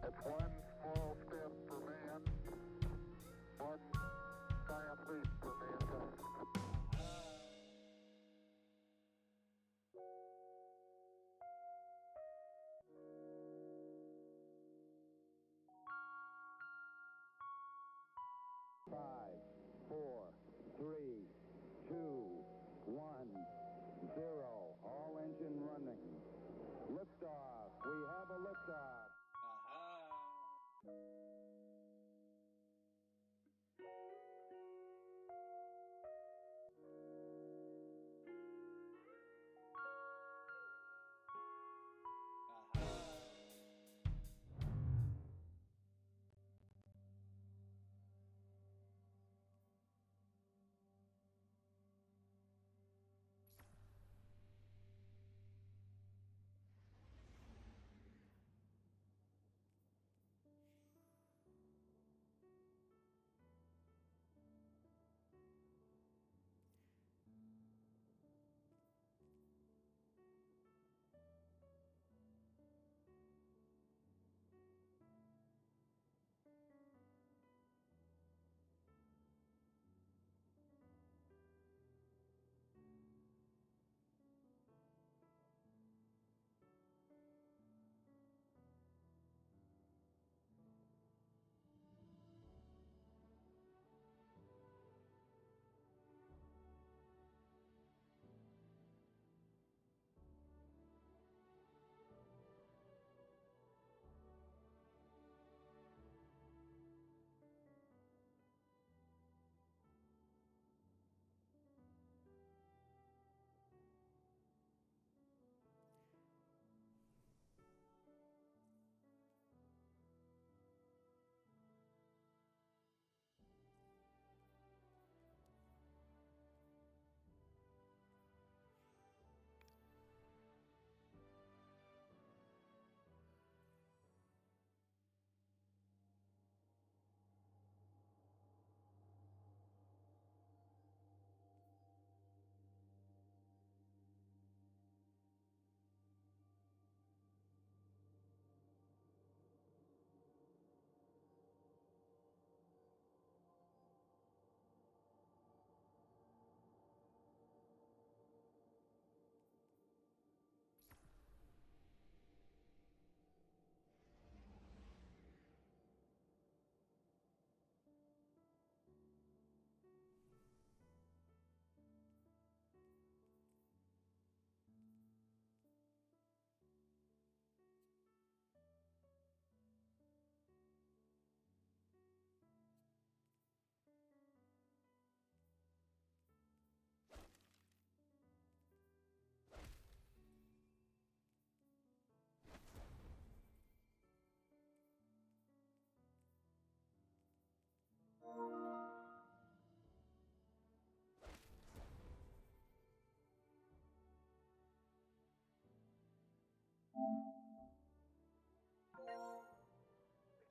It's one small step for man, one giant leap for mankind. 5, 4, 3, 2, 1, 0. All engine running. Liftoff. We have a liftoff.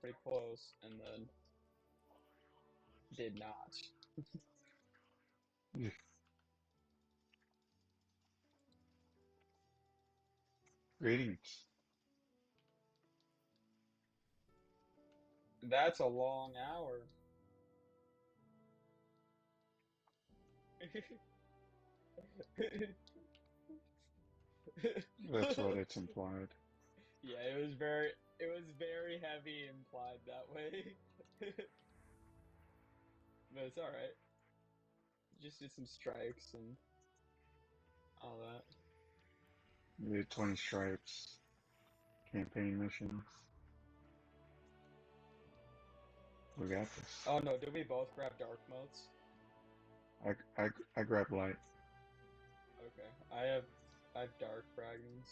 Pretty close, and then did not. Greetings. That's a long hour. That's what it's implied. Yeah, it was very heavy implied that way. But it's alright. Just did some strikes and all that. We did 20 stripes, campaign missions. We got this. Oh no, did we both grab dark modes? I grabbed light. Okay. I have dark fragments.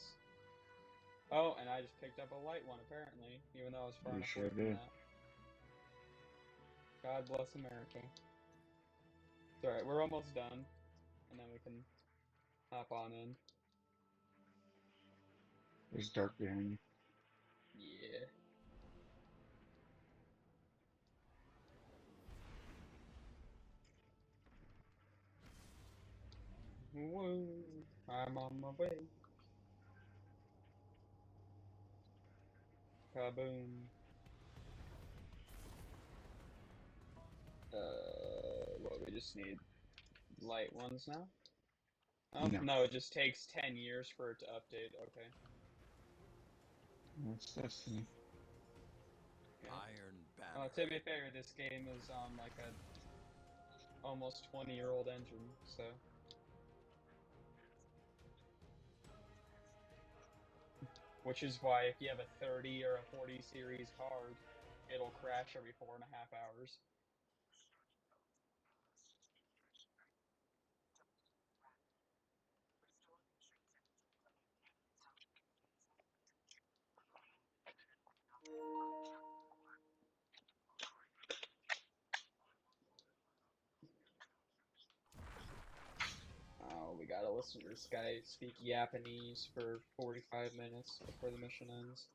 Oh, and I just picked up a light one apparently, even though I was far You enough sure away from did. that. God bless America. It's alright, we're almost done. And then we can hop on in. There's dark behind you. Yeah. Woo, I'm on my way. Kaboom. What, we just need light ones now? Oh, No, no, it just takes 10 years for it to update. Okay. that's Destiny. Okay. Iron Banner. To be fair, this game is on like a almost 20-year-old engine, so. Which is why if you have a 30 or a 40 series card, it'll crash every 4.5 hours. Oh, we gotta listen to this guy speak Japanese for 45 minutes before the mission ends.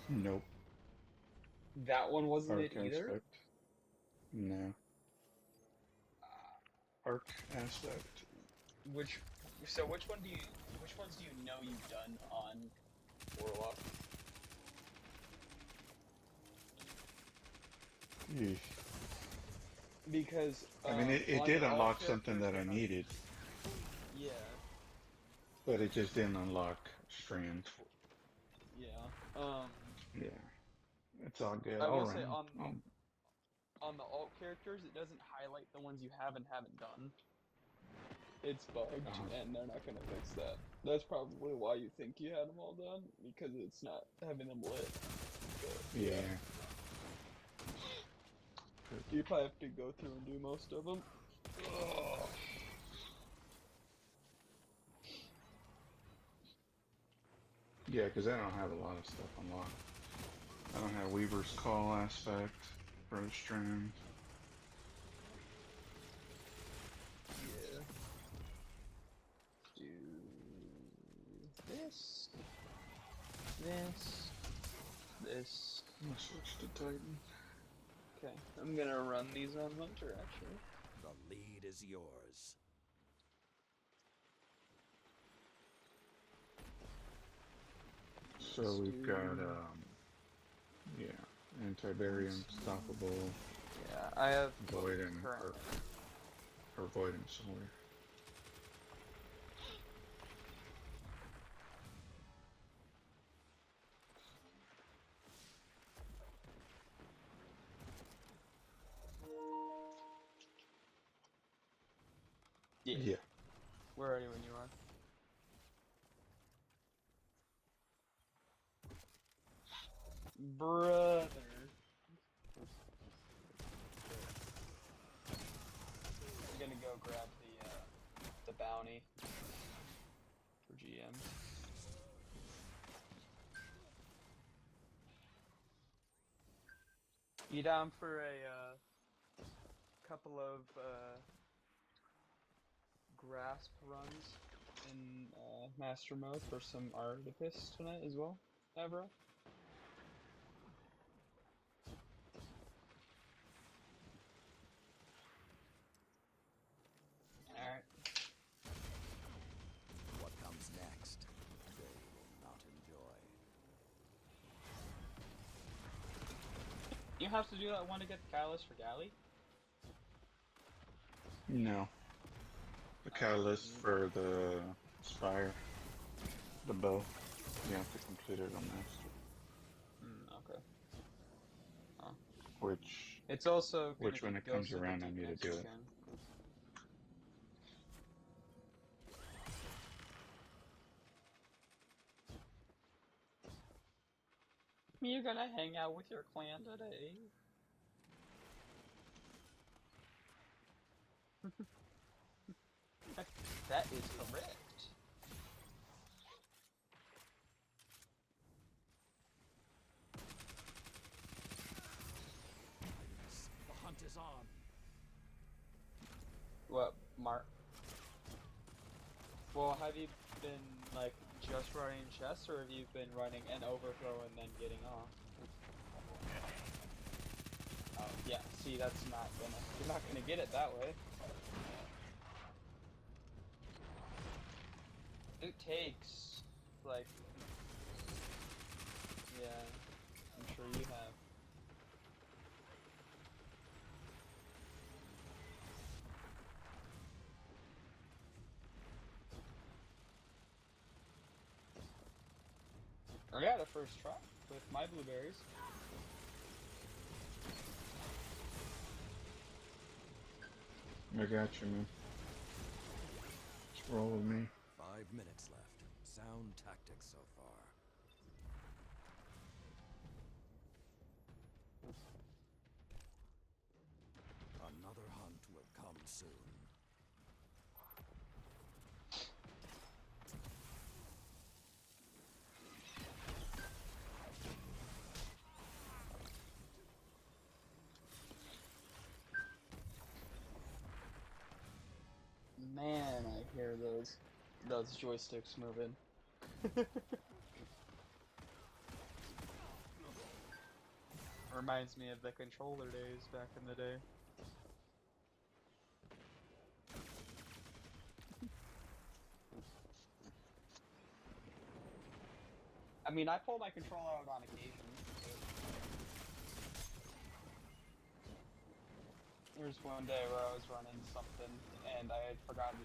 Nope. That one wasn't Arc it either? aspect. No. Arc aspect. Which which ones do you know you've done on Warlock? Eesh. Because I mean, it on did the alt unlock something characters that I they're not. needed, Yeah. but it just didn't unlock Strand. Yeah. Yeah, it's all good. I I'll will say run. on the alt characters it doesn't highlight the ones you have and haven't done. It's bugged, and they're not gonna fix that. That's probably why you think you had them all done, because it's not having them lit. But, Yeah. you probably have to go through and do most of them. Ugh. Yeah, because I don't have a lot of stuff unlocked. I don't have Weaver's Call aspect, Pro Strand. Yeah. Do this, this. I'm gonna switch to Titan. Okay, I'm gonna run these on Hunter actually. The lead is yours. So we've got, yeah, Antibarium, Stoppable, Yeah, I have Void, and currently. or Void and Solar. Yeah. Yeah. We're ready when you are. Brother. I'm gonna go grab the bounty for GM. You down for a couple of grasp runs in master mode for some artifice tonight as well? ever. Alright. What comes next, they will not enjoy. You have to do that one to get the catalyst for Galley? No. The catalyst for the Spire. The bow. You have to complete it on Master. Okay. Huh. Which It's also good if when you it go comes so the around I deep need to next do it. weekend. You're gonna hang out with your clan today? That is correct. The hunt is on. What, Mark? Well, have you been, like, just running chess, or have you been running an overthrow and then getting off? Oh, yeah, see, that's not gonna, you're not gonna get it that way. It takes, like, yeah, I'm sure you have. I got a first try with my blueberries. I got you, man. Just roll with me. 5 minutes left. Sound tactics so far. Another hunt will come soon. Man, I hear those joysticks moving. Reminds me of the controller days back in the day. I mean, I pull my controller out on occasion. There was one day where I was running something and I had forgotten.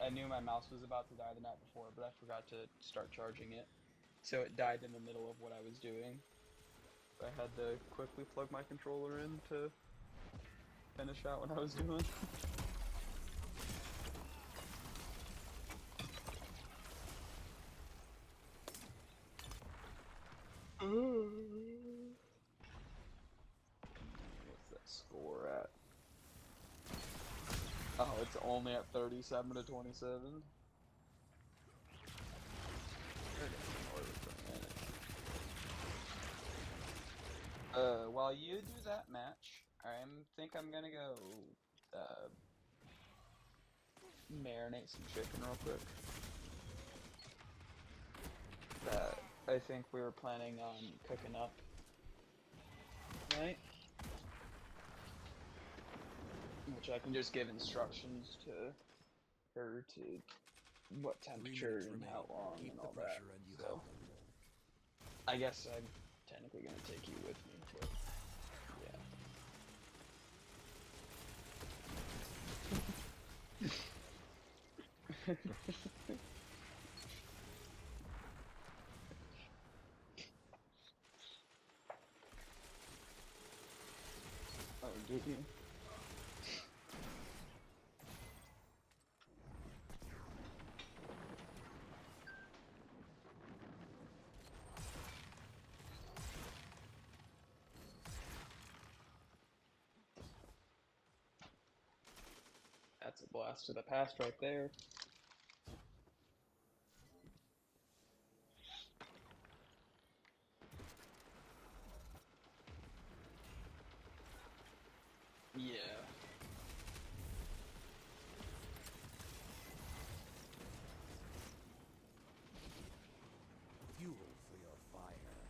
I knew my mouse was about to die the night before, but I forgot to start charging it. So it died in the middle of what I was doing. I had to quickly plug my controller in to finish out what I was doing. What's that score at? Oh, it's only at 37 to 27. While you do that match, I think I'm gonna go marinate some chicken real quick. That I think we were planning on cooking up, right? Which I can just give instructions to her to what 3 temperature minutes and remain. how long Keep and the all that. pressure and you So have them. I guess I'm technically gonna take you with me, but yeah. Oh, did you? That's a blast to the past right there. Yeah. Fuel for your fire.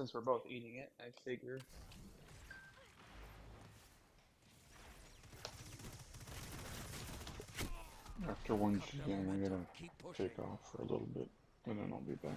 since we're both eating it, I figure. After 1 Cut their GM, I'm momentum. gonna Keep pushing. take off for a little bit, and then I'll be back.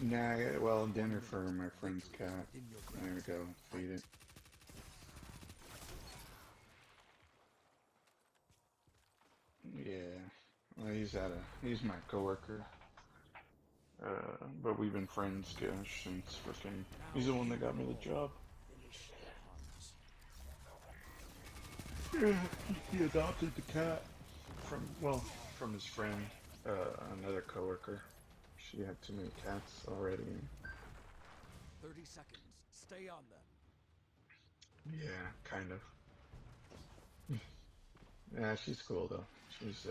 Nah, well, dinner for my friend's cat. In your I'm gonna grasp. go feed it. Yeah, well, he's my coworker. But we've been friends, gosh, since frickin'. He's the one that got me the job. Finish their harms. He adopted the cat from his friend, another coworker. She had too many cats already. 30 seconds. Stay on them. Yeah, kind of. Yeah, she's cool though. She's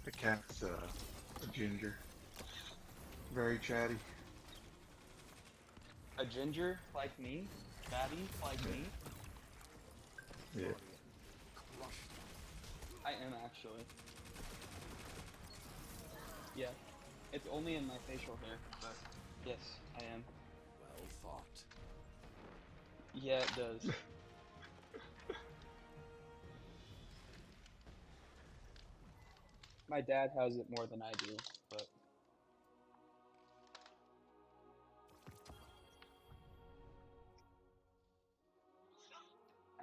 the cat's a ginger, very chatty. A ginger like me? Fatty like me? Yeah. Rush. I am actually. Yeah. It's only in my facial hair, but yes, I am. Well thought. Yeah, it does. My dad has it more than I do, but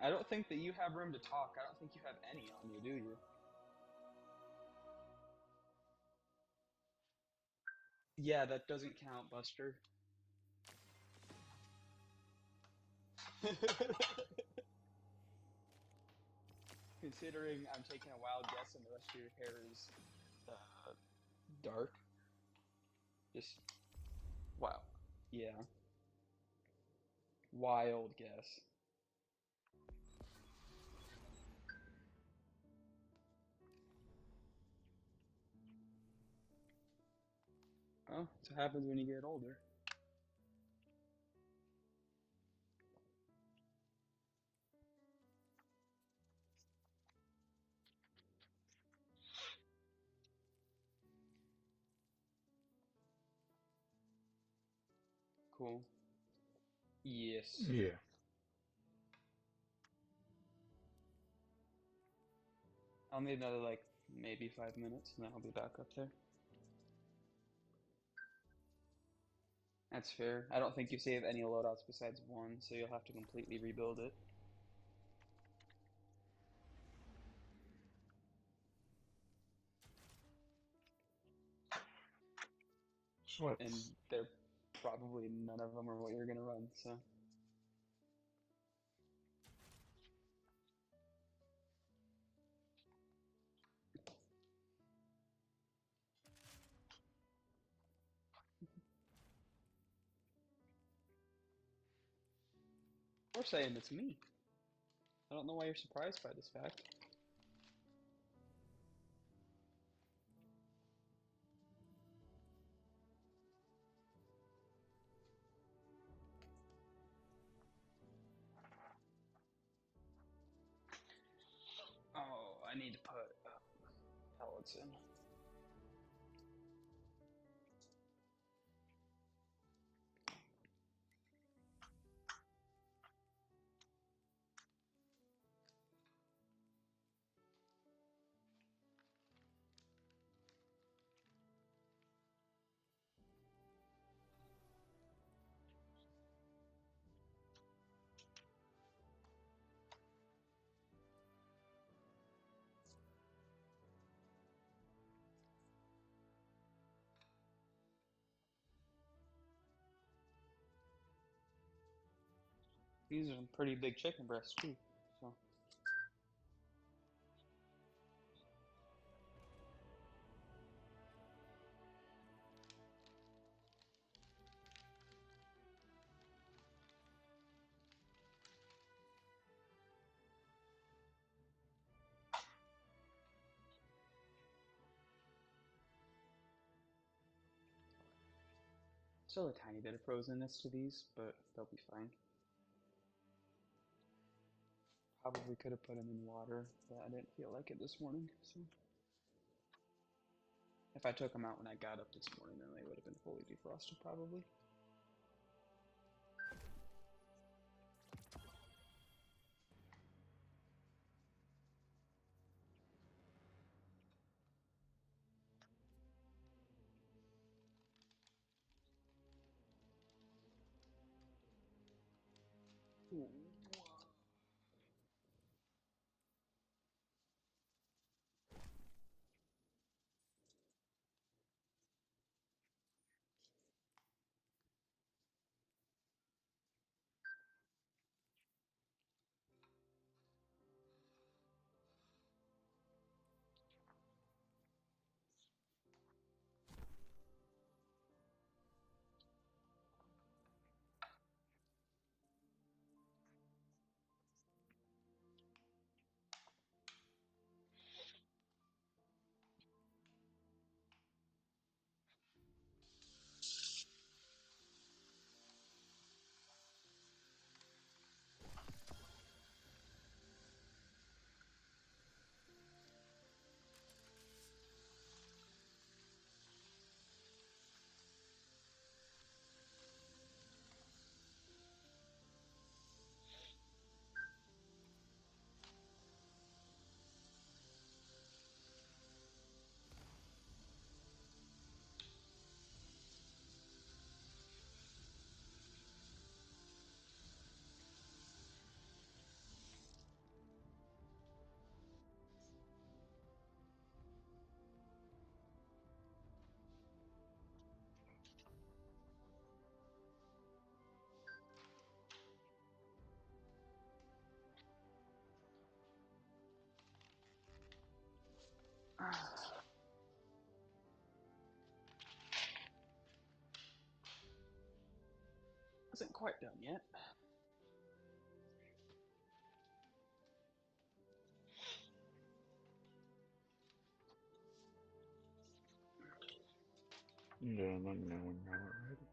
I don't think that you have room to talk. I don't think you have any on you, do you? Yeah, that doesn't count, Buster. Considering I'm taking a wild guess and the rest of your hair is dark. Just wow. Yeah. Wild guess. Oh, that's what happens when you get older. Cool. Yes. Yeah. I'll need another, like, maybe 5 minutes, and then I'll be back up there. That's fair. I don't think you save any loadouts besides one, so you'll have to completely rebuild it. And Sweats. they're probably none of them are what you're gonna run, so. We're saying it's me. I don't know why you're surprised by this fact. Oh, I need to put pellets in. These are some pretty big chicken breasts too. So Still a tiny bit of frozenness to these, but they'll be fine. Probably could have put them in water, but I didn't feel like it this morning. So if I took them out when I got up this morning, then they would have been fully defrosted probably. Ooh. Isn't quite done yet. Yeah, let me know when you're ready.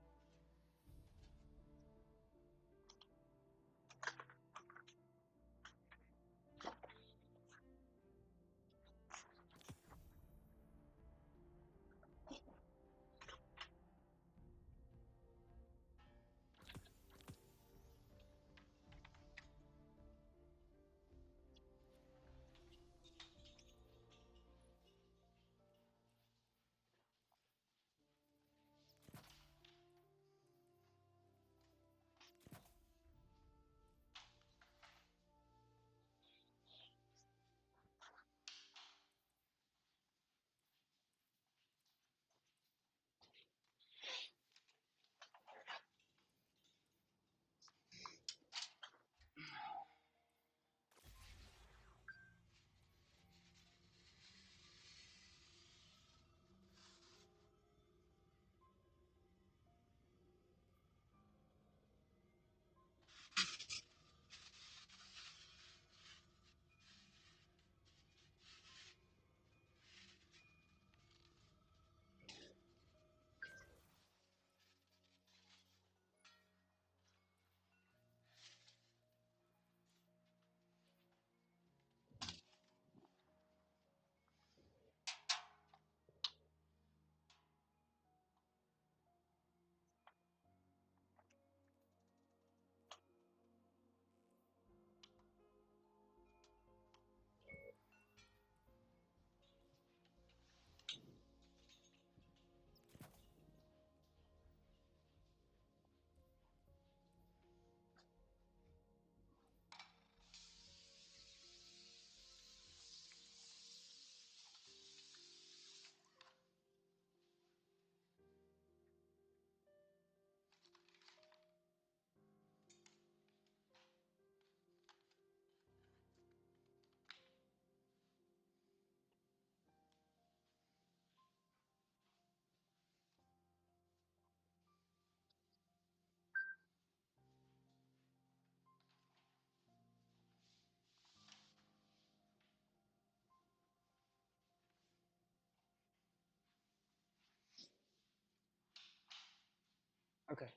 Okay.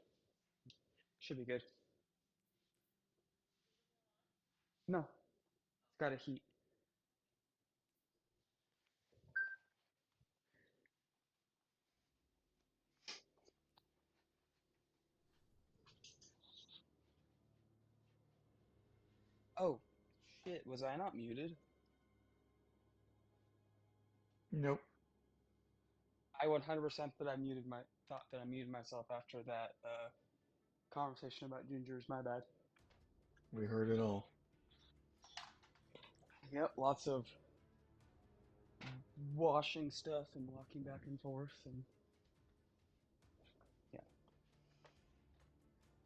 Should be good. No. It's got a heat. Oh, shit. Was I not muted? Nope. I 100% thought that I muted myself after that conversation about gingers. My bad. We heard it all. Yep, lots of washing stuff and walking back and forth, and yeah.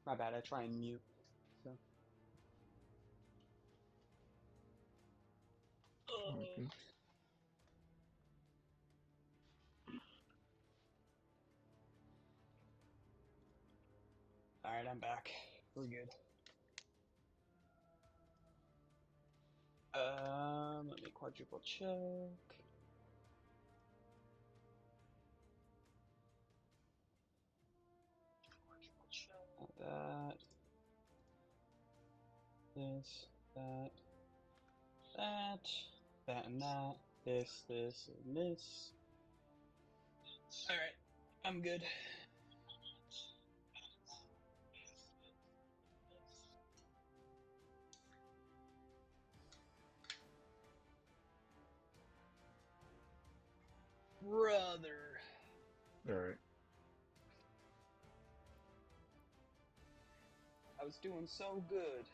My bad. I try and mute. So. All good. All right, I'm back. We're good. Let me quadruple check. That. This, that, that and that, this, and this. Alright, I'm good. Brother. All right. I was doing so good.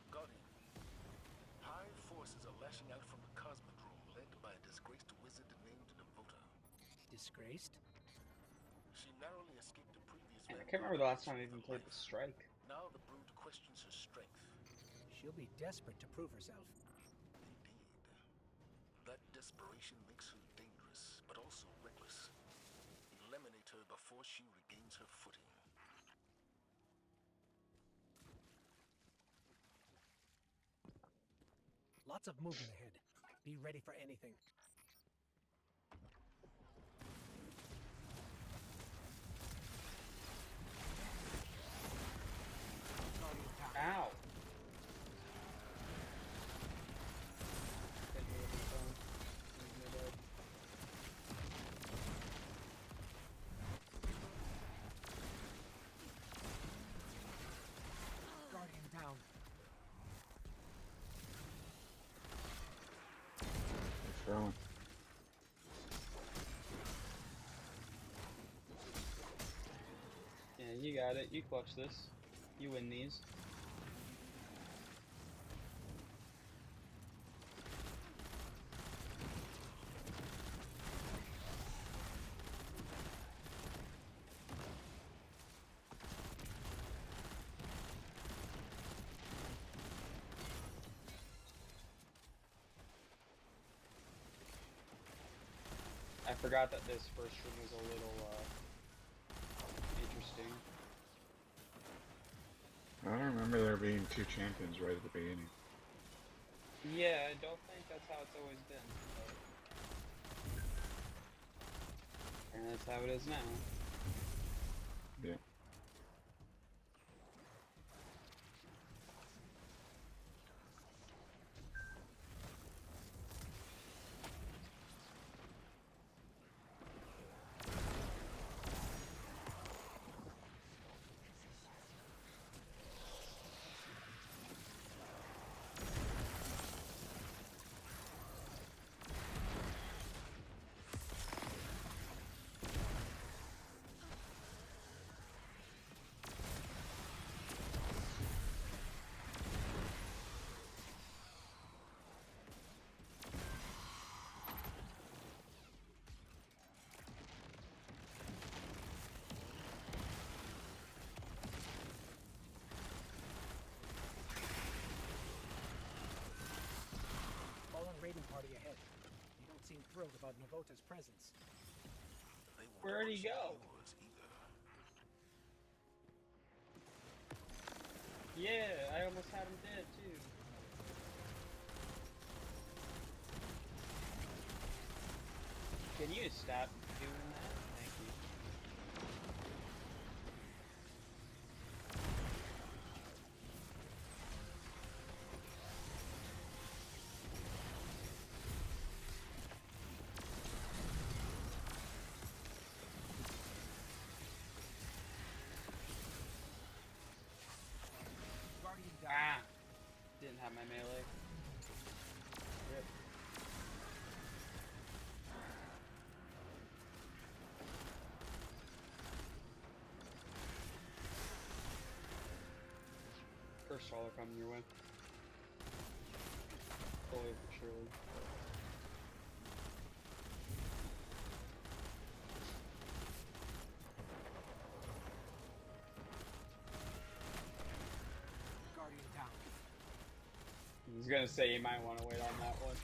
Guardian, high forces are lashing out from the Cosmodrome, led by a disgraced wizard named Devota. Disgraced? She narrowly escaped a previous Man, I can't remember the last time I even played the life. strike. Now the brood questions her strength. She'll be desperate to prove herself. Indeed. That desperation makes her dangerous, but also reckless. Eliminate her before she regains her footing. Lots of movement ahead. Be ready for anything. Ow! Guardian down. Throwing. Yeah, you got it. You clutch this. You win these. I forgot that this first room was a little, interesting. I don't remember there being two champions right at the beginning. Yeah, I don't think that's how it's always been. But... And that's how it is now. Yeah. seem thrilled about Navota's presence. They won't Where'd he appreciate go? yours either. Yeah, I almost had him dead too. Can you stop doing that? Thank you. Guardian down. Ah! Didn't have my melee. Rip. First trawler coming your way. Slowly but surely. Guardian down. I was gonna say you might want to wait on that one.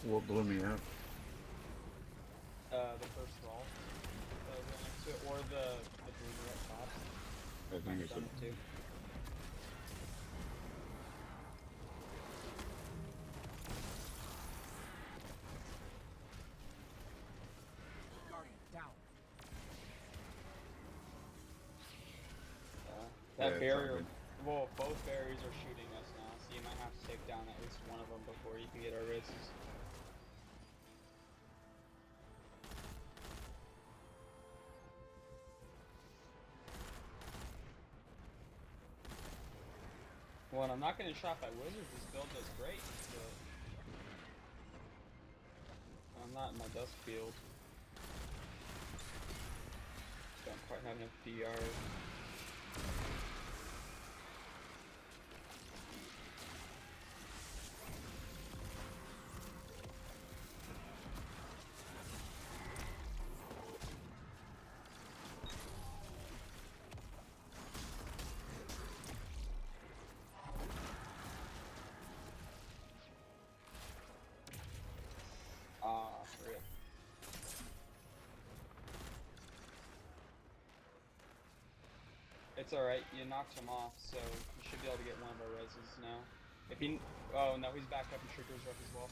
What blew me up? The first roll. Next to it, or the boomer up top. I think it's Done it too. Guardian down. That Yeah, barrier. probably. Well, both barriers are shooting us now, so you might have to take down at least one of them before you can get our races. Well, and I'm not getting shot by wizards. This build does great, but I'm not in my dust field. Don't quite have enough DR. Ah, rip. It's alright, you knocked him off, so you should be able to get one of our reses now. If he... Oh, no, he's back up and triggers up as well.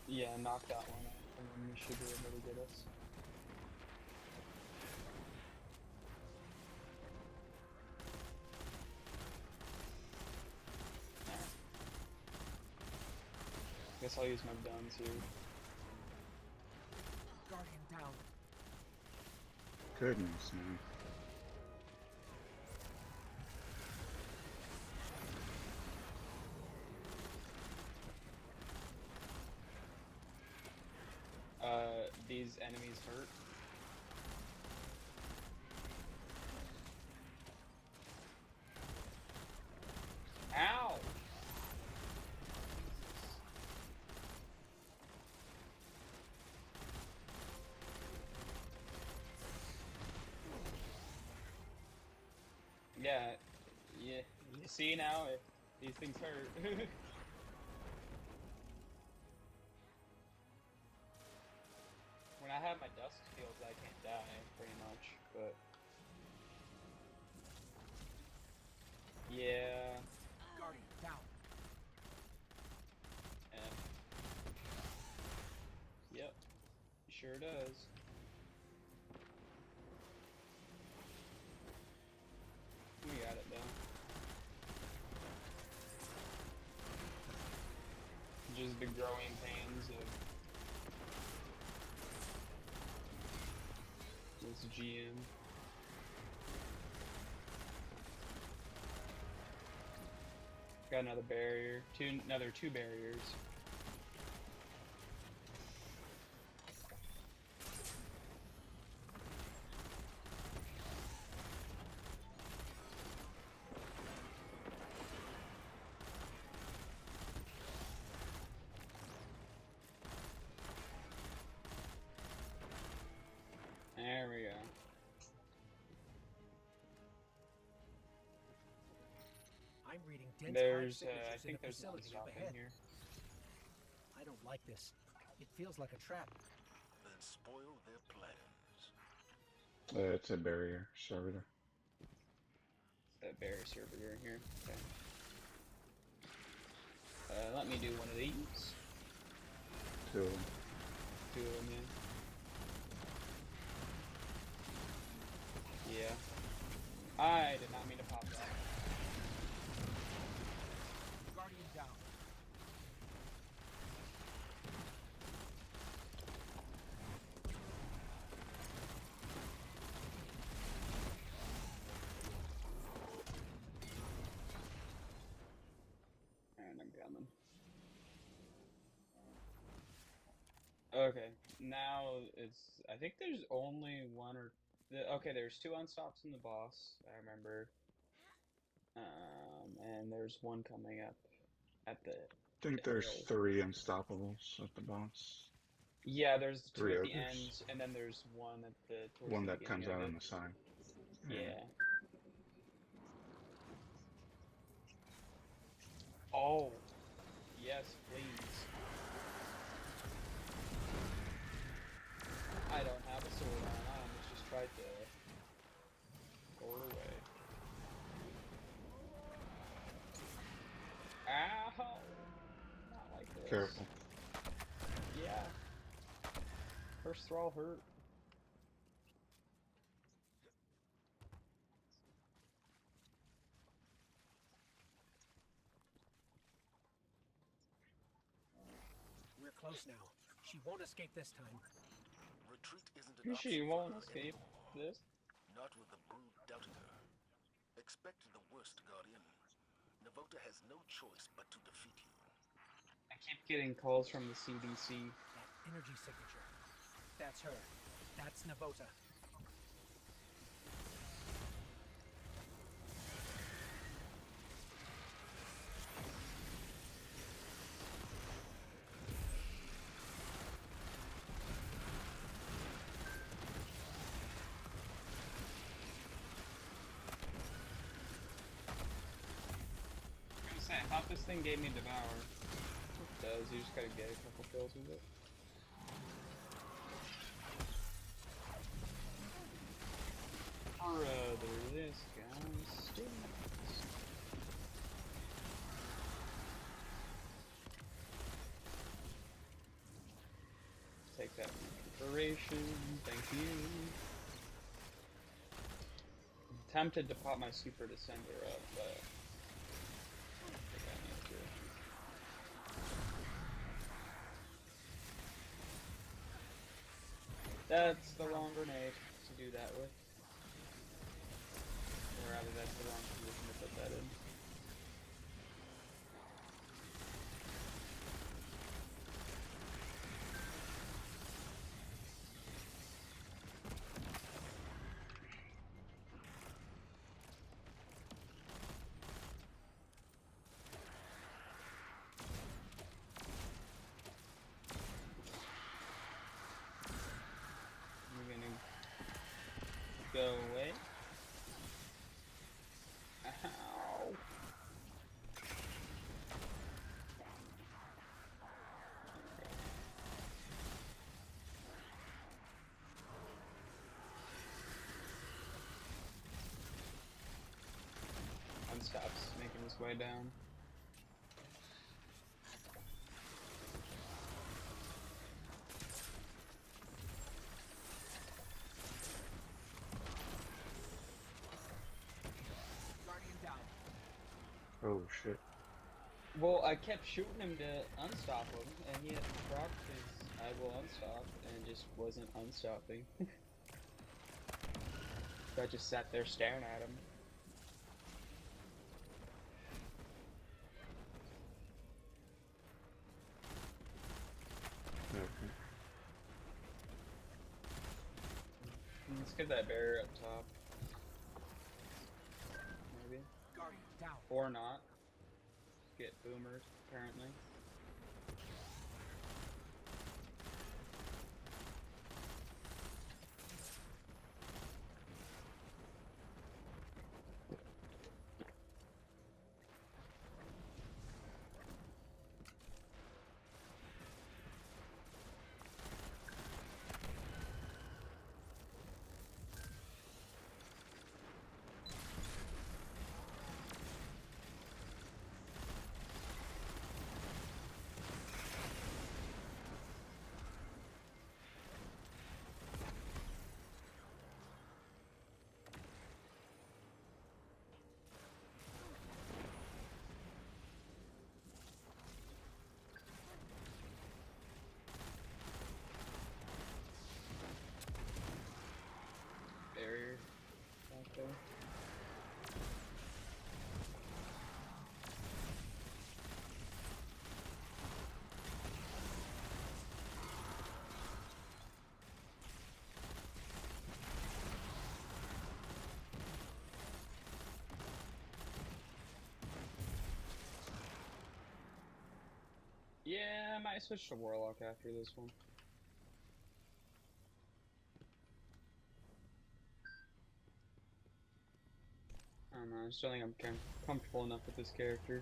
Yeah, knock that one out, and then you should be able to get us. Alright. Guess I'll use my guns here. Guardian down. Goodness, man. These enemies hurt. Ow! Yeah, yeah. You see now, these things hurt. When I have my dust fields, I can't die, pretty much, but... Yeah... Guardian down. Yep. Sure does. We got it, though. Just the growing pains of... this GM. Got another barrier. Another two barriers. There's, I signatures in think a there's one facility up stopping ahead. here. I don't like this. It feels like a trap. Then spoil their plans. It's a barrier servitor. That barrier servitor in here. Okay. Let me do one of these. Two of them. Two of them, yeah. Yeah. I did not mean to pop that. Guardian down. And I'm coming. Okay, now it's. I think there's only one or. Okay, there's two unstops in the boss. I remember. And there's one coming up at the I think there's hill. 3 unstoppables at the boss. Yeah, there's two 3 at the ogres. end, and then there's one at the towards One the that beginning comes of out it. on the side. Yeah. Oh, yes, please. I don't have a sword on. I almost just tried to pull it away. Ow! Not like this. Careful. Yeah. First thrall hurt. We're close now. She won't escape this time. Retreat isn't an She option won't for her escape anymore. this. Not with the brood doubting her. Expect the worst, Guardian. Navota has no choice but to defeat you. I keep getting calls from the CDC. That energy signature. That's her. That's Navota. I thought this thing gave me Devour. It does, you just gotta get a couple kills with it. Brother, this guy stinks. Take that recuperation, thank you. I'm tempted to pop my Super Descender up, but I don't think I need to. That's the wrong grenade to do that with. Or rather, that's the wrong position to put that in. We're gonna go away. Ow. Unstops making his way down. Guardian down. Oh shit. Well, I kept shooting him to unstop him, and he had proc his I will unstop, and it just wasn't unstopping. So I just sat there staring at him. Okay. Let's get that barrier up top. Maybe. Guardian down. Or not. Get boomered, apparently. might switch to Warlock after this one. I don't know, I just don't think I'm comfortable enough with this character.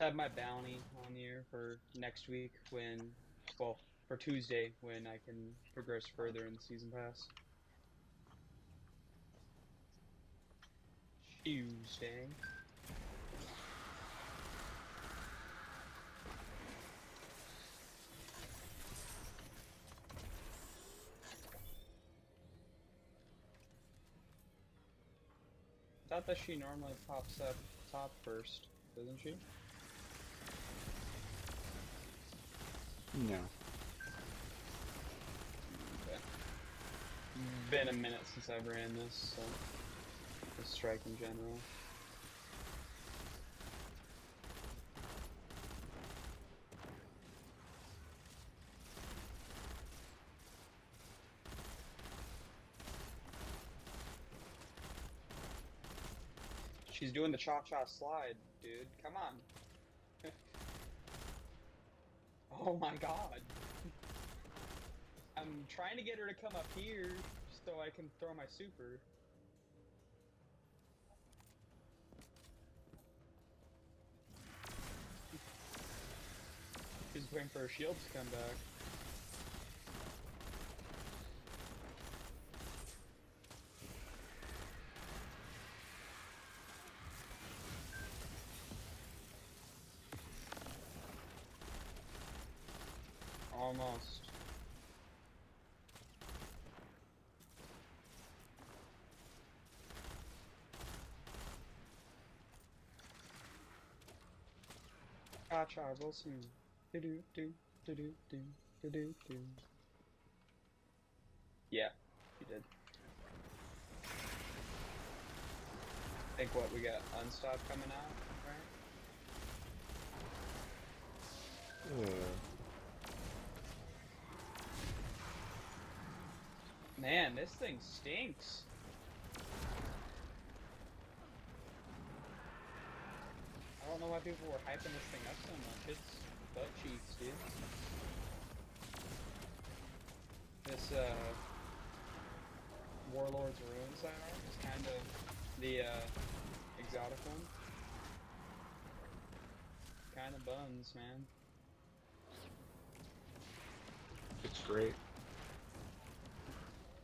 Have my bounty on here for next week when, well, for Tuesday when I can progress further in the season pass. Tuesday. I thought that she normally pops up top first, doesn't she? No. Okay. Been a minute since I ran this, so the strike in general. She's doing the cha-cha slide, dude. Come on. Oh my god. I'm trying to get her to come up here so I can throw my super. She's waiting for her shield to come back. Almost. Cha-cha Wilson. Do-do-do, do-do-do, do-do-do. Yeah, he did. I think what, we got Unstop coming out, right? Man, this thing stinks. I don't know why people were hyping this thing up so much. It's butt cheeks, dude. This, Warlord's Ruin sidearm is kind of the, exotic one. Kind of buns, man. It's great.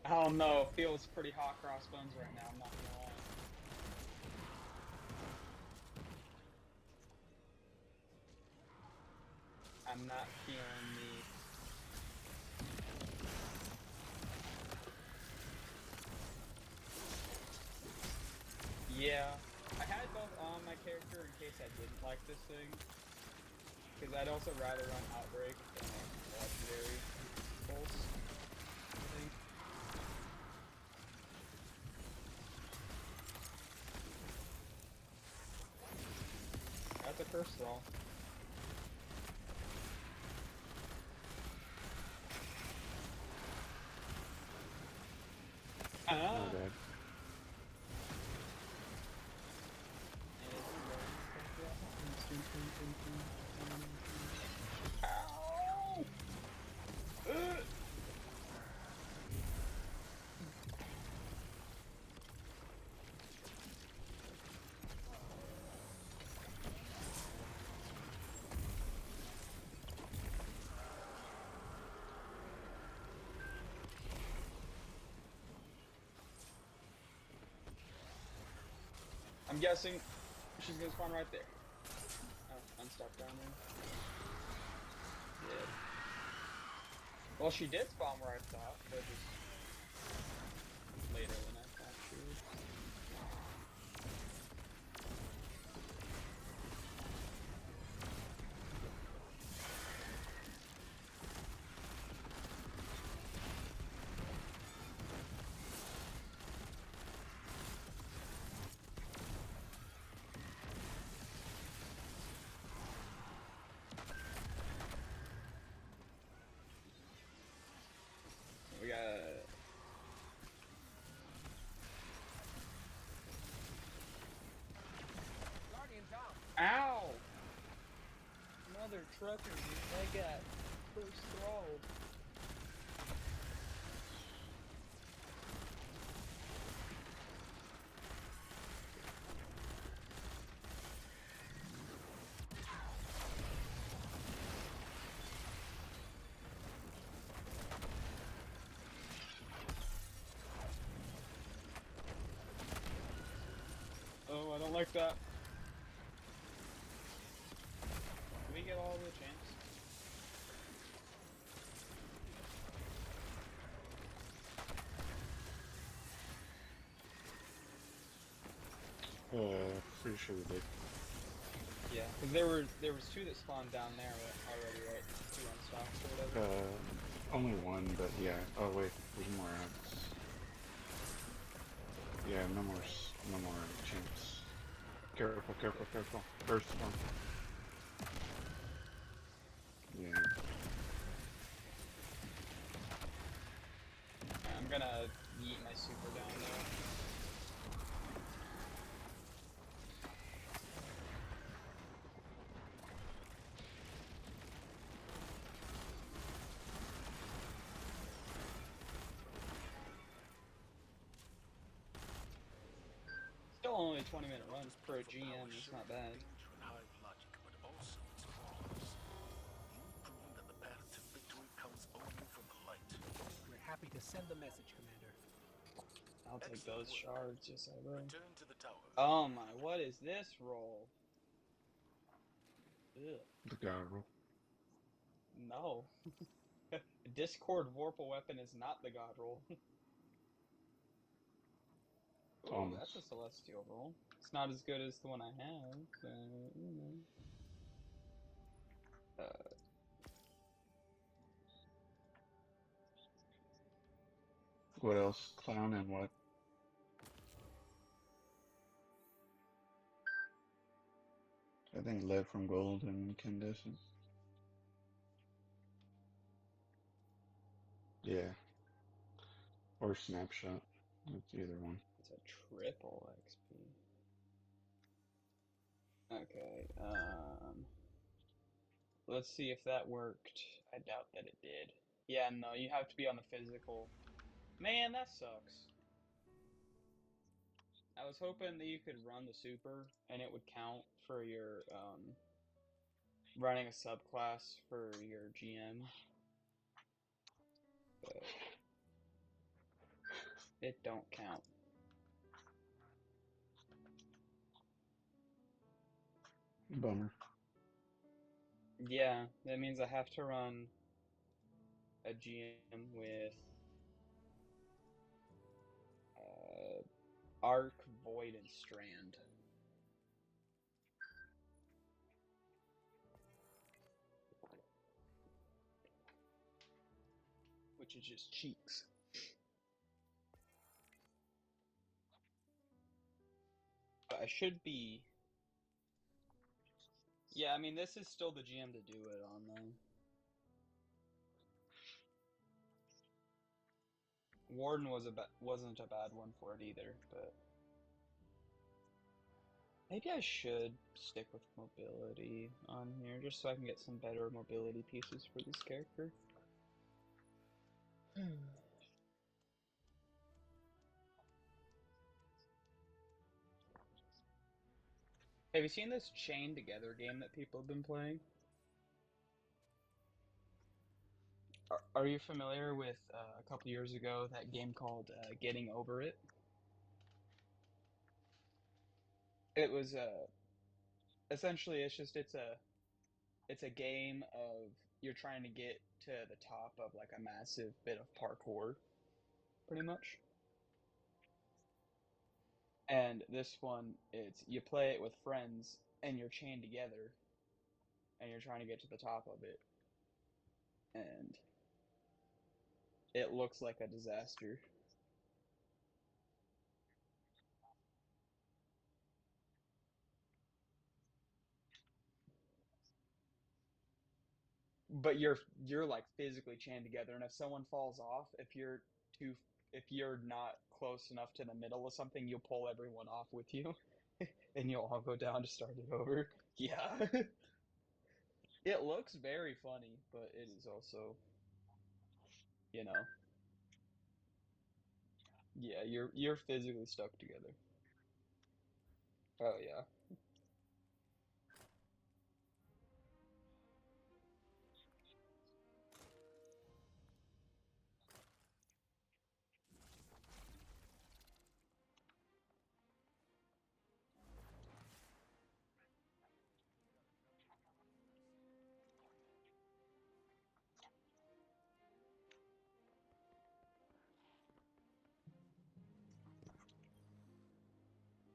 I don't know, feels pretty hot crossbones right now, I'm not gonna lie. I'm not feeling the... Yeah, I had both on my character in case I didn't like this thing. Because I'd also rather run Outbreak than Legendary Pulse, I think. That's a curse throw. My bad. I'm guessing she's gonna spawn right there. Oh, unstuck down there. Yeah. Well, she did spawn where I thought, but just later than I thought she would. We got trucker, dude. That got first throttled. Oh, I don't like that. Did we get all the champs? Pretty sure we did. Yeah, because there was two that spawned down there already, right? Two unstocks or whatever. Only one, but yeah. Oh wait, there's more ads. Yeah, no more chance. Careful, careful, careful. First one. Yeah. I'm gonna yeet my super down there. Still only a 20-minute run for a GM. It's not bad. Danger and hive logic, but also its flaws. You've proven that the path to victory comes only from the light. We're happy to send the message, Commander. I'll take Excellent those work. shards. Yes, I will. Return to the tower. Oh my! What is this roll? Ugh. The god roll. No. Discord Vorpal weapon is not the god roll. Oh, that's a Almost. celestial roll. It's not as good as the one I have, but you know. What else? Clown and what? I think lead from gold and incandescent. Yeah. Or snapshot. It's either one. It's a triple XP. Okay, let's see if that worked. I doubt that it did. Yeah, no, you have to be on the physical. Man, that sucks. I was hoping that you could run the super and it would count for your, running a subclass for your GM. But it don't count. Bummer. Yeah, that means I have to run a GM with Arc, Void, and Strand. Which is just cheeks. But I should be... Yeah, I mean, this is still the GM to do it on, though. Warden wasn't a bad one for it either, but... Maybe I should stick with mobility on here, just so I can get some better mobility pieces for this character. Have you seen this Chained Together game that people have been playing? Are you familiar with a couple years ago that game called Getting Over It? It was essentially it's a game of you're trying to get to the top of like a massive bit of parkour, pretty much. And this one, it's you play it with friends and you're chained together and you're trying to get to the top of it, and it looks like a disaster. But you're like physically chained together, and if someone falls off, too if you're not close enough to the middle of something, you'll pull everyone off with you, and you'll all go down to start it over. Yeah. It looks very funny, but it is also, you know, yeah, you're physically stuck together. Oh yeah.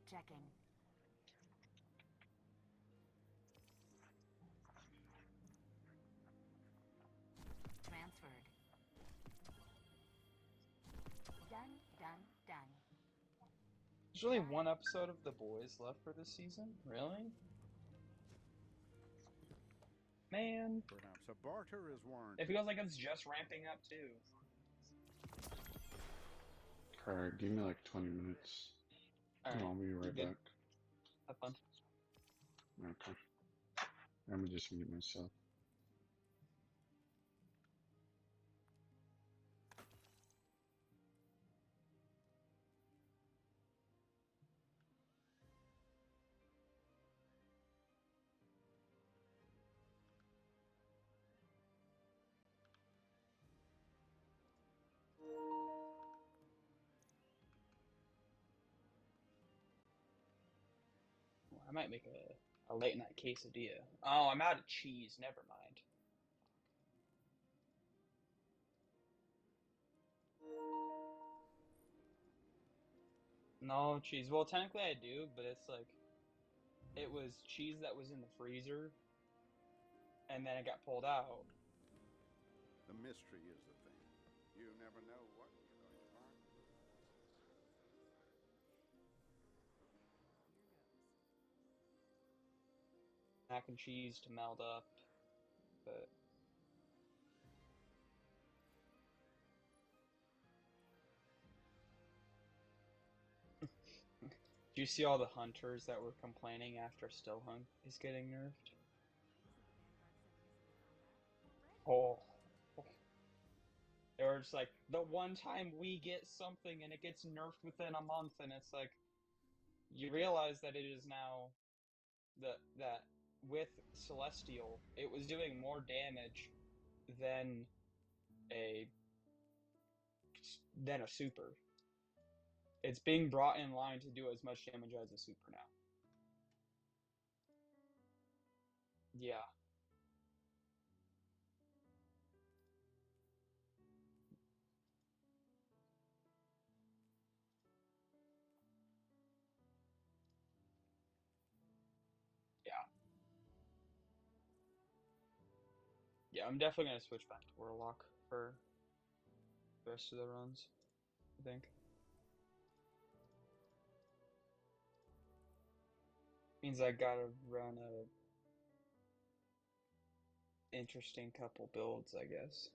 Checking. Transferred. Done, done, done. There's only one episode of The Boys left for this season? Really? Man, Perhaps a barter is it warranted. feels like it's just ramping up too. Alright, give me like 20 minutes. And Alright, I'll be you're right good. back. Have fun. Okay. Let me just mute myself. I might make a late night quesadilla. Oh, I'm out of cheese. Never mind. No cheese. Well, technically I do, but it's like it was cheese that was in the freezer, and then it got pulled out. The mystery is the thing. You never know what you're going to find. Mac and cheese to meld up, but do you see all the hunters that were complaining after Stillhunk is getting nerfed? Oh, they were just like, the one time we get something and it gets nerfed within a month, and it's like, you realize that it is now that with Celestial, it was doing more damage than a than a super. It's being brought in line to do as much damage as a super now. Yeah. Yeah. Yeah, I'm definitely gonna switch back to Warlock for the rest of the runs, I think. Means I gotta run a interesting couple builds, I guess.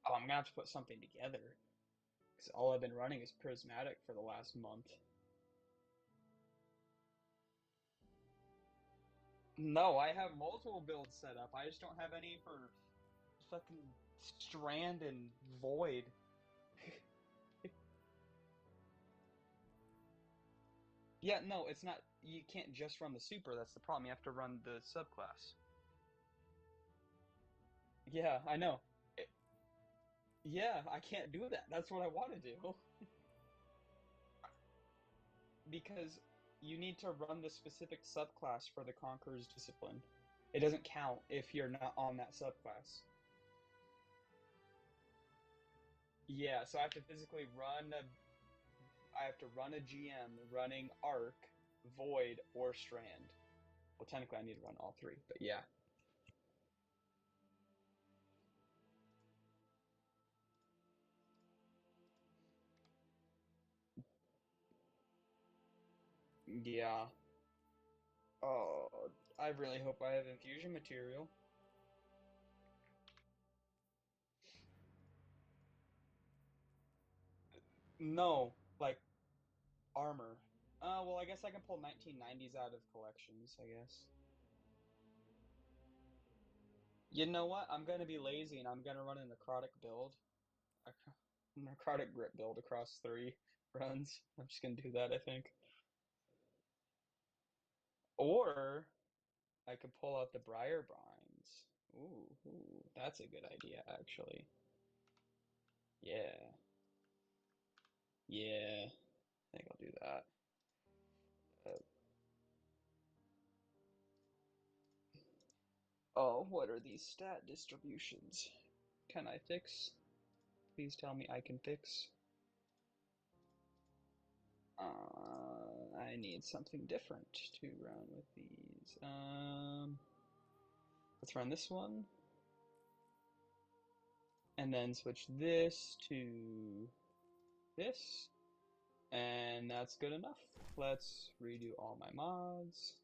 Oh, I'm gonna have to put something together. Because all I've been running is Prismatic for the last month. No, I have multiple builds set up. I just don't have any for fucking Strand and Void. Yeah, no, it's not. You can't just run the super. That's the problem. You have to run the subclass. Yeah, I know. Yeah, I can't do that. That's what I want to do. Because you need to run the specific subclass for the Conqueror's Discipline. It doesn't count if you're not on that subclass. Yeah, so I have to physically run a I have to run a GM running Arc, Void, or Strand. Well, technically I need to run all three, but yeah. Yeah. Oh, I really hope I have infusion material. No, like armor. Well, I guess I can pull 1990s out of collections, I guess. You know what? I'm gonna be lazy and I'm gonna run a necrotic build. A necrotic grip build across 3 runs. I'm just gonna do that, I think. Or I could pull out the Briar Binds. Ooh, that's a good idea, actually. Yeah. Yeah. I think I'll do that. Oh, what are these stat distributions? Can I fix? Please tell me I can fix. I need something different to run with these. Let's run this one. And then switch this to this. And that's good enough. Let's redo all my mods.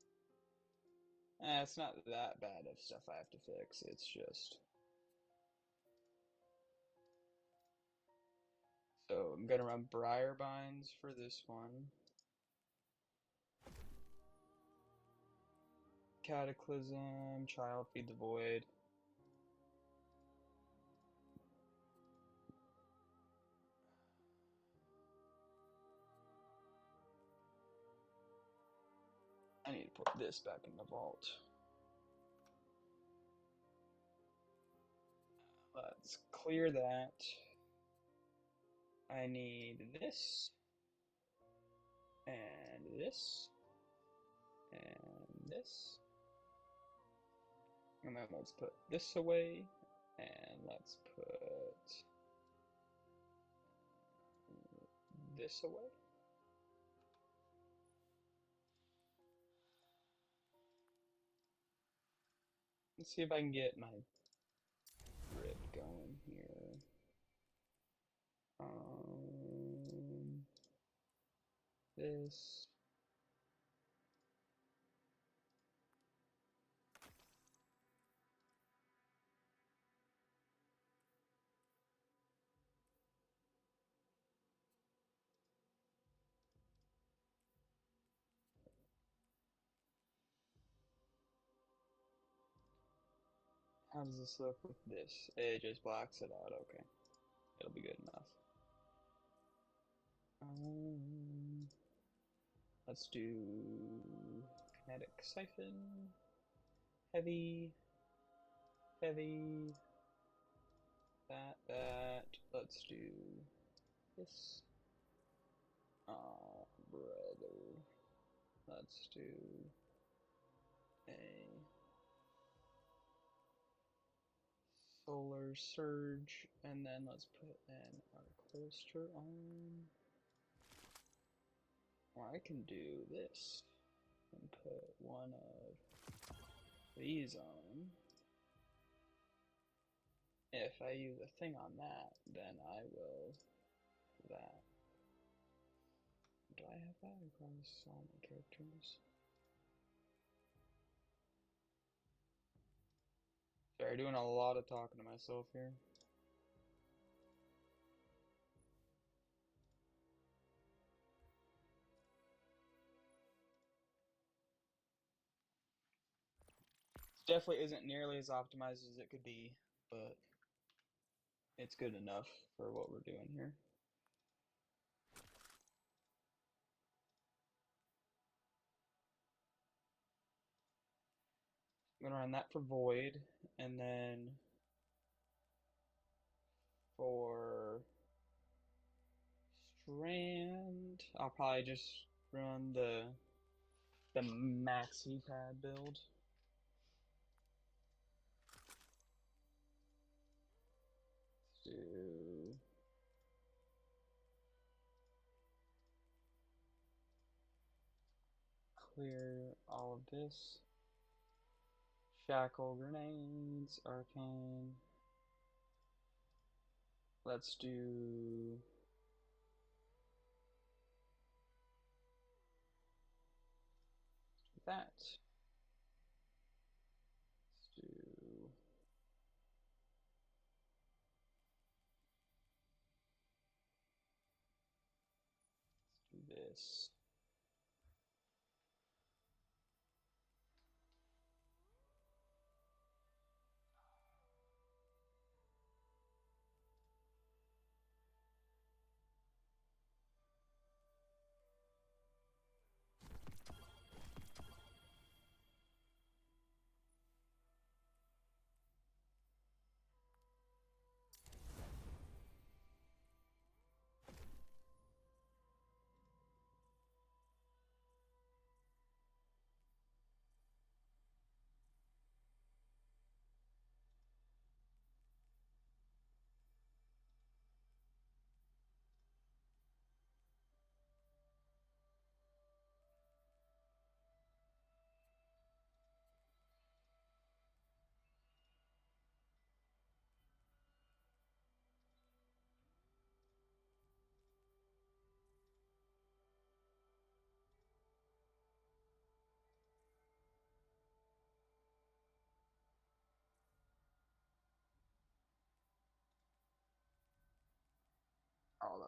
It's not that bad of stuff I have to fix. It's just... So I'm gonna run Briar Binds for this one. Cataclysm, Child, Feed the Void. I need to put this back in the vault. Let's clear that. I need this, and this, and this. And then let's put this away, and let's put this away. Let's see if I can get my grip going here. This. How does this look with this? It just blocks it out. Okay, it'll be good enough. Let's do kinetic siphon, heavy, heavy, that. Let's do this. Oh, brother. Let's do a solar surge, and then let's put an arc holster on. Or I can do this and put one of these on. If I use a thing on that, then I will do that. Do I have that across all my characters? Sorry, doing a lot of talking to myself here. Definitely isn't nearly as optimized as it could be, but it's good enough for what we're doing here. I'm gonna run that for Void, and then for Strand, I'll probably just run the maxi pad build. Let's do clear all of this. Shackle grenades, arcane. Let's do that. Let's do this.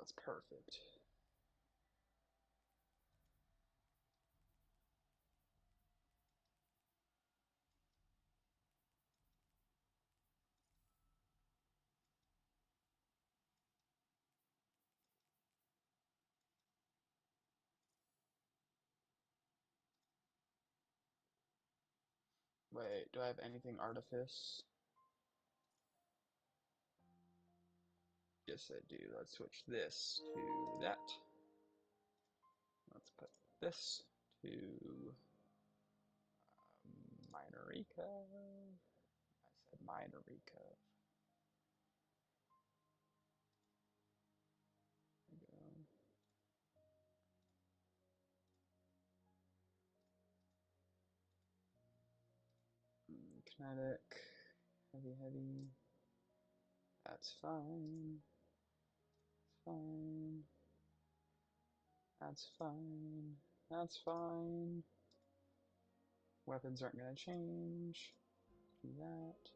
that's perfect. Wait, do I have anything artifice? Yes, I do. Let's switch this to that. Let's put this to minor recurve. I said minor recurve. There we go. Kinetic, heavy. That's fine. It's fine. That's fine. That's fine. Weapons aren't gonna change. Do that.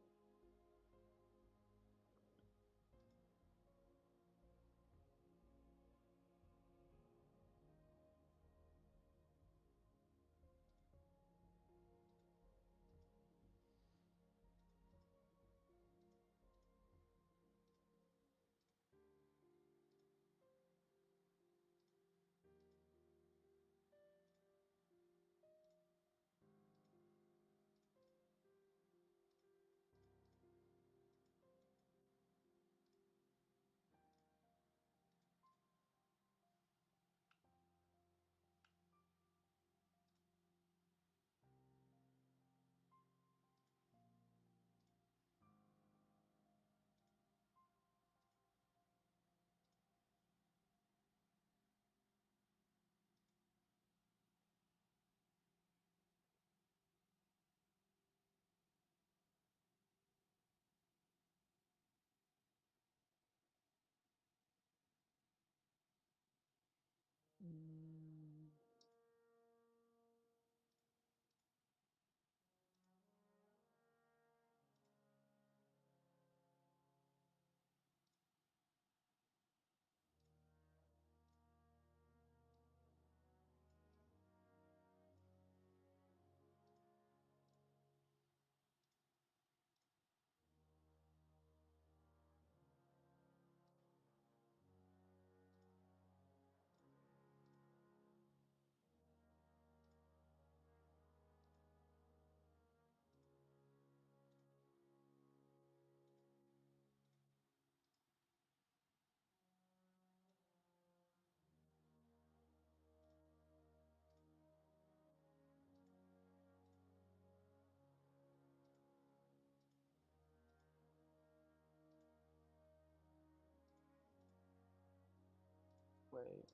Wait.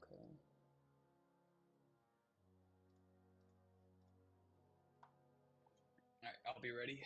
Okay. Alright, I'll be ready.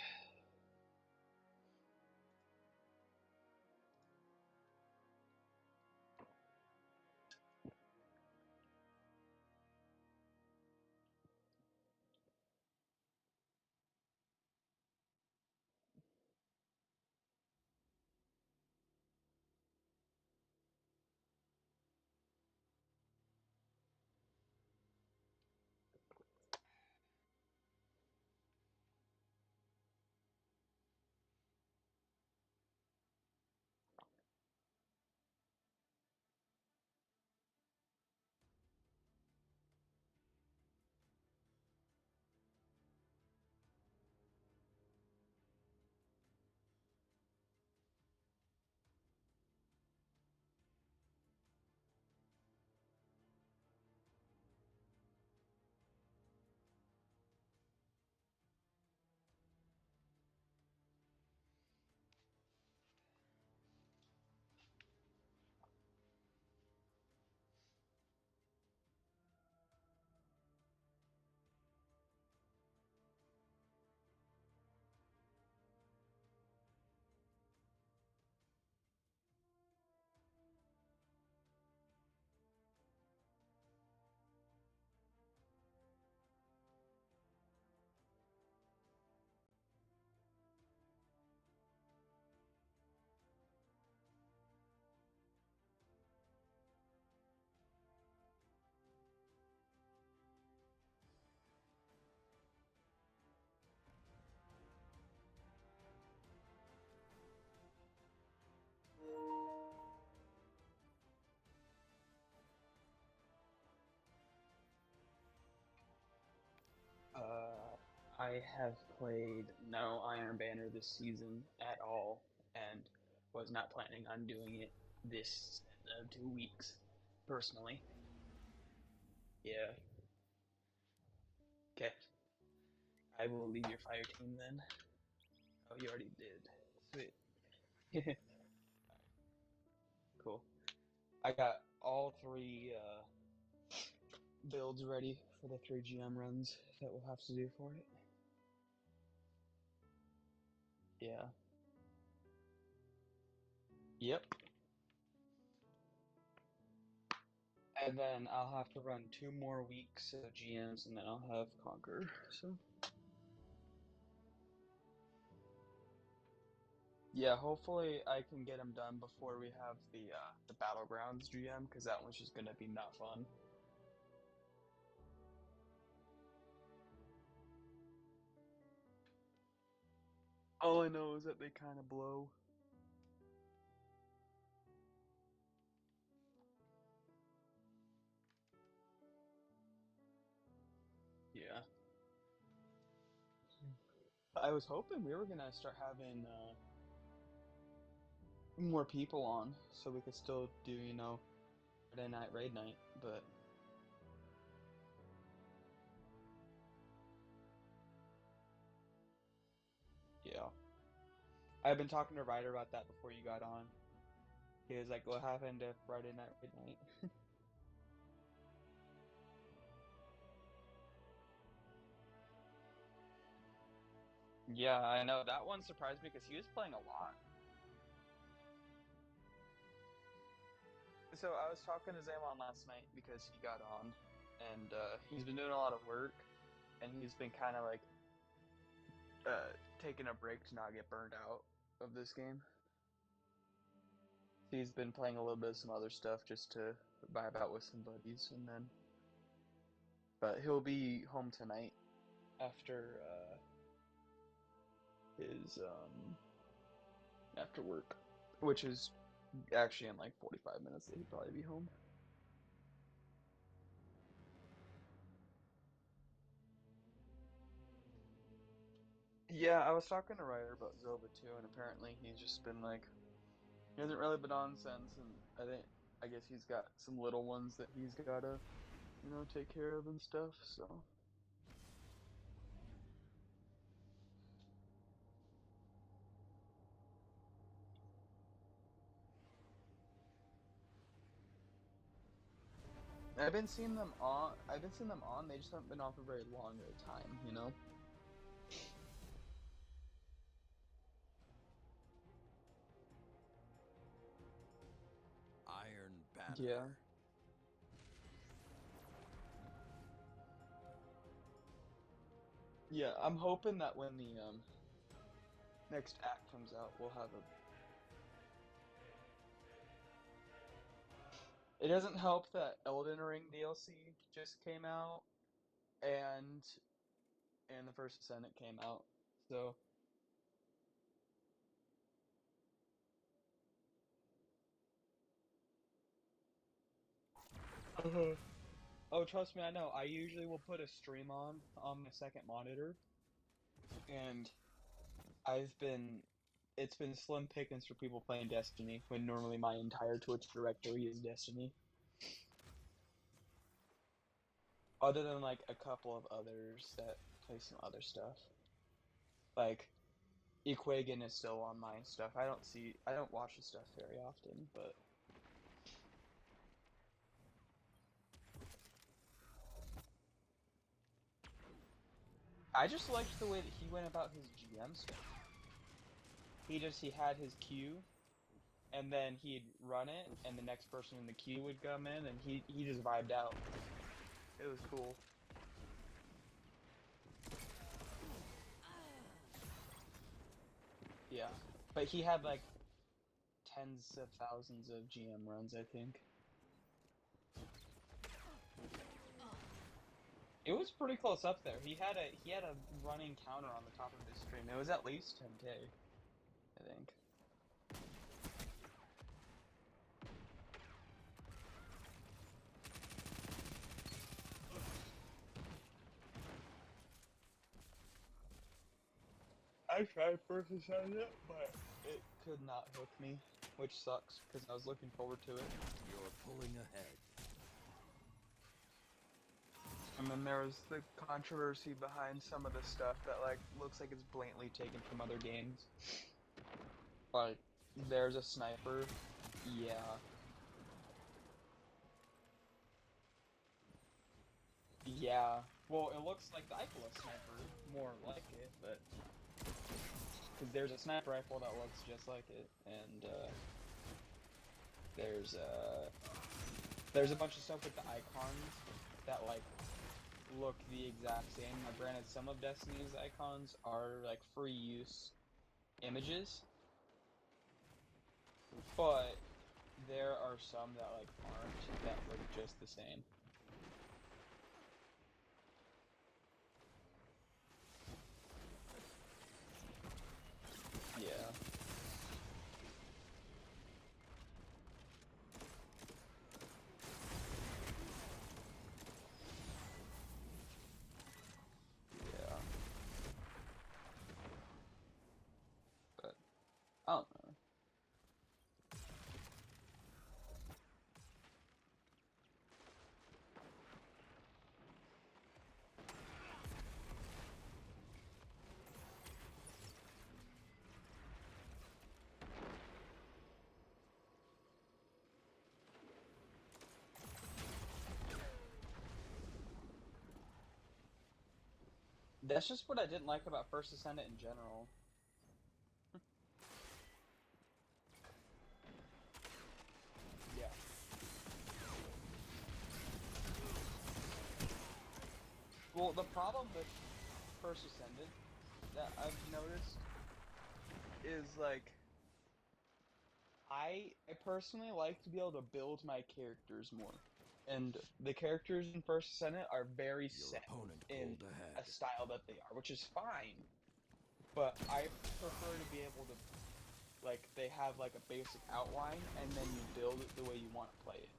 I have played no Iron Banner this season at all, and was not planning on doing it this 2 weeks, personally. Yeah. Okay. I will leave your fire team then. Oh, you already did. Sweet. Cool. I got all 3 builds ready for the 3 GM runs that we'll have to do for it. Yeah. Yep. And then I'll have to run 2 more weeks of GMs, and then I'll have Conquer. So. Yeah, hopefully I can get them done before we have the Battlegrounds GM, because that one's just gonna be not fun. All I know is that they kind of blow. Yeah. I was hoping we were gonna start having more people on, so we could still do, you know, Friday night raid night, but yeah. I've been talking to Ryder about that before you got on. He was like, what happened to Friday night raid night? Yeah, I know. That one surprised me because he was playing a lot. So I was talking to Zaymon last night because he got on, and he's been doing a lot of work, and he's been kind of like taking a break to not get burned out of this game. He's been playing a little bit of some other stuff just to vibe out with some buddies, and then, but he'll be home tonight after his after work, which is actually in like 45 minutes that he'd probably be home. Yeah, I was talking to Ryder about Zelda too, and apparently he's just been like, he hasn't really been on since, and I guess he's got some little ones that he's gotta, you know, take care of and stuff, so. I've been seeing them on, they just haven't been on for very long at a time, you know? Iron Banner. Yeah. Yeah, I'm hoping that when the next act comes out, we'll have a... It doesn't help that Elden Ring DLC just came out, and the First Ascendant came out, so... Oh, trust me, I know. I usually will put a stream on my second monitor, and it's been slim pickings for people playing Destiny, when normally my entire Twitch directory is Destiny. Other than, like, a couple of others that play some other stuff. Like, Equagen is still on my stuff. I don't watch his stuff very often, but... I just liked the way that he went about his GM stuff. He had his queue, and then he'd run it, and the next person in the queue would come in, and he just vibed out. It was cool. Yeah, but he had like tens of thousands of GM runs, I think. It was pretty close up there. He had a running counter on the top of his stream. It was at least 10K, I think. I tried first ascend it, but it could not hook me, which sucks because I was looking forward to it. You're pulling ahead. And then there was the controversy behind some of the stuff that like looks like it's blatantly taken from other games. Like, there's a sniper. Yeah. Yeah. Well, it looks like the Eiffel sniper, more like it, but because there's a sniper rifle that looks just like it, and there's a bunch of stuff with the icons that like look the exact same. Now, granted, some of Destiny's icons are like free use images, but there are some that like aren't, that look just the same. Yeah. Yeah. But I don't know. That's just what I didn't like about First Ascendant in general. Yeah. Well, the problem with First Ascendant that I've noticed is like I personally like to be able to build my characters more. And the characters in First Ascendant are very Your set opponent in pulled ahead. a style that they are, which is fine. But I prefer to be able to, like, they have like a basic outline and then you build it the way you want to play it.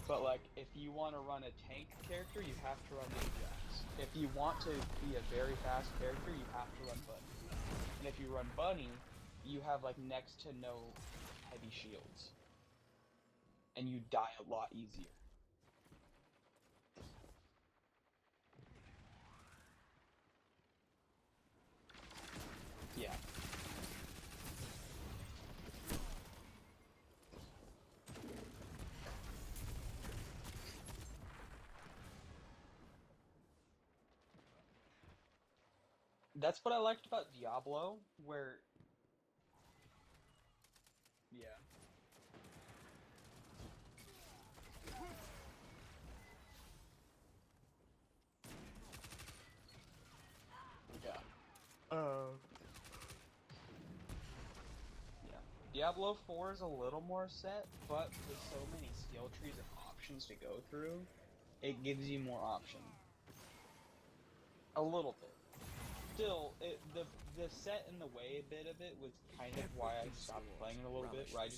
But like, if you want to run a tank character, you have to run Ajax. If you want to be a very fast character, you have to run Bunny. And if you run Bunny, you have like next to no heavy shields. And you die a lot easier. Yeah. That's what I liked about Diablo, where... Yeah. Yeah. Yeah. Diablo 4 is a little more set, but with so many skill trees and options to go through, it gives you more option. A little bit. Still, the set and the way bit of it was kind of why I stopped playing it a little bit, where I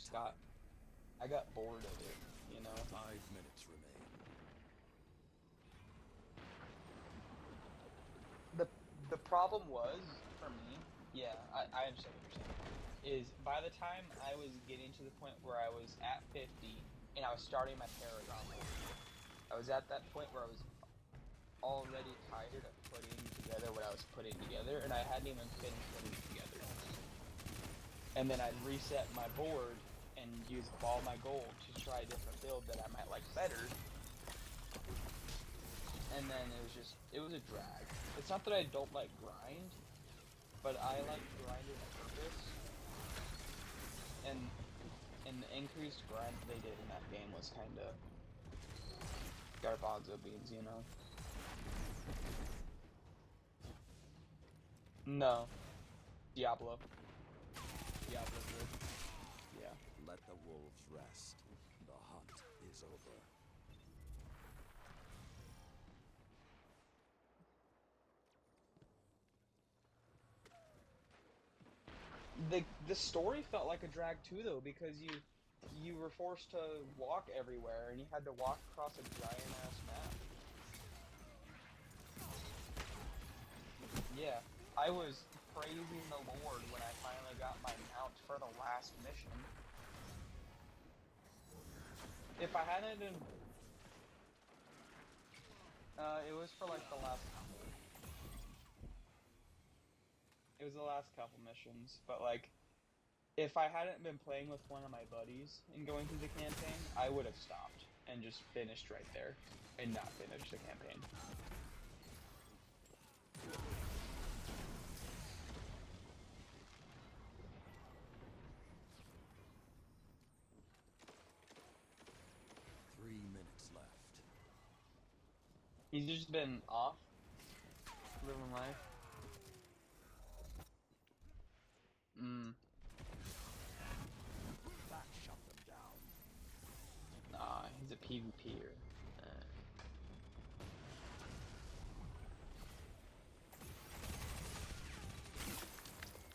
got bored of it, you know? 5 minutes remain. The problem was, for me, yeah, I understand what you're saying, is by the time I was getting to the point where I was at 50, and I was starting my Paragon, I was at that point where I was already tired of putting together what I was putting together, and I hadn't even finished putting it together. And then I'd reset my board and use up all my gold to try a different build that I might like better. And then it was a drag. It's not that I don't like grind, but I like grinding on purpose. And the increased grind they did in that game was kinda garbanzo beans, you know? No. Diablo. Diablo good. Yeah. Let the wolves rest. The hunt is over. The story felt like a drag too, though, because you were forced to walk everywhere, and you had to walk across a giant ass map. Yeah, I was praising the Lord when I finally got my mount for the last mission. If I hadn't been... it was for, like, the last couple. It was the last couple missions, but, like, if I hadn't been playing with one of my buddies and going through the campaign, I would have stopped and just finished right there and not finished the campaign. He's just been off, living life. That shut them down. Nah, he's a PvPer.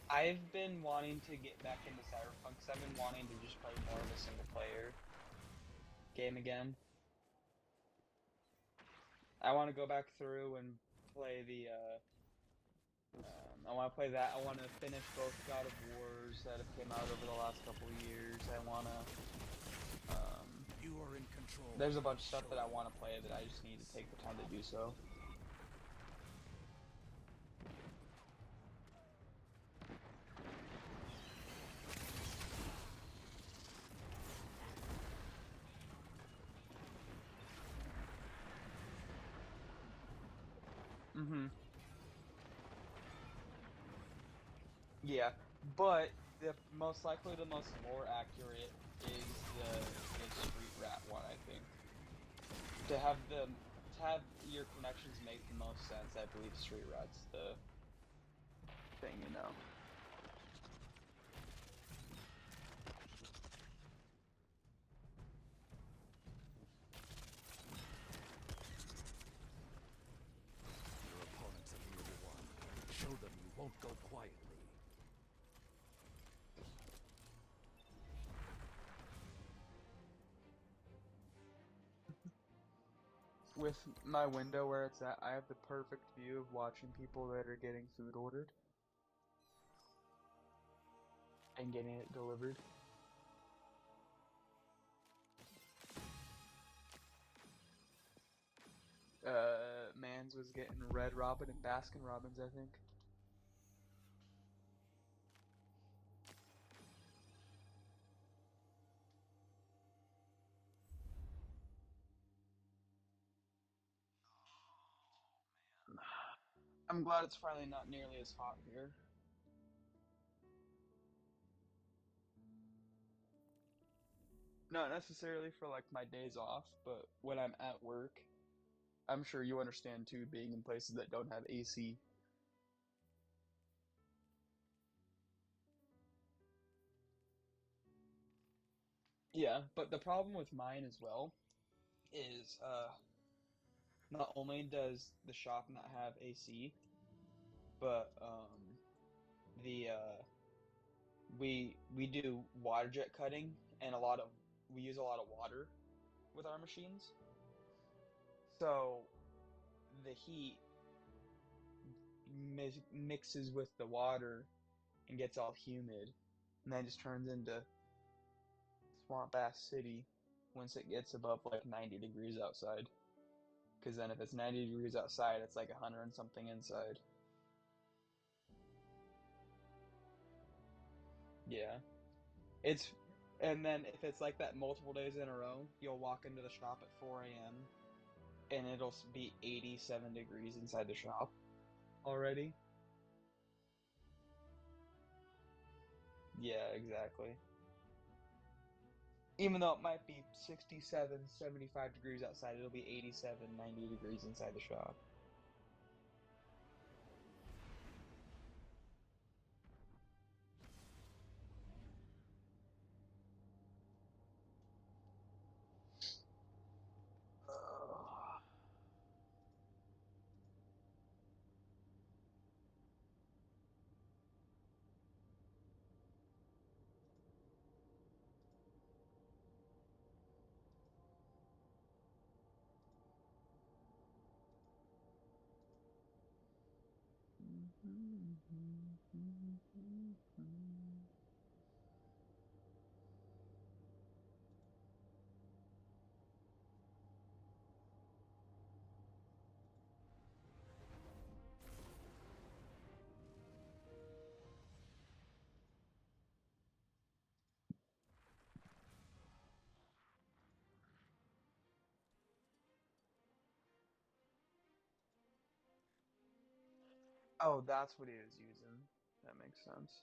I've been wanting to get back into Cyberpunk 'cause I've been wanting to just play more of a single player game again. I want to go back through and play the, I want to play that. I want to finish both God of Wars that have came out over the last couple of years. I want to, You are in control. there's a bunch of stuff that I want to play that I just need to take the time to do so. Yeah, but the most likely the most lore accurate is the Street Rat one, I think. To have your connections make the most sense, I believe Street Rat's the thing, you know. Your opponent's a level 1. Show them you won't go quietly. With my window where it's at, I have the perfect view of watching people that are getting food ordered and getting it delivered. Mans was getting Red Robin and Baskin Robbins, I think. I'm glad it's finally not nearly as hot here. Not necessarily for like my days off, but when I'm at work, I'm sure you understand too, being in places that don't have AC. Yeah, but the problem with mine as well is not only does the shop not have AC, but the we do water jet cutting and we use a lot of water with our machines. So the heat mixes with the water and gets all humid, and then just turns into swamp ass city once it gets above like 90 degrees outside. Because then if it's 90 degrees outside, it's like 100 and something inside. Yeah. And then if it's like that multiple days in a row, you'll walk into the shop at 4 a.m. and it'll be 87 degrees inside the shop already. Yeah, exactly. Even though it might be 67, 75 degrees outside, it'll be 87, 90 degrees inside the shop. Oh, that's what he was using. That makes sense.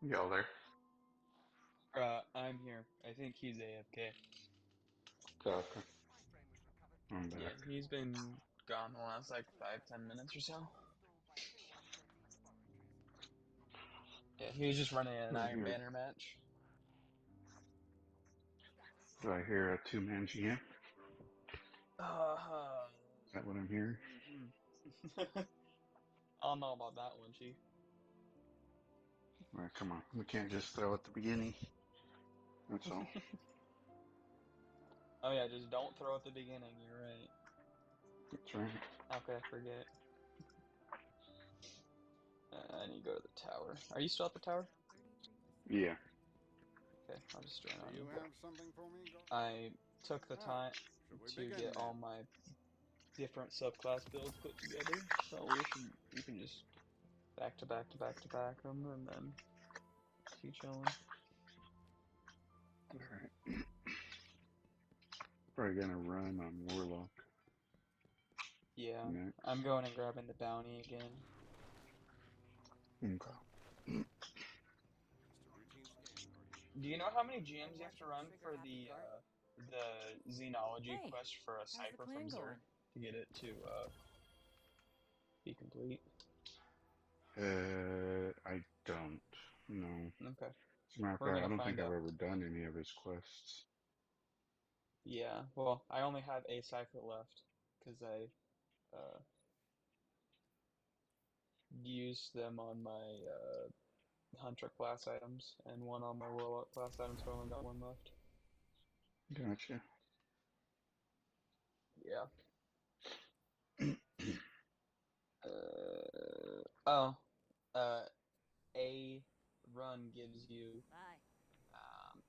Y'all there? I'm here. I think he's AFK. Okay. I'm Yeah, back. he's been gone the last like 5-10 minutes or so. Yeah, he was just running an Do I Iron hear, Banner match. do I hear a two-man GM? Uh, Is that what I'm hearing? I don't know about that one, Chief. Alright, come on. We can't just throw at the beginning. That's all. Oh yeah, just don't throw at the beginning. You're right. That's right. Okay, forget it. I need to go to the tower. Are you still at the tower? Yeah. Okay, I'll just join Do on you you. have something for me, Gar? I took the Well, time should we to begin get all then? my different subclass builds put together, so we can just back to back to back to back them and then keep chilling. Alright. Probably gonna run on Warlock Yeah, next. I'm going and grabbing the bounty again. Okay. Just a routine scan, Guardian. Do you know how many GMs you have to run for the Xenology Hey, quest for a how's the cipher plan from Zerg going? to get it to be complete? I don't. No. Okay, As a matter of we're fact, I gonna don't think find I've out. ever done any of his quests. Yeah, well, I only have a cipher left because I uh, used them on my Hunter class items and one on my Warlock class items, so I only got one left. Gotcha. Yeah. Oh, uh, a run gives you Bye. um,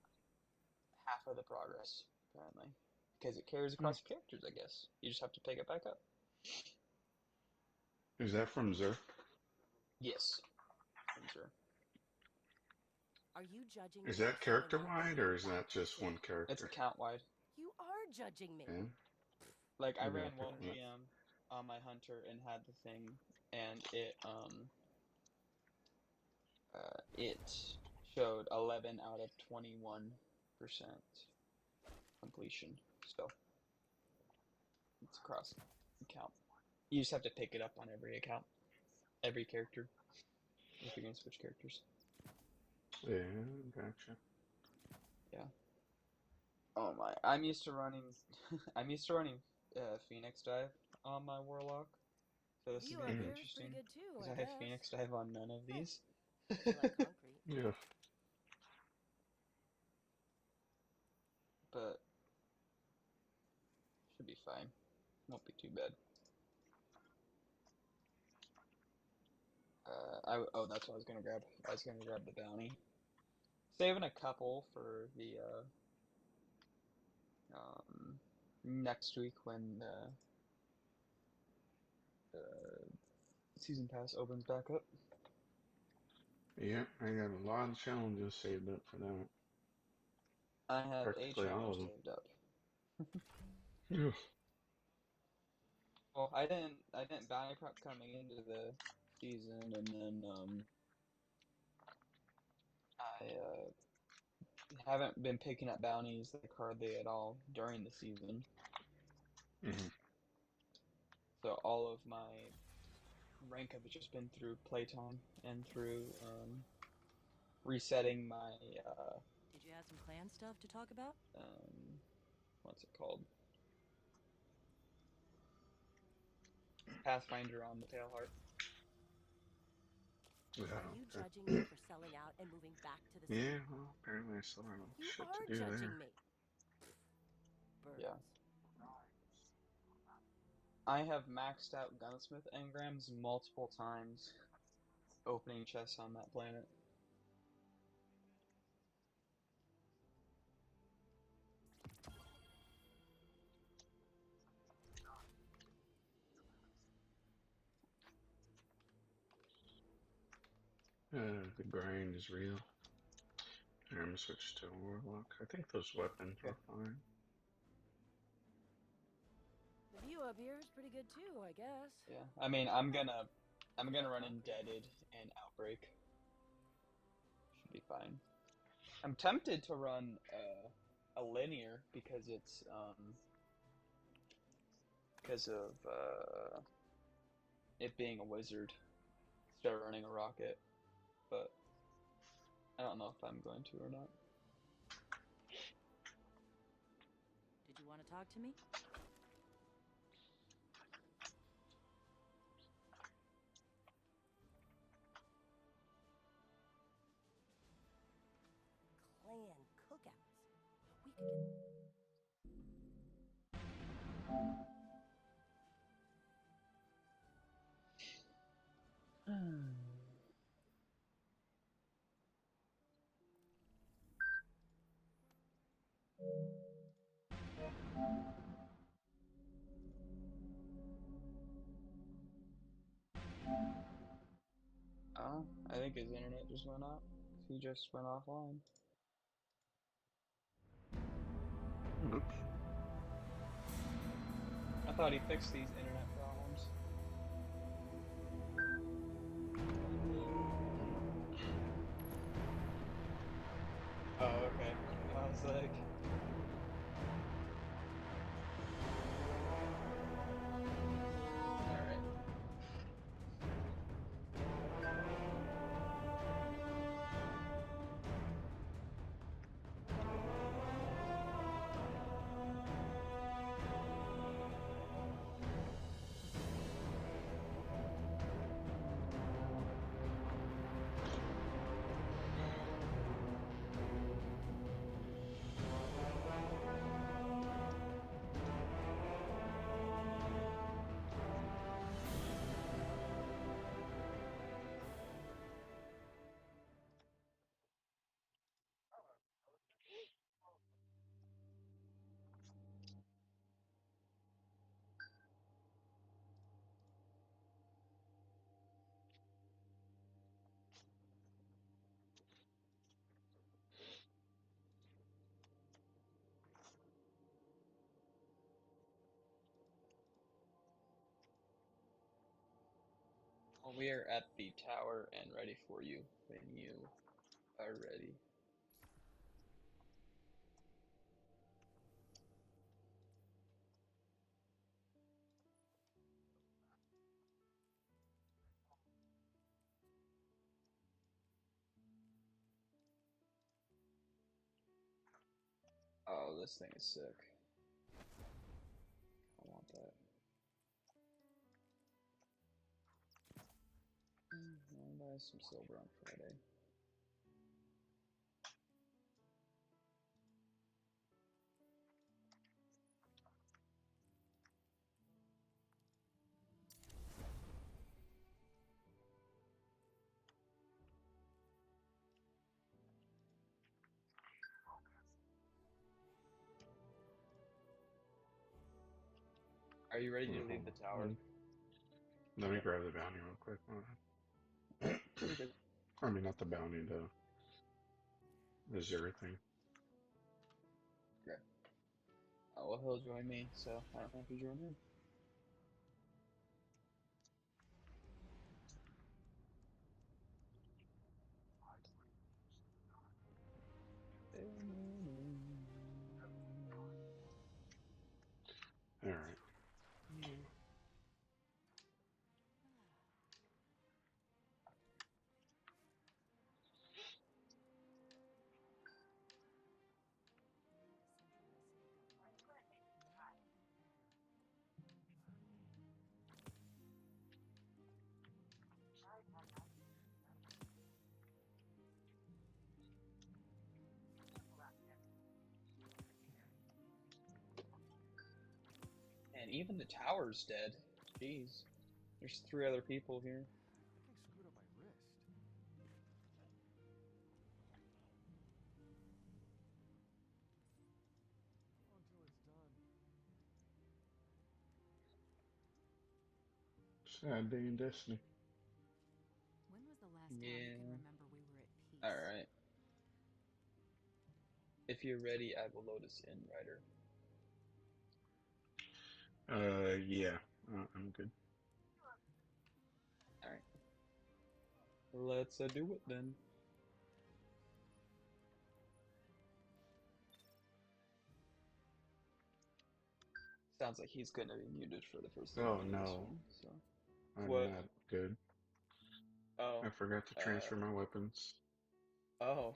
half of the progress, apparently. Because it carries Hmm. across your characters, I guess. You just have to pick it back up. Is that from Zerk? Yes. I'm sure. Are you judging Is me for that selling character out and wide or moving is back that to the just one city? It's character? account wide. You are judging me. Man, Like, I maybe I'll ran pick one one up. GM on my Hunter and had the thing, and it showed 11 out of 21% completion. So, it's across account. You just have to pick it up on every account, every character, if you're gonna switch characters. Yeah, gotcha. Yeah. Oh my! I'm used to running. I'm used to running Phoenix Dive on my Warlock, so The this is view gonna up be Mhm. here is pretty interesting good too, because I I have guess. Phoenix Dive on none of these. If you like concrete. Yeah. But should be fine. Won't be too bad. Oh, that's what I was gonna grab. I was gonna grab the bounty. Saving a couple for the next week when the season pass opens back up. Yeah, I got a lot of challenges saved up for that. I have a Practically all of challenge them. saved up. Yeah. Well, I didn't bounty prep coming into the season, and then I haven't been picking up bounties like hardly at all during the season. Hmm. So all of my rank up has just been through playtime and through resetting my Did you have some clan stuff to talk about? um, what's it called? Pathfinder on the Tailheart. Yeah, Are you okay. judging me for selling out and moving back to the city? Yeah, well, apparently I still have a You shit to are do judging there. me. Birds. Yeah. I have maxed out gunsmith engrams multiple times opening chests on that planet. The grind is real. Here, I'm gonna switch to Warlock. I think those weapons Okay. are fine. The view up here is pretty good too, I guess. Yeah. I mean, I'm gonna run Indebted and Outbreak. Should I'm tempted to run a linear because it's because of it being a wizard instead of running a rocket, but I don't know if I'm going to or not. Did you want to talk to me? Clan cookouts. We could get. Oh, I think his internet just went out. He just went offline. Oops. I thought he fixed these internet problems. Oh, okay. I was like... Alright. Well, we are at the tower and ready for you when you are ready. Oh, this thing is sick. I want that. I'll buy some silver on Friday. Are you ready to leave the tower? Let me Okay. grab the bounty real quick. You're good. I mean, not the bounty, the zero thing. Okay. Oh, well, he'll join me, so I don't have to join him. Alright. And even the tower's dead. Jeez. There's 3 other people here. I think I screwed up my wrist. Until it's done. Sad day in Destiny. When was the last time you Yeah. can remember we were at peace? Alright. If you're ready, I will load us in, Ryder. Yeah. I'm good. Alright. Let's do it then. Sounds like he's gonna be muted for the first Oh little bit of this no, one. So. I'm What? not good. Oh. I forgot to transfer my weapons. Oh.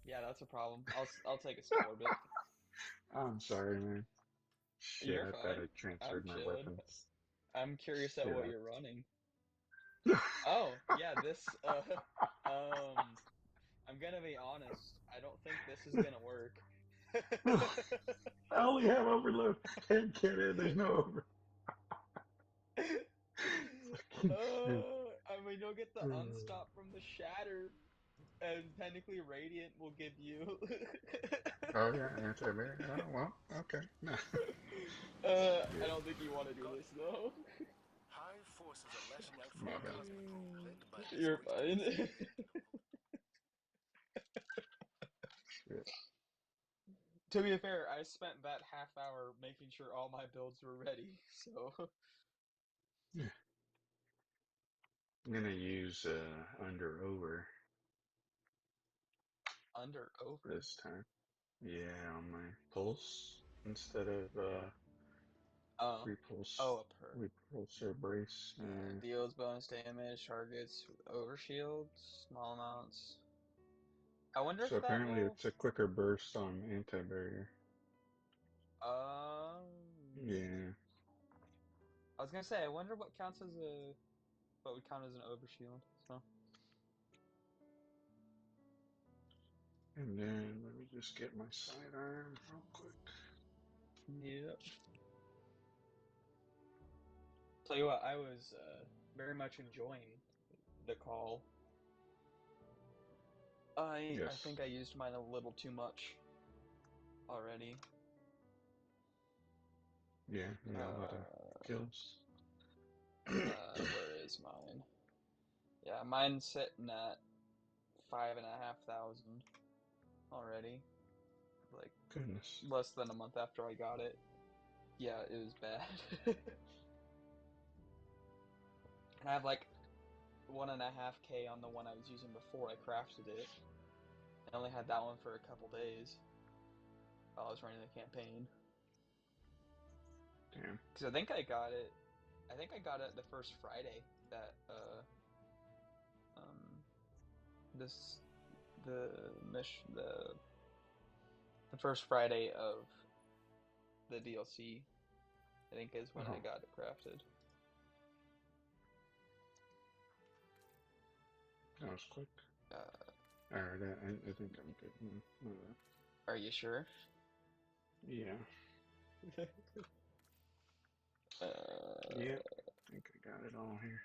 Yeah, that's a problem. I'll take a stab of it. I'm sorry, man. Shit, You're I thought fine. I I'm transferred my chilling. weapons. I'm curious at Shit, what you're running. Oh, yeah, this, I'm gonna be honest. I don't think this is gonna work. I only have overload. Can't get in. There's no over. Fucking shit. I mean, you'll get the unstop from the shatter, and technically Radiant will give you. Oh yeah, anti-bear. Oh well, okay. No. I Shit, don't think you want to do this though. Hive forces are lashing out from my the bad. cosmic group led by You're disgraced fine. Shit. To be fair, I spent that half hour making sure all my builds were ready, so. Yeah. I'm gonna use under over Under over. this time. Yeah, on my pulse instead of Oh. repulse Oh, a perk. repulsor brace. Deals bonus damage, targets with overshields, small amounts. I wonder So if that apparently will. it's a quicker burst on anti-barrier. Um. Yeah. I was gonna say, I wonder what counts as a. What would count as an overshield, so. And then let me just get my sidearm real quick. Yep. Tell you what, I was very much enjoying the call. I Yes. think I used mine a little too much already. Yeah, you got a lot of kills. Where is mine? Yeah, mine's sitting at 5,500 already. Like Goodness. less than a month after I got it. Yeah, it was bad. And I have like 1.5K on the one I was using before I crafted it. I only had that one for a couple days while I was running the campaign. Damn. Because I think I got it. I think I got it the first Friday that this the the first Friday of the DLC. I think is when I got it crafted. That was quick. Alright, I think I'm good. Are you sure? Yeah. Yeah. I think I got it all here.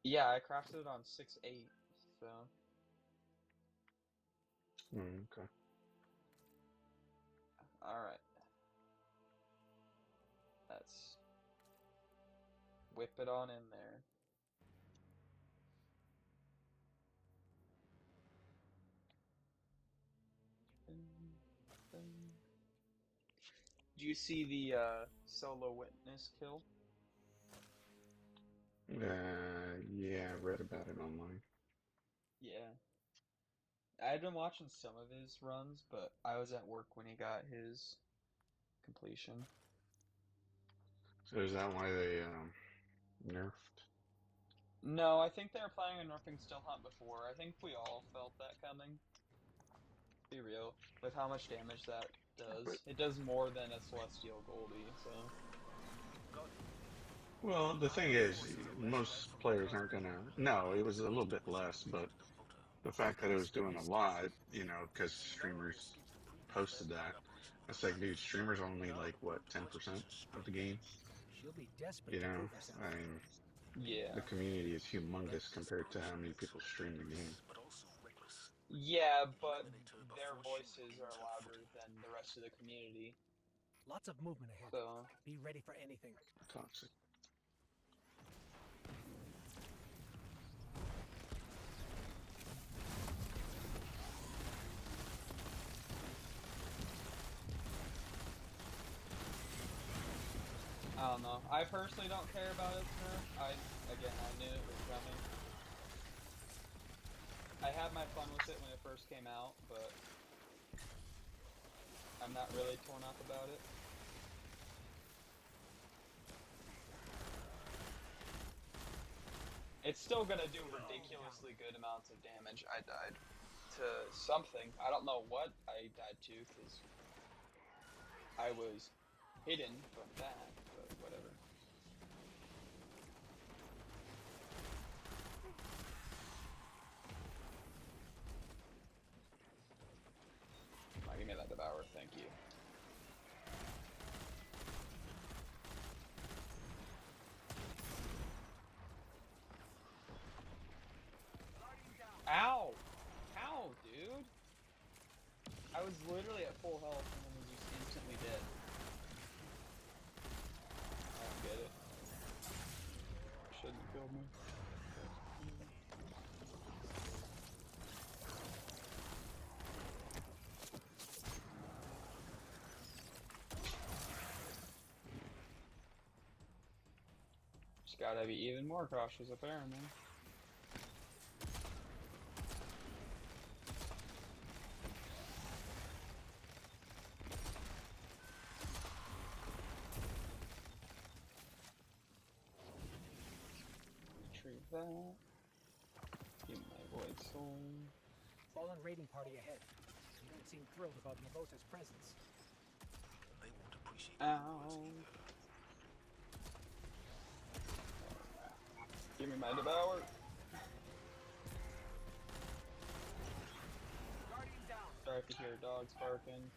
Yeah, I crafted it on 6.8, so. Okay. Alright. Let's whip it on in there. Do you see the solo witness kill? Yeah, I read about it online. Yeah. I had been watching some of his runs, but I was at work when he got his completion. So is that why they nerfed? No, I think they were planning on nerfing Still Hunt before. I think we all felt that coming. Be real. With how much damage that does. It does more than a Celestial Goldie, so. Well, the thing is, most players aren't gonna. No, it was a little bit less, but the fact that it was doing a lot, you know, because streamers posted that. It's like, dude, streamers only like what 10% of the game. She'll be desperate You to know, prove herself. I mean, Yeah. the community is humongous compared to how many people stream the game. Yeah, but their voices are louder than the rest of the community. Lots of movement ahead. So. Be ready for anything. Toxic. I don't know. I personally don't care about its nerf. I knew it was coming. I had my fun with it when it first came out, but I'm not really torn up about it. It's still gonna do ridiculously good amounts of damage. I died to something. I don't know what I died to, because I was hidden from that, but whatever. Give me that devour, thank you. Ow! Ow, dude! I was literally at full health and then was just instantly dead. I don't get it. Shouldn't have killed me. Just gotta be even more cautious, apparently. Retrieve that. Give me my void soul. Fallen raiding party ahead. You don't seem thrilled about Navota's presence. They won't appreciate Ow. yours either. Give me my devour. Guardian down. Sorry if you hear dogs barking.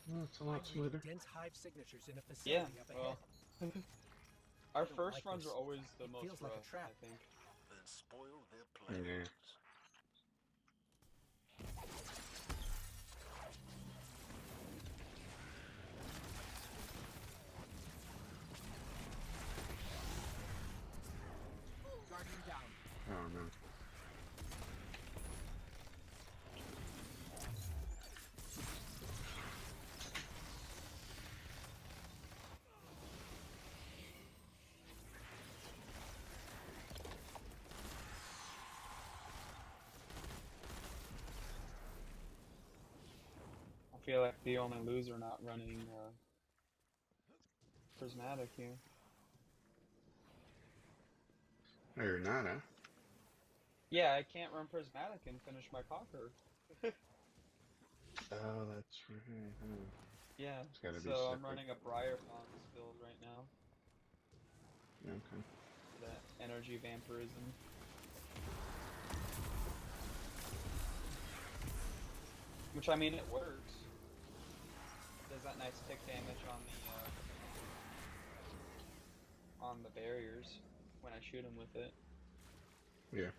Well, it's a I lot read smoother. dense hive signatures in a Yeah, facility up well, ahead. our don't first like runs this. are always the It most feels like a rough, trap. I think. Then spoil their Yeah. plans. Guardian down. Oh no. I feel like the only loser not running prismatic here. Oh, you're not, huh? Yeah, I can't run prismatic and finish my conqueror. Oh, that's right. Huh. Yeah, It's gotta be so I'm separate. running a Briar Bonds build right now. Okay. That energy vampirism. Which, I mean, it works. Does that nice tick damage on the barriers when I shoot them with it. Yeah.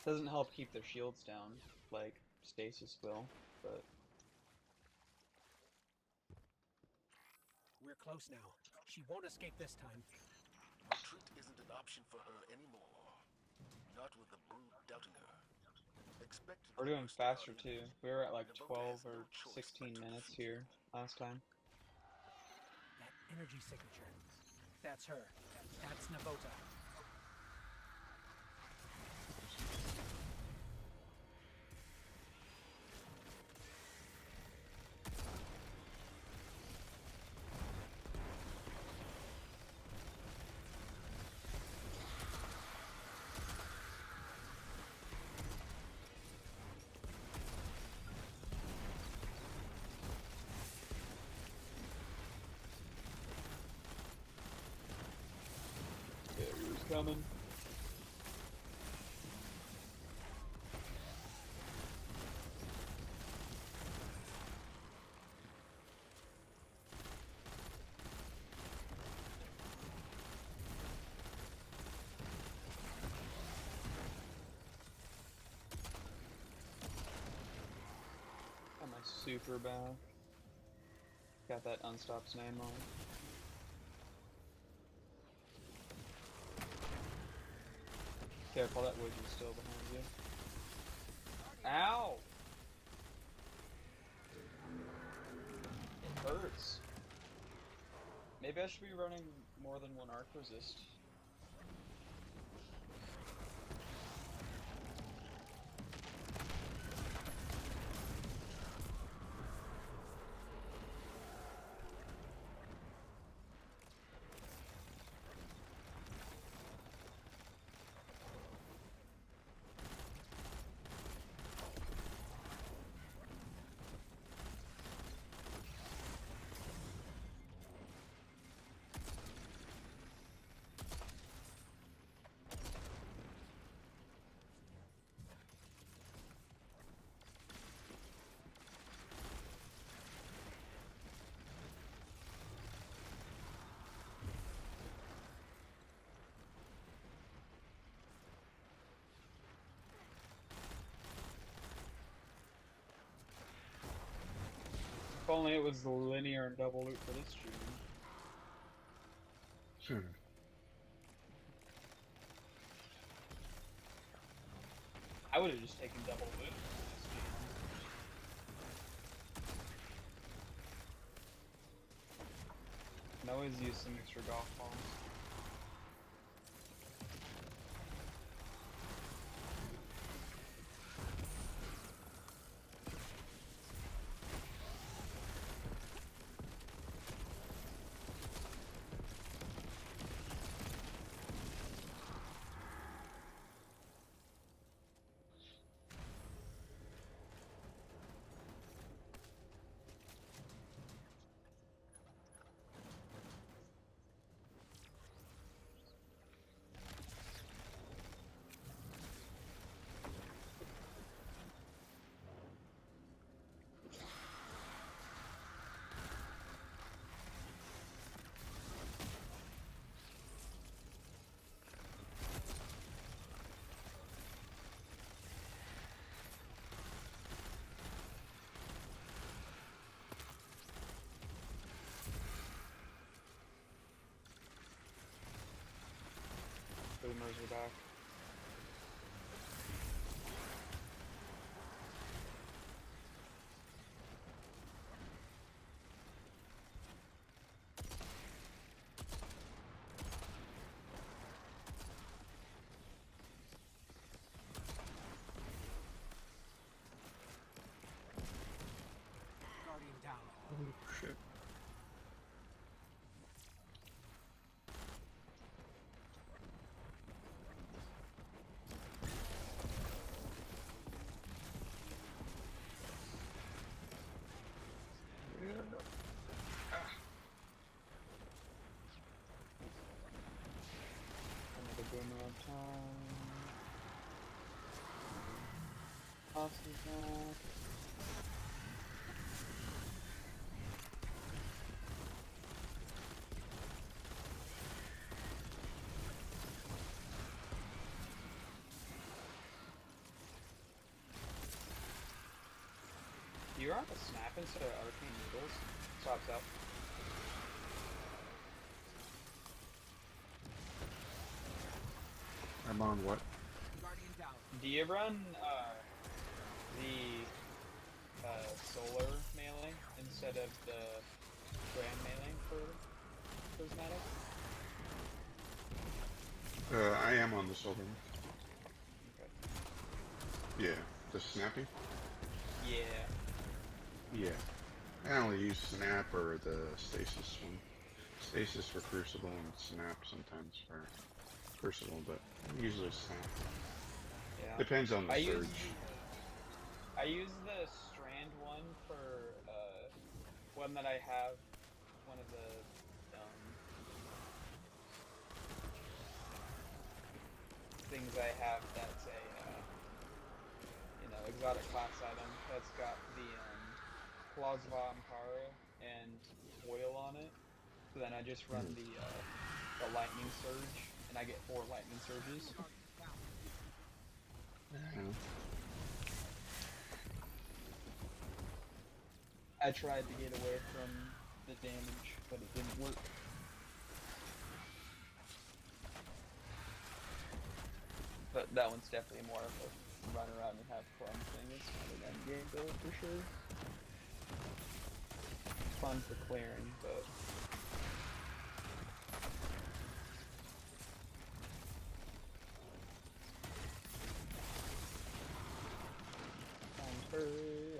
Doesn't help keep their shields down, like stasis will, but We're close now. She won't escape this time. Retreat isn't an option for her anymore. Not with the brood doubting her. Expected we're the doing worst of our faster too. enemy. We were at like Navota 12 has no or choice but 16 to minutes defeat here last time. That energy signature. That's her. That's Navota. Barriers coming. Got my super back. Got that unstopped name on. Careful, that woods is still behind you. Ow! It hurts. Maybe I should be running more than one arc resist. If only it was the linear and double loop for this stream. Sure. I would have just taken double loop for this stream. Can always use some extra golf balls. are back. Guardian down. Oh, shit. Another boomer on time. Awesome back. You're on a snap instead of arcane needles. Swaps out. I'm on what? Guardian down. Do you run the solar melee instead of the grand melee for prismatic? I am on the silver. Okay. Yeah. The snappy? Yeah. Yeah. I only use snap or the stasis one. Stasis for crucible and snap sometimes for crucible, but usually snap. Yeah. Depends on the surge. I use the strand one for one that I have. One of the things I have that's a exotic class item that's got the Plasma Amparo and oil on it. So then I just run the lightning surge, and I get 4 lightning surges. I tried to get away from the damage, but it didn't work. But that one's definitely more of a run around and have fun thing. It's not an end game build for sure. It's fun for clearing, but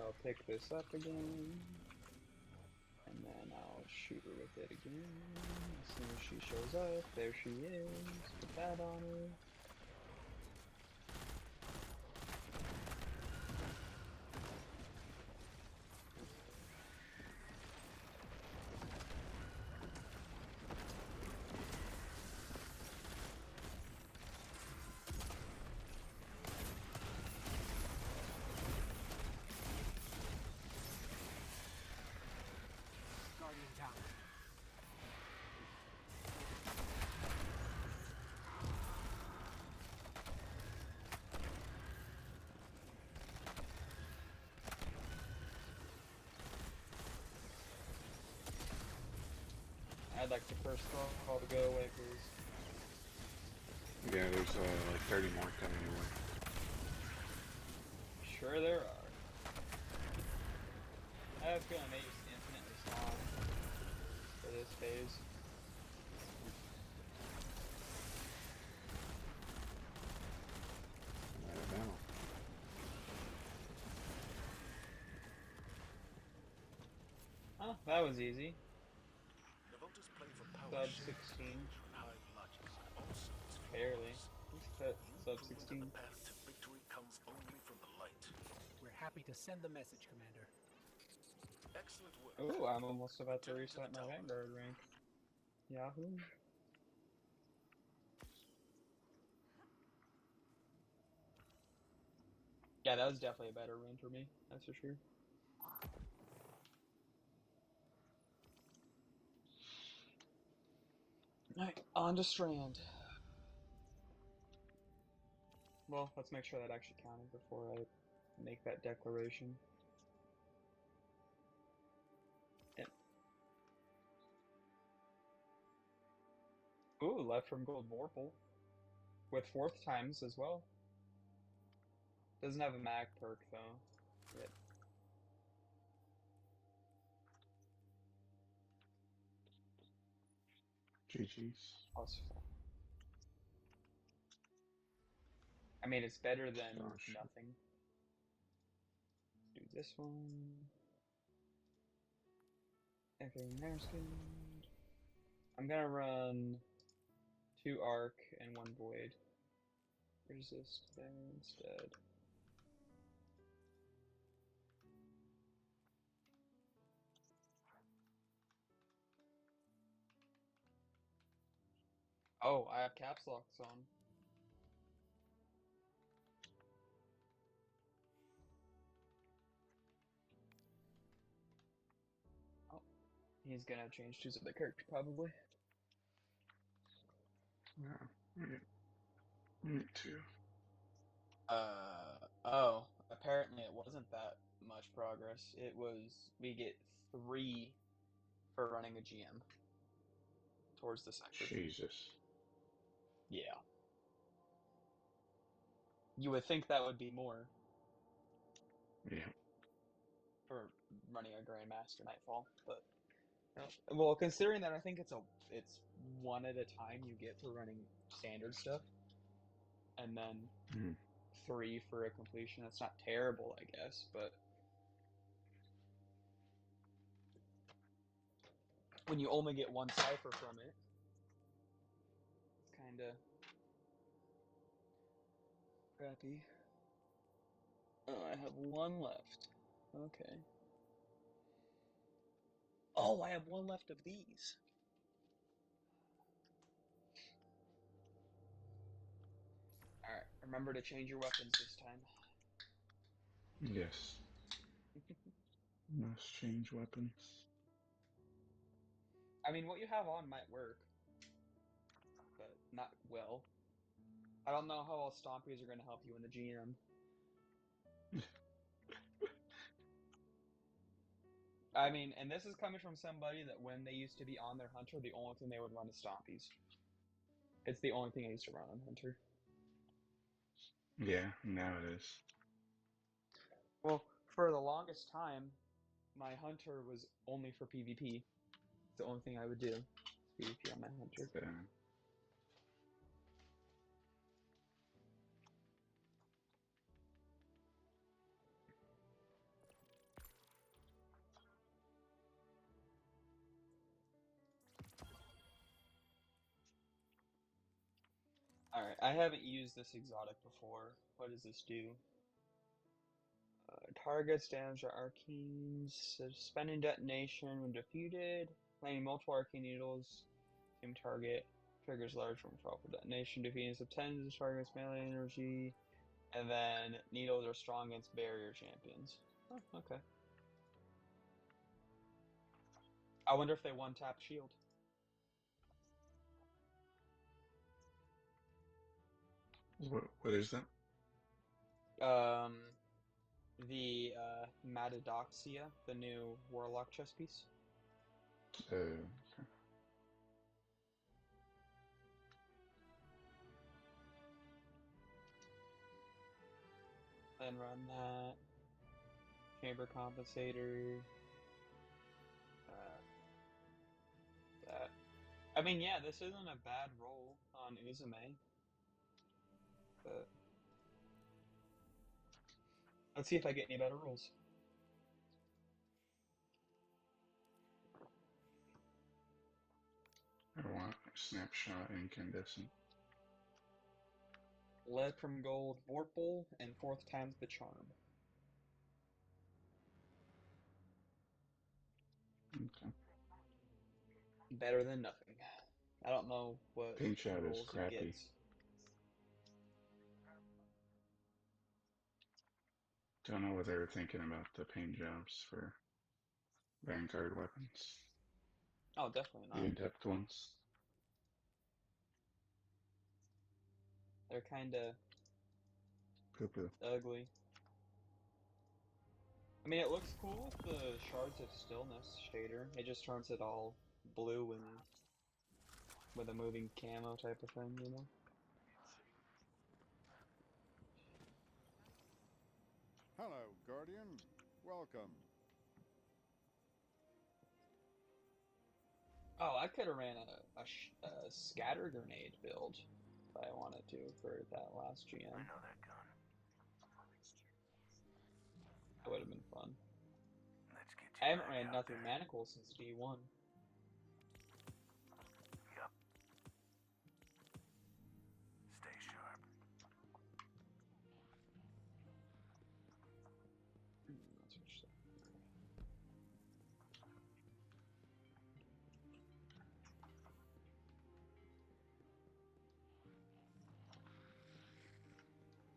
I'll pick this up again, and then I'll shoot her with it again. As soon as she shows up, there she is. Put that on her. Guardian down. I'd like to first call to go away, please. Yeah, there's like 30 more coming your way. Sure there are. I have a feeling they just infinitely spawn for this phase. I'm out of ammo. Oh, that was easy. Navota's play for power Sub shift 16. and high logic. Also, its Barely. flaws. Just cut sub Prove that 16. the path to victory comes only from the light. We're happy to send the message, Commander. Excellent work. Oh, I'm almost about to Return to reset the my tower. Vanguard rank. Yahoo. Yeah, that was definitely a better run for me, that's for sure. Alright, on to Strand. Well, let's make sure that actually counted before I make that declaration. Yep. Ooh, left from Gold Vorpal. with 4th times as well. Doesn't have a mag perk though. Yep. GG's. +4. I mean, it's better than Gosh. nothing. Do this one. Everything there's good. I'm gonna run 2 arc and 1 void. Resist there instead. Oh, I have caps locks on. Oh, he's gonna change to his other character probably. Yeah. Me too. Oh, apparently it wasn't that much progress. It was, we get 3 for running a GM towards the sector. Jesus. Yeah. You would think that would be more Yeah. for running a Grandmaster Nightfall, but no. Well, considering that I think it's 1 at a time you get for running standard stuff, and then 3 for a completion. That's not terrible, I guess, but when you only get 1 cipher from it, it's kind of crappy. Oh, I have 1 left. Okay. Oh, I have 1 left of these. Alright, remember to change your weapons this time. Yes. Must change weapons. I mean, what you have on might work, but not well. I don't know how all Stompies are going to help you in the GM. I mean, and this is coming from somebody that when they used to be on their Hunter, the only thing they would run is Stompies. It's the only thing I used to run on Hunter. Yeah, now it is. Well, for the longest time, my Hunter was only for PvP. It's the only thing I would do. PvP on my Hunter. Alright, I haven't used this exotic before. What does this do? Targets damage or arcanes, suspending detonation when defeated, landing multiple arcane needles, same target, triggers large from powerful detonation, defeating subtends target's melee energy, and then needles are strong against barrier champions. Oh, okay. I wonder if they one-tap shield. What is that? The Matadoxia, the new Warlock chess piece. Okay. Then run that. Chamber Compensator. That. I mean, yeah, this isn't a bad roll on Uzume. But let's see if I get any better rolls. I want a snapshot incandescent. Lead from Gold, Vorpal, and 4th time's the Charm. Okay. Better than nothing. I don't know what Paint shot is rolls it crappy. gets. Don't know what they were thinking about the paint jobs for Vanguard weapons. Oh, definitely The not. in-depth ones. They're kinda Poo-poo. ugly. I mean, it looks cool with the Shards of Stillness shader. It just turns it all blue and with a moving camo type of thing, you know? Hello, Guardian. Welcome. Oh, I could have ran a scatter grenade build if I wanted to for that last GM. I know that gun. That would have been fun. Let's get you I haven't back ran out nothing there. manacle since D1. Yup. Stay sharp. That's what she said.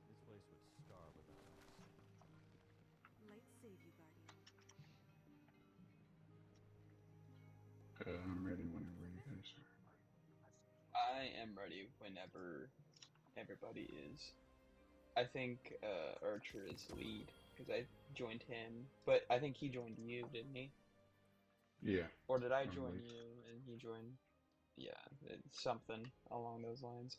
This place would starve without us. Light save you, Guardian. I'm ready whenever you guys are. I am ready whenever everybody is. I think Archer is lead because I joined him, but I think he joined you, didn't he? Yeah. Or did I I'm join lead. you and he joined? Yeah, it's something along those lines.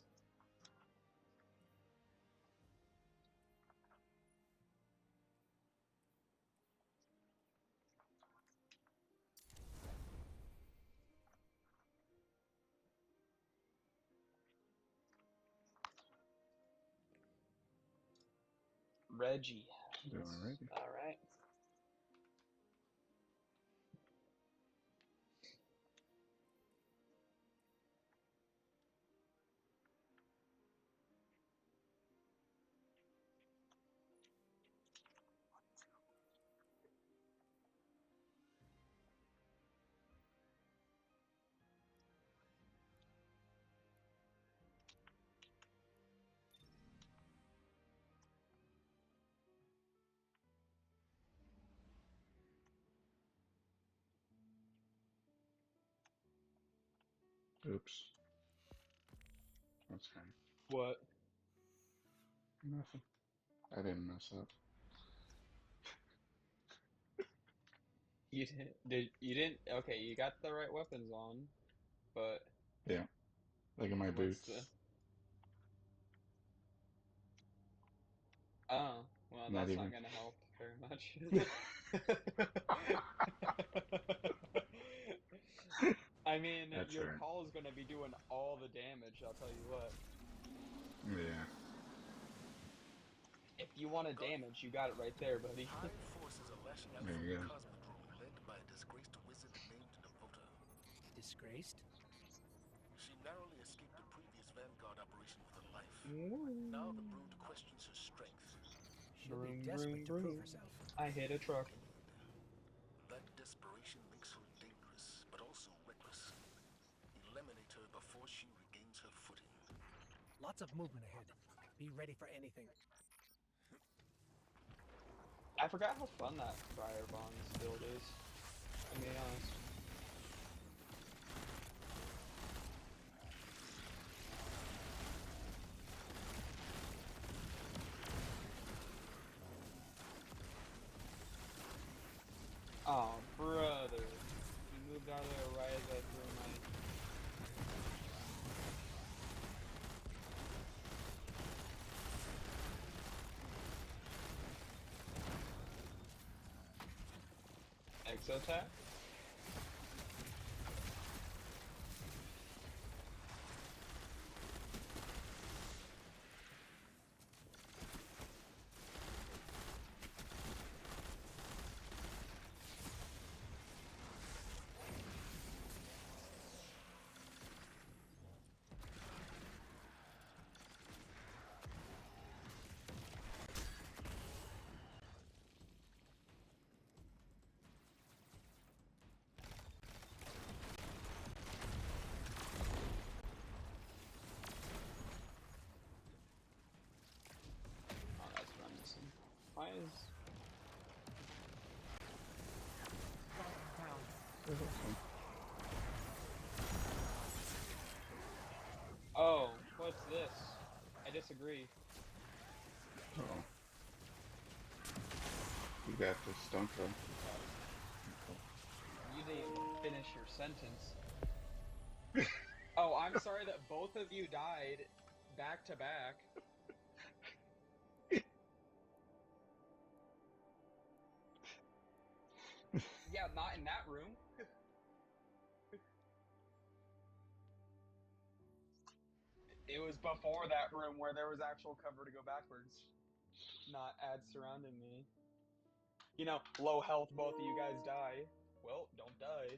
Reggie. Doing ready. All right. Oops. That's fine. What? Nothing. I didn't mess up. You didn't okay, you got the right weapons on, but Yeah. Look at my what's boots. the Oh, well Not that's even. not gonna help very much. I mean, That's your alright. call is gonna be doing all the damage, I'll tell you what. Yeah. If you want a damage, you got it right there, buddy. Hive forces are lashing out There from you the go. Cosmodrome, led by a disgraced wizard named Navota. Disgraced? She narrowly escaped the previous Vanguard operation with her life. Now the Brood questions her strength. She'll be Broom, desperate broom, to prove broom. herself. I hit a truck. That desperation makes her dangerous, but also reckless. Eliminate her before she regains her footing. Lots of movement ahead. Be ready for anything. I forgot how fun that Briar Bonds build is. I'm being honest. Oh, brother. He moved out of there right as I threw my... Exotac? Oh, that's what I'm missing. Why is... Oh, what's this? I disagree. Uh-oh. You got this, don't you? You didn't even finish your sentence. Oh, I'm sorry that both of you died back to back. Yeah, not in that room. It was before that room where there was actual cover to go backwards. Not ads surrounding me. You know, low health, both of you guys die. Well, don't die.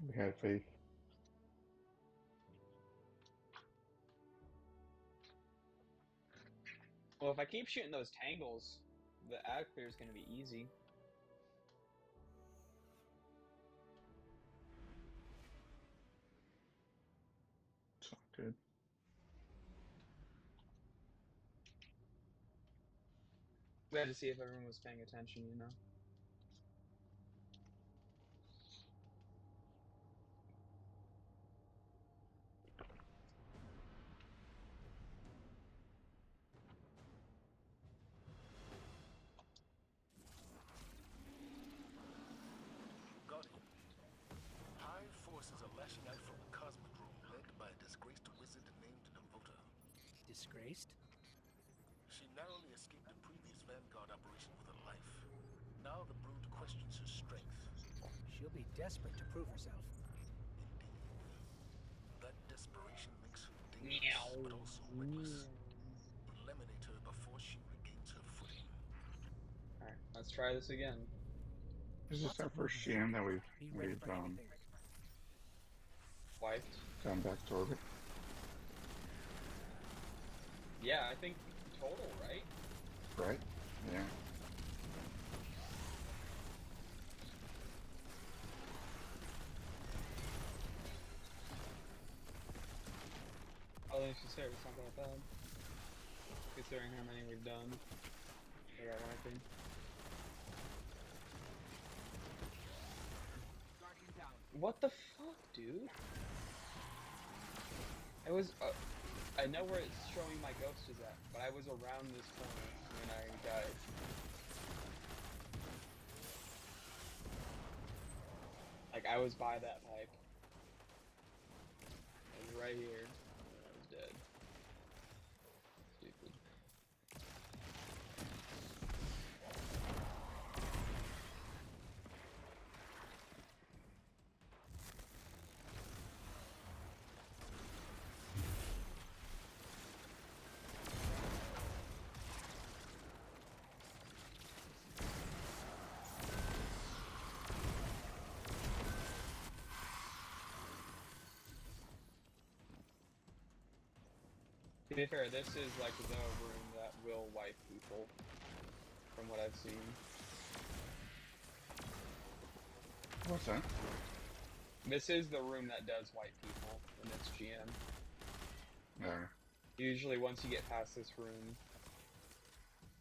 We had faith. Well, if I keep shooting those tangles, the ad clear is going to be easy. It's all good. We had to see if everyone was paying attention, you know. Guardian, Hive forces are lashing out from the Cosmodrome led by a disgraced wizard named Navota. Disgraced? She narrowly escaped a previous Vanguard operation with her life. Now the Brood questions her strength. She'll be desperate to prove herself. Indeed. That desperation makes her dangerous, but also reckless. Eliminate her before she regains her footing. Alright, let's try this again. Is this Lots our of first movement. GM that we've Be ready for anything. Wiped. gone back to orbit? Yeah, I think total, right? Right? Yeah. All I should say it's not that bad. Considering how many we've done. Without wiping. What the fuck, dude? I was, I know where it's showing my ghost is at, but I was around this corner when I died. Like, I was by that pipe. I was right here. I was dead. Stupid. To be fair, this is like the room that will wipe people, from what I've seen. What's that? This is the room that does wipe people when it's GM. There. Usually once you get past this room,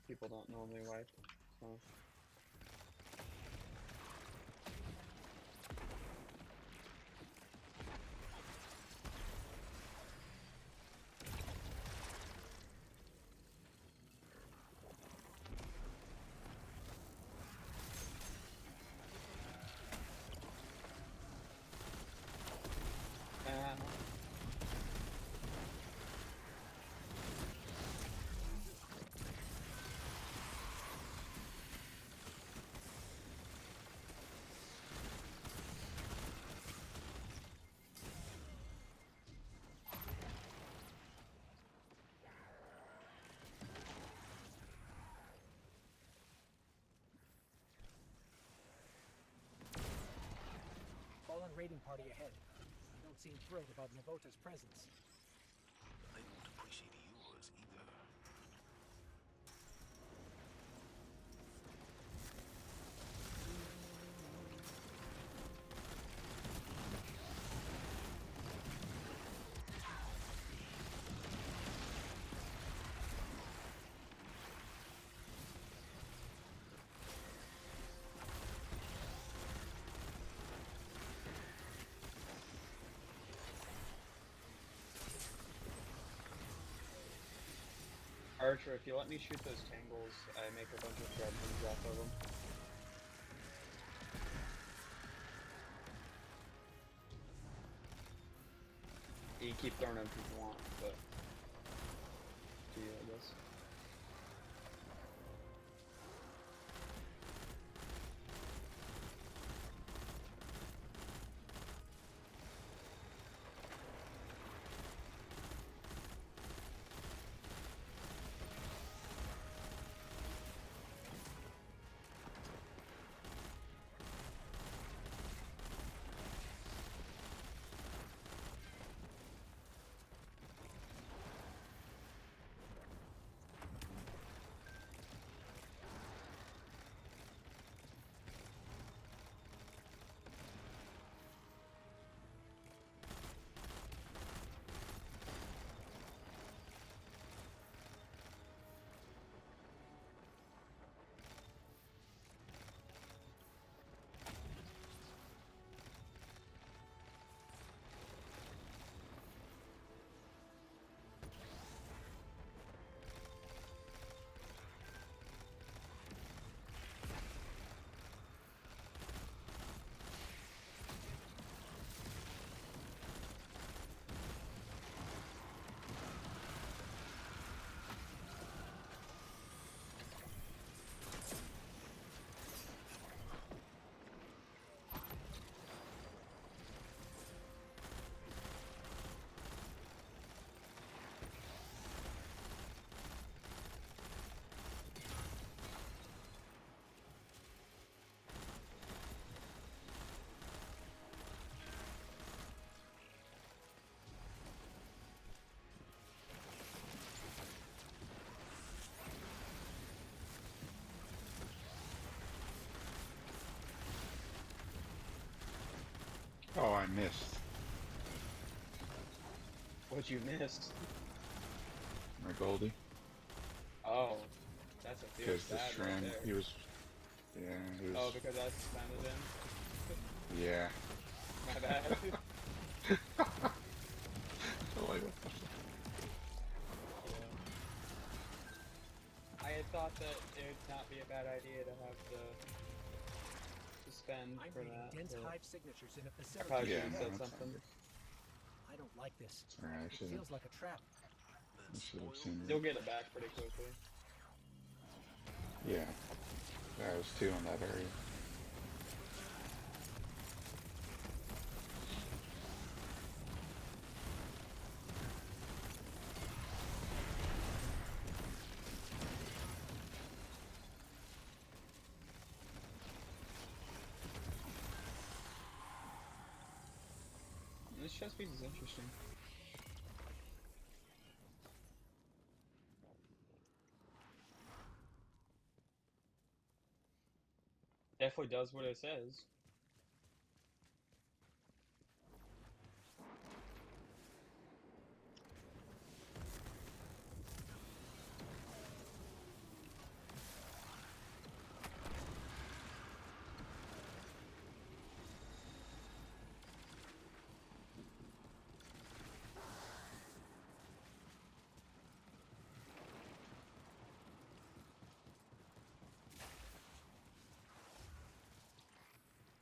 people don't normally wipe. So. Fallen raiding party ahead. They don't seem thrilled about Navota's presence. They won't appreciate yours either. Archer, if you let me shoot those tangles, I make a bunch of fragments off of them. You can keep throwing them if you want, but to you, I guess. Oh, I missed. What you missed? My Goldie. Oh, that's a fierce Because the bad shrimp, right there. he was... Yeah, he was... Oh, because I suspended him? Yeah. My bad. So like, Yeah. I had thought that it would not be a bad idea to have the suspend I'm for reading that. dense but hive signatures in a I facility. probably should yeah, have no, said that's something. I don't like this. alright, I It should have... feels like a trap. I should have seen You'll that. get it back pretty quickly. Yeah. There was two in that area. This chess piece is interesting. Definitely does what it says.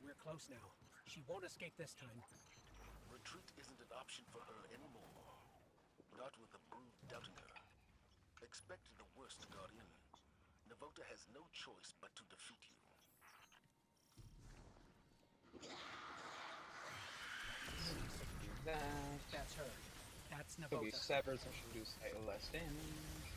We're close now. She won't escape this time. Retreat isn't an option for her anymore. Not with the brood doubting her. Expect the worst, Guardian. Navota has no choice but to defeat you. That's her. That's Could be Navota. severed, so she'll do slightly less damage.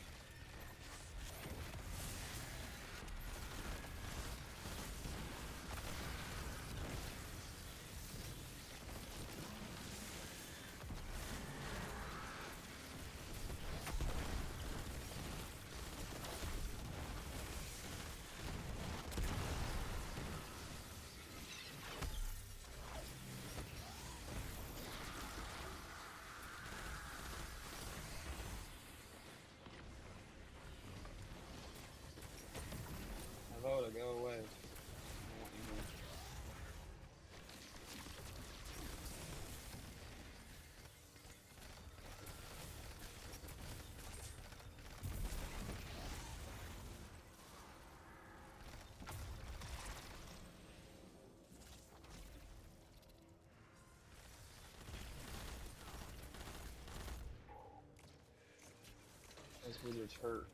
Wizard's hurt.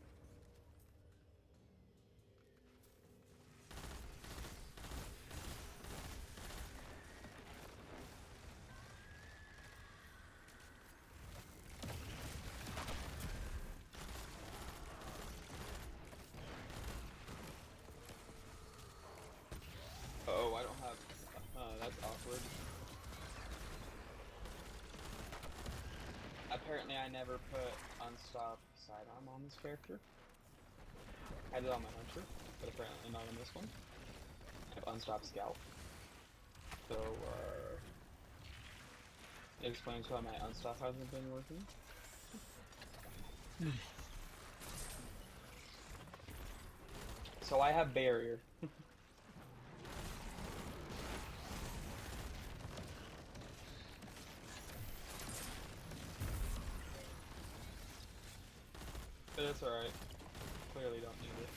Oh, I don't have. That's awkward. Apparently, I never put unstop sidearm on this character. I did on my hunter, but apparently not on this one. I have unstop scalp. So, it explains why my unstop hasn't been working. So I have barrier. But it's alright. Clearly don't need it.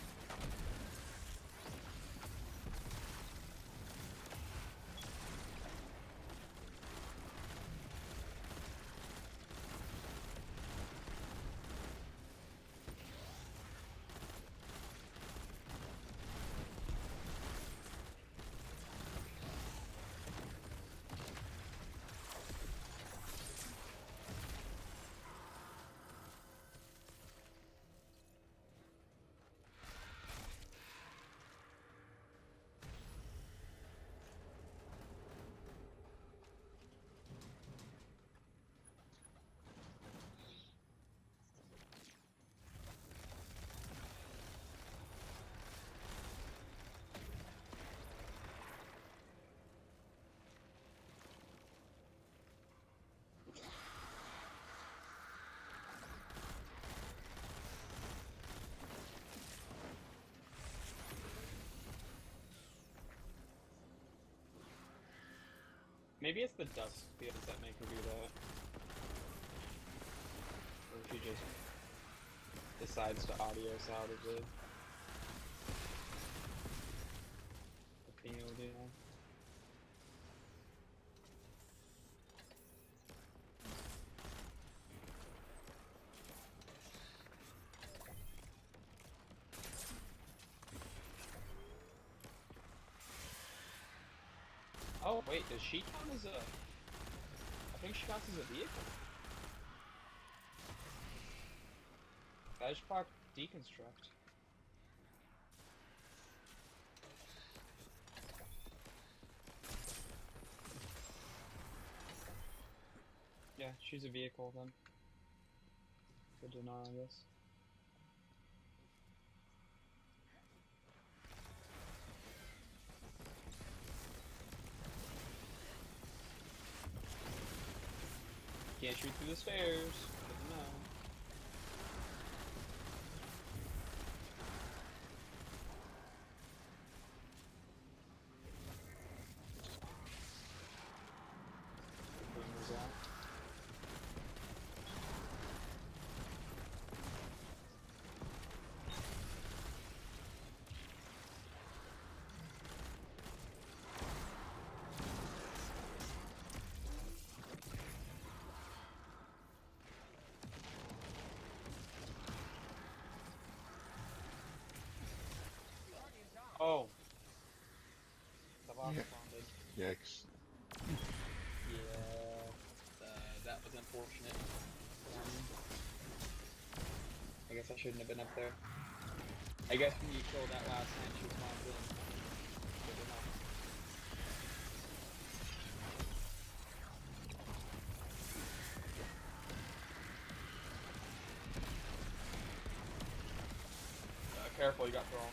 Maybe it's the dust fields that make her do that. Or if she just decides to audio salvage it. The field, you know. Oh wait, does she count as a... I think she counts as a vehicle. I just proc deconstruct. Yeah, she's a vehicle then. Good to know, I guess. Can't shoot through the stairs. Good to know. Boomer's out. Oh. The box responded. Yikes. Yeah. That was unfortunate. I guess I shouldn't have been up there. I guess when you kill that last hand, she spawns in. Good enough. Careful, you got thrown.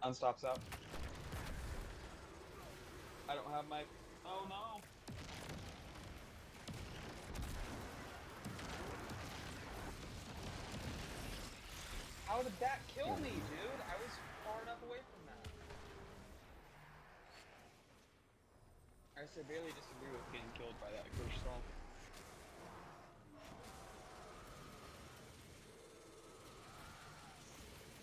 Unstops out. I don't have my... Oh no! How did that kill me, dude? I was far enough away from that. severely disagree with getting killed by that crystal.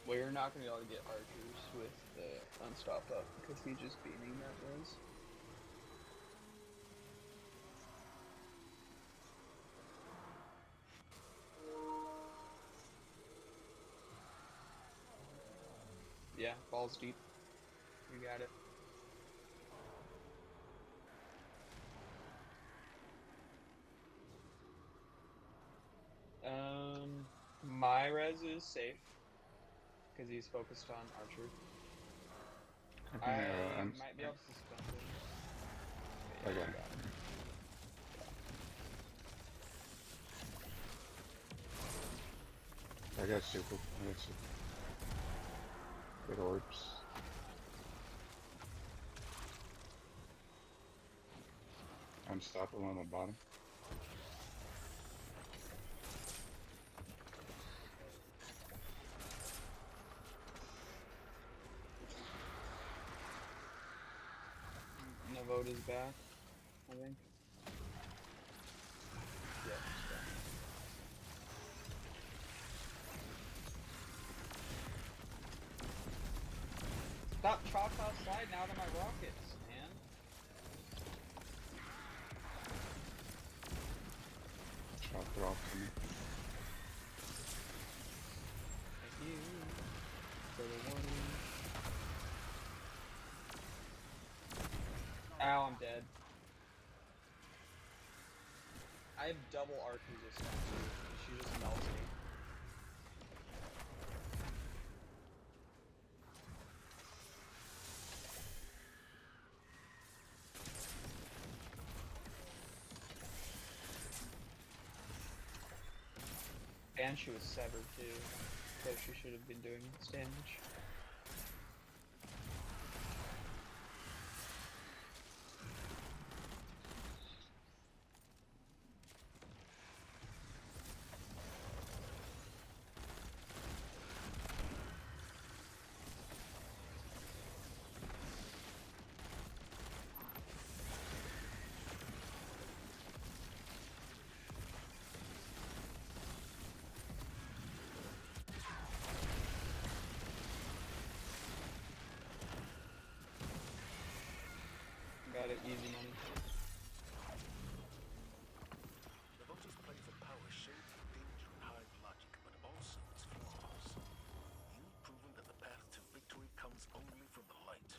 Well, you're not gonna be able to get archers with the unstop up because he's just beaming that res. Yeah, balls deep. You got it. My res is safe because he's focused on archer. I might be able to suspend him. Okay, Okay. I got super. I got super. Good orbs. Unstoppable on the bottom. Navota's back, I think. Yep, stop Choctaw sliding out of my rockets, man. Chop it off to me. Thank you for the warning. Ow, I'm dead. I have double arc resistance. She just melts me. And she was severed too, so she should have been doing this damage. Got it, easy money. Navota's play for power showed its danger in hive logic, but also its flaws. You've proven that the path to victory comes only from the light.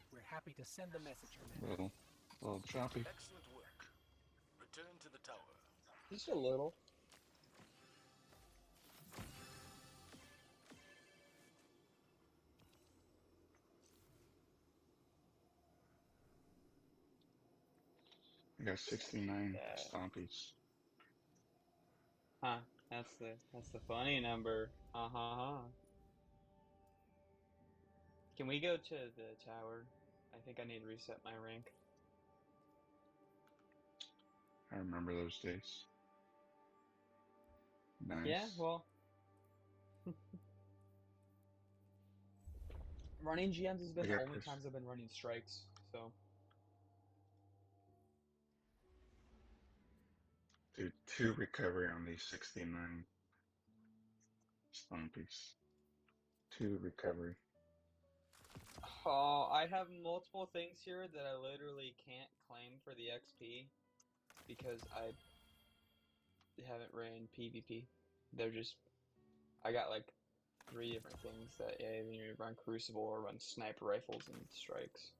We're happy to send the message, Commander. A little choppy. Excellent work. Return to the tower. Just a little. I got 69 stompies. Huh, that's the funny number. Can we go to the tower? I think I need to reset my rank. I remember those days. Nice. Yeah, well. Running GMs has been the only times I've been running strikes, so. Dude, 2 recovery on these 69 stompies. 2 recovery. Oh, I have multiple things here that I literally can't claim for the XP because I haven't ran PvP. They're just, I got like 3 different things that you run Crucible or run sniper rifles and strikes.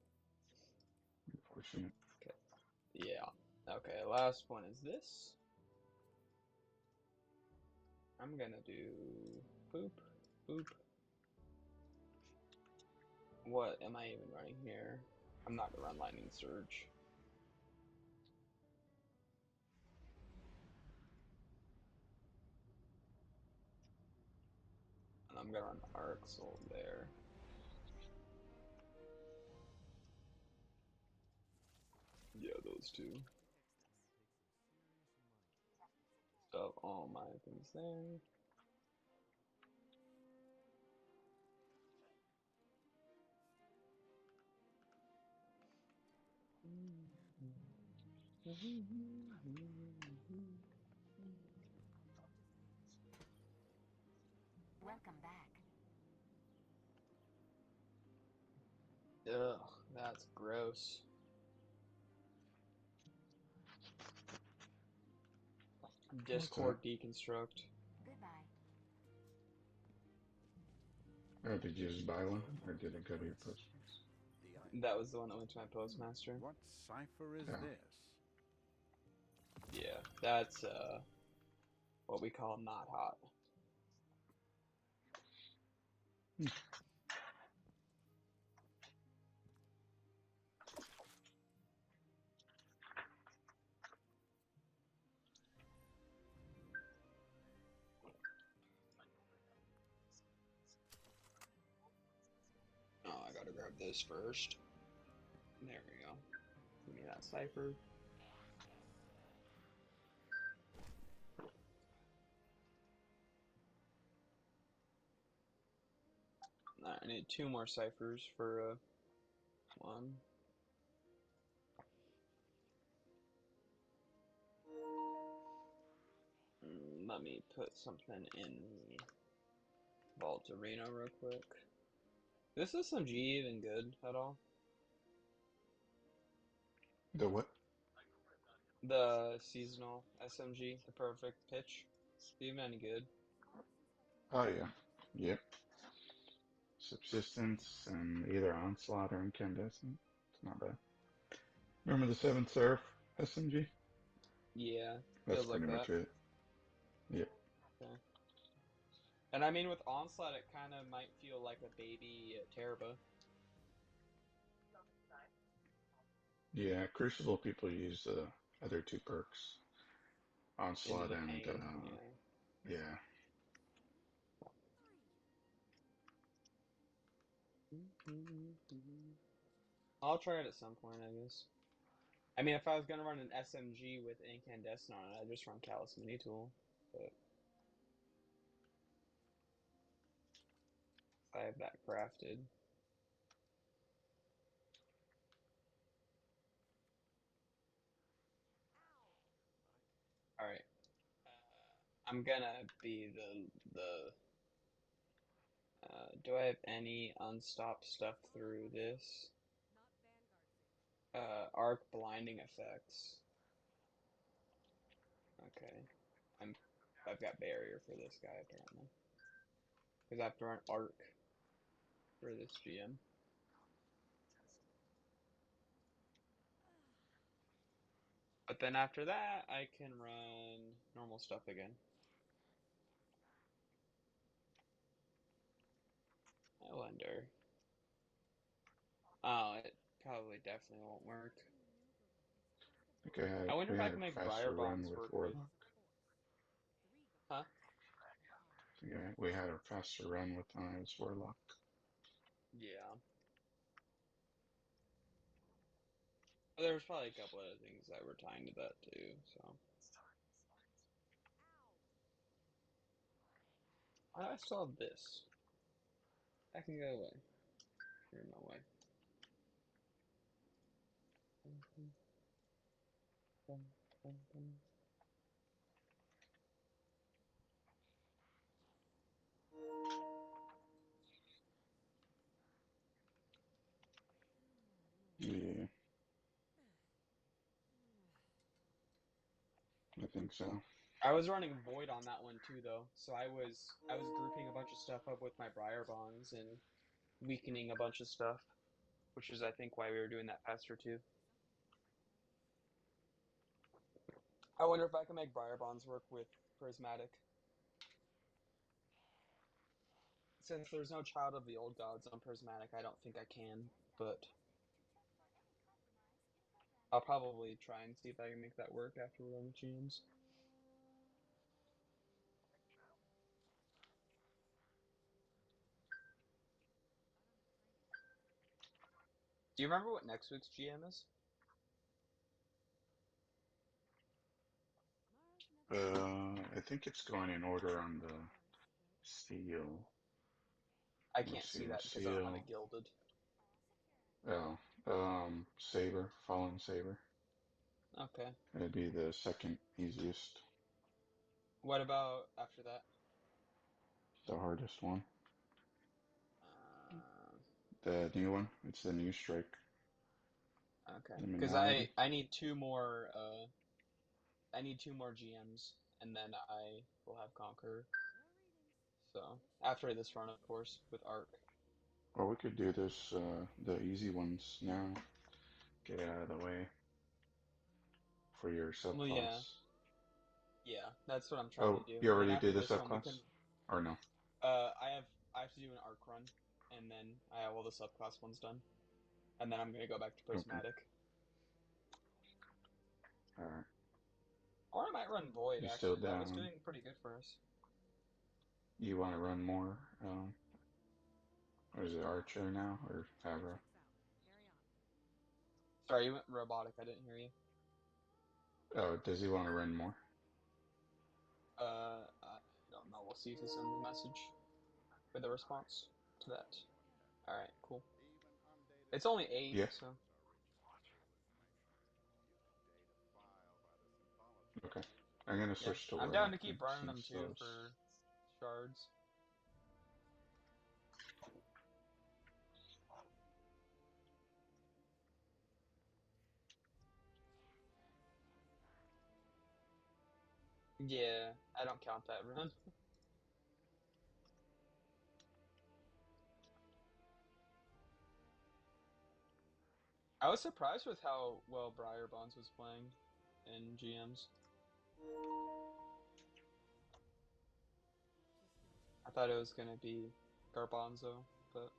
Unfortunate. Okay. Yeah. Okay, last one is this. I'm gonna do boop, boop. What am I even running here? I'm not gonna run Lightning Surge. And I'm gonna run Arc Soul there. Yeah, those two. Stuff all my things there. Welcome back. Ugh, that's gross. Discord deconstruct. Goodbye. Oh, did you just buy one, or did it go to your postmates? That was the one that went to my postmaster. What cipher is this? Yeah, that's what we call not hot. Oh, I gotta grab this first. There we go. Give me that cipher. Alright, I need 2 more ciphers for one. Let me put something in the Vault Arena real quick. Is this SMG even good at all? The what? The seasonal SMG, the perfect pitch. Is it even any good? Oh yeah, yep. Subsistence and either onslaught or incandescent. It's not bad. Remember the 7th Seraph SMG? Yeah, That's feels like pretty much that. it. Yep. Okay. And I mean, with Onslaught, it kind of might feel like a baby Teraba. Yeah, Crucible people use the other 2 perks. Into Onslaught the and, pain, yeah. yeah. I'll try it at some point, I guess. I mean, if I was gonna run an SMG with incandescent on it, I'd just run Callus Mini Tool. But I have that crafted. All right. I'm gonna be the. Do I have any unstopped stuff through this? Arc blinding effects. Okay. I've got barrier for this guy apparently. Because I have to run arc for this GM. But then after that, I can run normal stuff again. I wonder. Oh, it probably definitely won't work. I think I wonder we if I had can a make faster Briar run Bonds with work with. Warlock. Huh? Yeah, we had a faster run with Ives Warlock. Yeah. There was probably a couple other things that were tying to that too, so. I still have this. I can go away. You're in my way. Yeah, I think so. I was running Void on that one too, though. So I was grouping a bunch of stuff up with my Briar Bonds and weakening a bunch of stuff, which is I think why we were doing that faster too. I wonder if I can make Briar Bonds work with Prismatic. Since there's no Child of the Old Gods on Prismatic, I don't think I can, but I'll probably try and see if I can make that work after we run the GMs. Do you remember what next week's GM is? I think it's going in order on the seal. I Let me can't see see. that because I don't have it Seal. gilded. Oh, Saber. Fallen Saber. Okay. That'd be the second easiest, What about after that? the hardest one. Uh, The new one. It's the new strike. okay. The Because minority. I need two more GMs, and then I will have Conqueror. So after this run, of course, with Arc. Or we could do this, the easy ones now. Get it out of the way for your Well, yeah, subclass. yeah, that's what I'm trying to Oh, do. you And then already after did the this one, we can. subclass? Or no? I have to do an Arc run, and then I have all the subclass ones done, and then I'm gonna go back to Okay. Prismatic. Alright. Or I might run Void, You still actually. That was down? doing pretty good for us. You want to run more? Or is it Archer now? Or Favreau? Sorry, you went robotic. I didn't hear you. Oh, does he want to run more? I don't know. We'll see if he sends a message with a response to that. Alright, cool. It's only 8, Yeah. so. Okay. I'm gonna Yeah, switch to I'm down Warlock to then, keep running them since too those. for shards. Yeah, I don't count that run. I was surprised with how well Briar Bonds was playing in GMs. I thought it was gonna be Garbanzo, but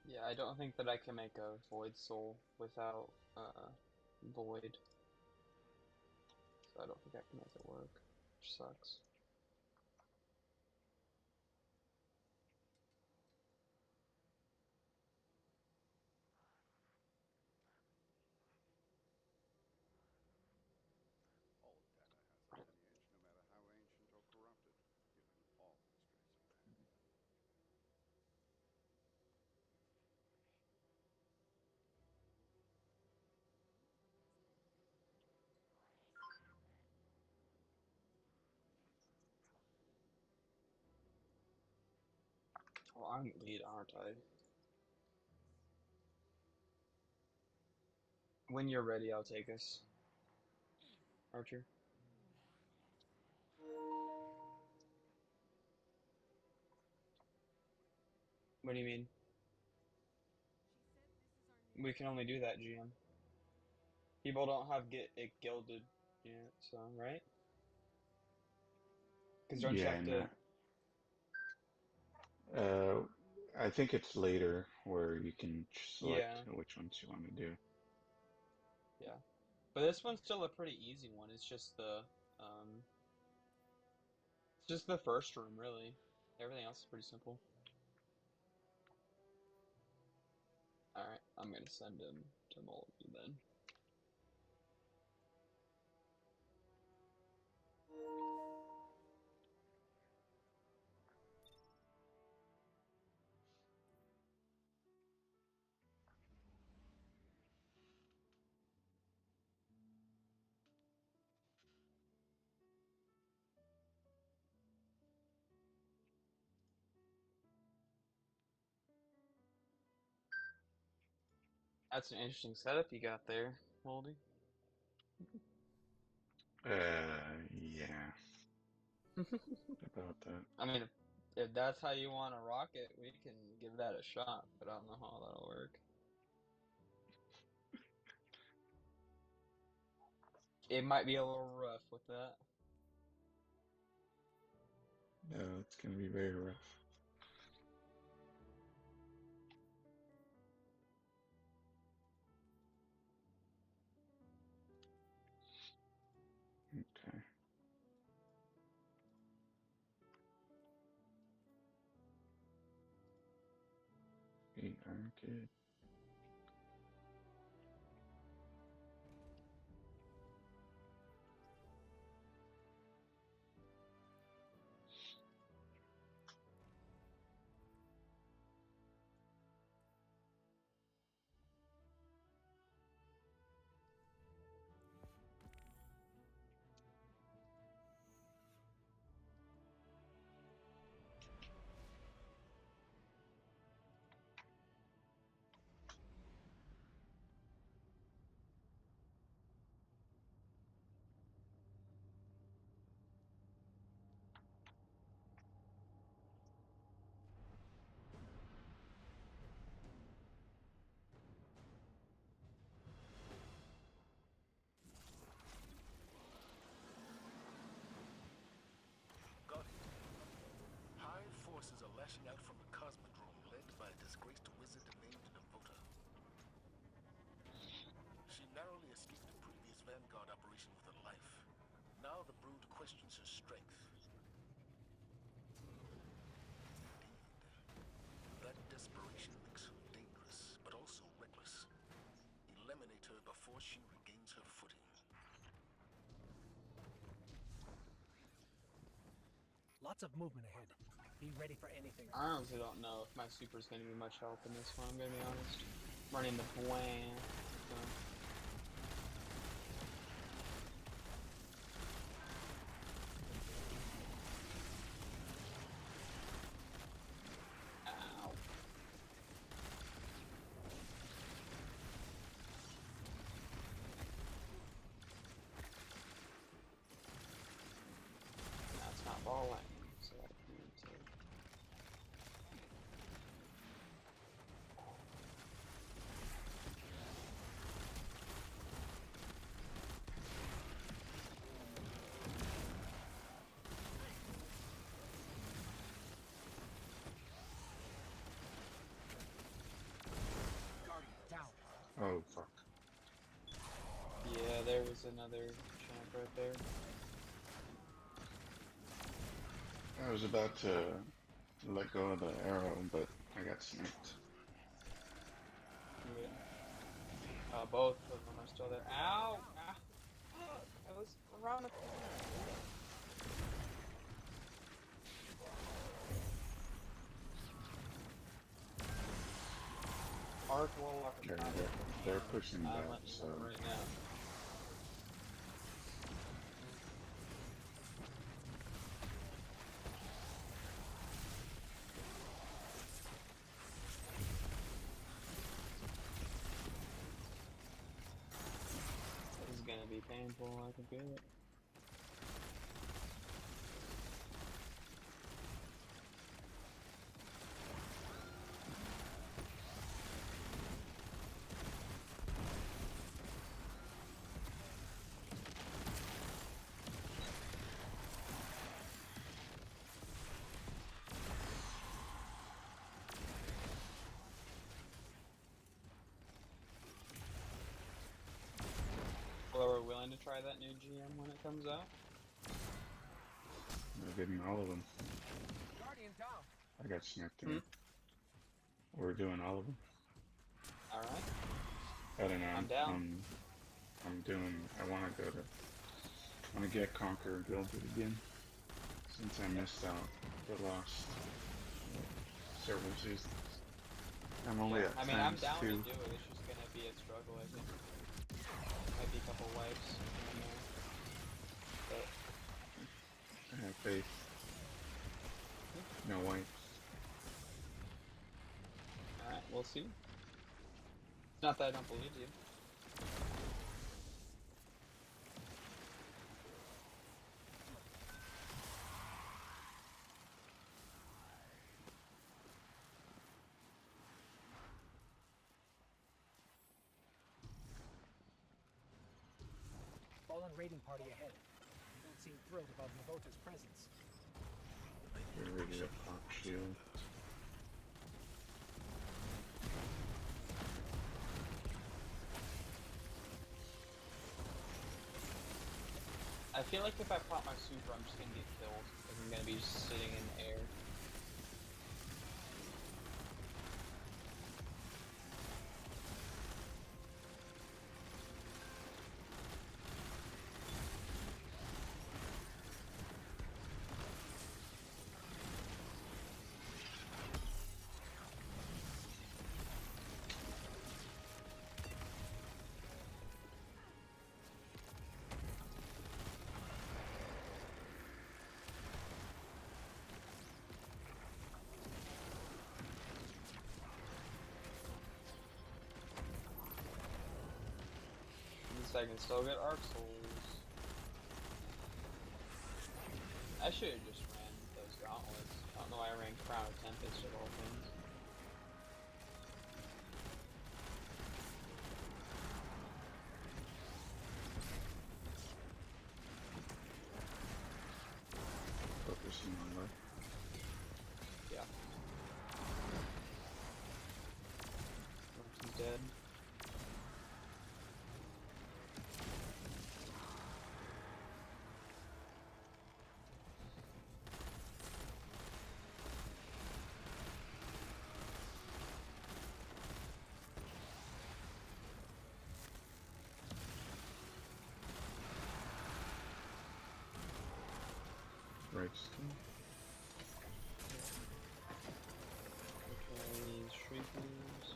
yeah, I don't think that I can make a Void Soul without Void, so I don't think I can make it work, which sucks. All data has a lineage, no matter how ancient or corrupted, given all histories of mankind. Well, I'm lead, aren't I? When you're ready, I'll take us, Archer. What do you mean? We can only do that, GM. People don't have get it gilded yet, so right? Because don't you Yeah, have and to? uh, I think it's later where you can select Yeah, which ones you want to do. yeah. But this one's still a pretty easy one. Um, it's just the first room, really. Everything else is pretty simple. All right, I'm gonna send him to Moldy then. That's an interesting setup you got there, Moldy. Yeah, about that. I mean, if that's how you want to rock it, we can give that a shot. But I don't know how that'll work. It might be a little rough with that. No, it's gonna be very rough. Okay. We are good. before she regains her footing. Lots of movement ahead. Be ready for anything. I honestly don't know if my super is going to be much help in this one, I'm going to be honest. Running the bland. So. Ow. That's not balling, so I need to... Down. Oh, fuck. Yeah, there was another champ right there. I was about to let go of the arrow, but I got sniped. Yeah. Both of them are still there. Ow! Ow! Fuck! I was around the corner. Arc Warlock is not They're pushing back, letting so... them right now. This is gonna be painful, I can feel it. Well, are we willing to try that new GM when it comes out? They're getting all of them. Guardian down. I got sniped in. We're doing all of them. Alright. I don't know. I'm down. I want to go to... I want to get Conquer and build it again. Since I missed out the last several seasons. I'm only at I'm times down to two. do it, it's just gonna be a struggle, I think. Might be a couple wipes in there. But I have faith. No wipes. alright, we'll see. It's not that I don't believe you. Fallen raiding party ahead. You don't seem thrilled about Navota's presence. Get rid of pop shield. I feel like if I pop my super, I'm just gonna get killed. Because I'm gonna be just sitting in the air. I can still get Arc Souls. I should have just ran those gauntlets. I don't know why I ran Crown of Tempest of all things. Focusing on left. Yeah. He's dead. breaks too. Okay, shriekers.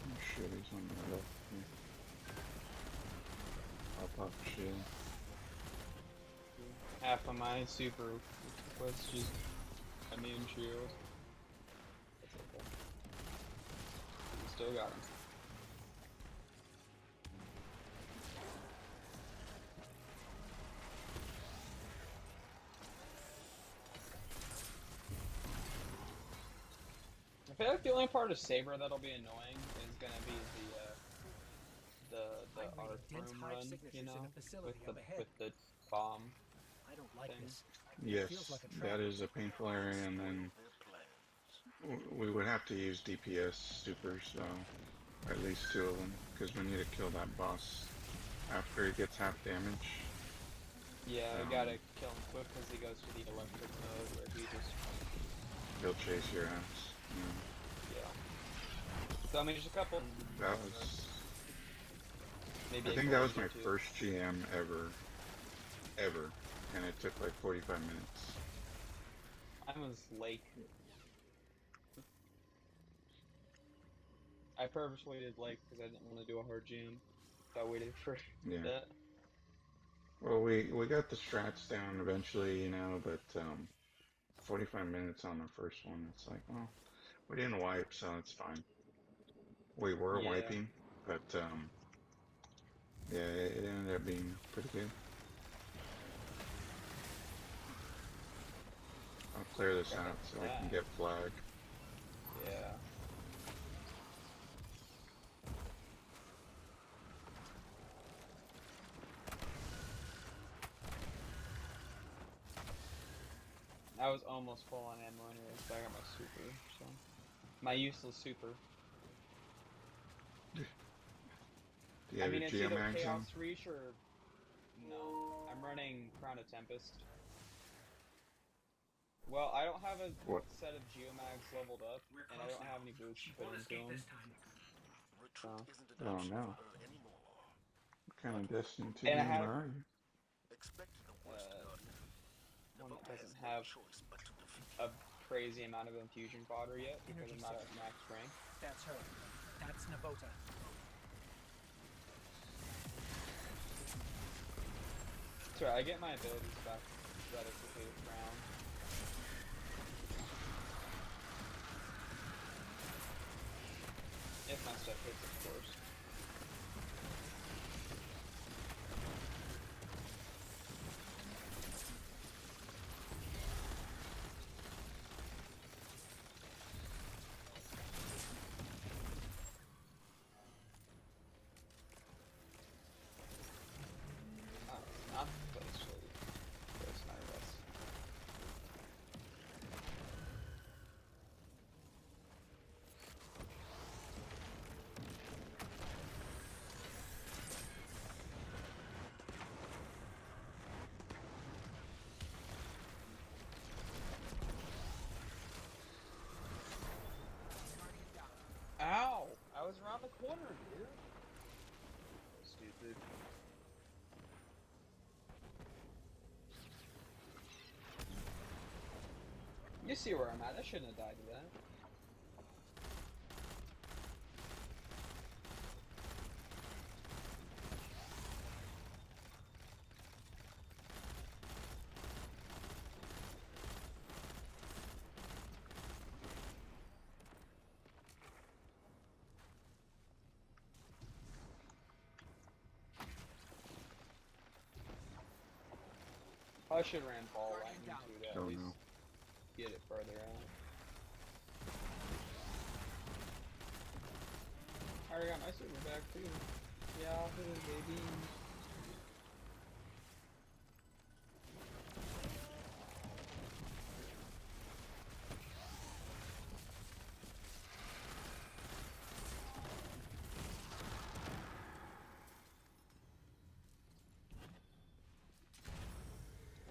Oh shit, he's on the left here. I'll pop shield. Half of my super was just immune shield. That's okay. We still got him. I feel like the only part of Saber that'll be annoying is gonna be the arc room run, you know, with the bomb. I don't like thing. this. Yes, Feels like a trap. that is a painful area, and then we would have to use DPS supers, so at least 2 of them, because we need to kill that boss after he gets half damage. Yeah, I gotta kill him quick because he goes to the electric mode where he just... He'll chase your ass. Yeah. So I mean, just a couple... That was... Maybe I think that was my first GM ever, and it took like 45 minutes. Mine was Lake. I purposely did Lake because I didn't want to do a hard GM. So I waited for that. Well, we got the strats down eventually, you know, but 45 minutes on the first one, it's like, well, we didn't wipe, so it's fine. We were wiping, but yeah, it ended up being pretty good. I'll clear this out so we can get flag. Yeah. I was almost full on ammo anyways, but I got my super, so... My useless super. I mean, it's either Chaos Reach or... No. I'm running Crown of Tempest. Well, I don't have a set of Geomags leveled up, and I don't have any boots to put into them. Oh no. What kind of Destiny 2 game are you? One that doesn't have a crazy amount of infusion fodder yet, because I'm not at max rank. That's her. That's Navota. That's right, I get my abilities back relatively with Crown. If my stuff hits, of course. Not the place, place my rest. Ow! I was around the corner, dude. Stupid. You see where I'm at. I shouldn't have died to that. I should have ran ball lightning to at least get it further out. I already got my super back too. Yahoo, baby.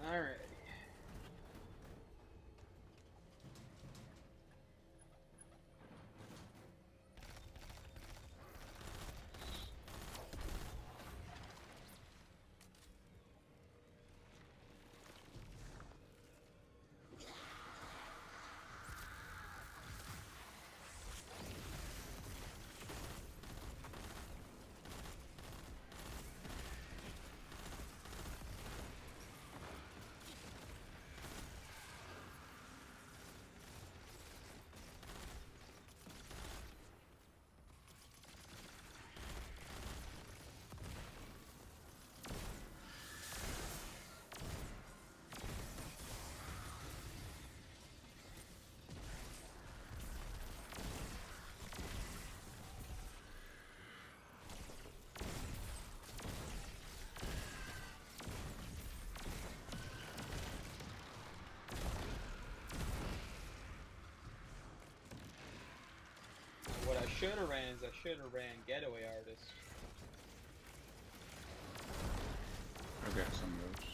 Alrighty. should have ran is I should have ran Getaway Artist. I've got some of those.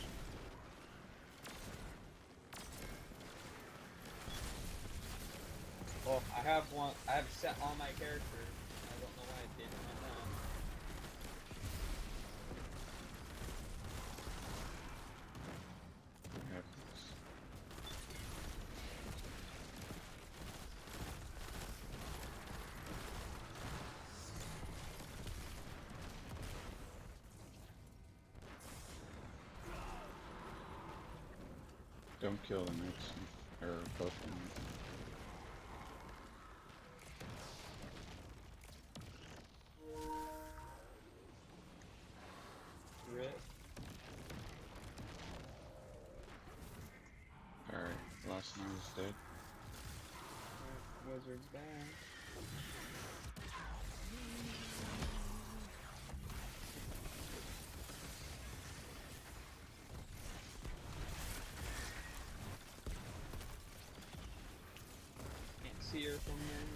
Well, I have one. I have set on my character. I don't know why it didn't run that. I have this. Don't kill the mix, or both of them. Rip. Alright, last night is dead. Wizard's back. Can't see her from there.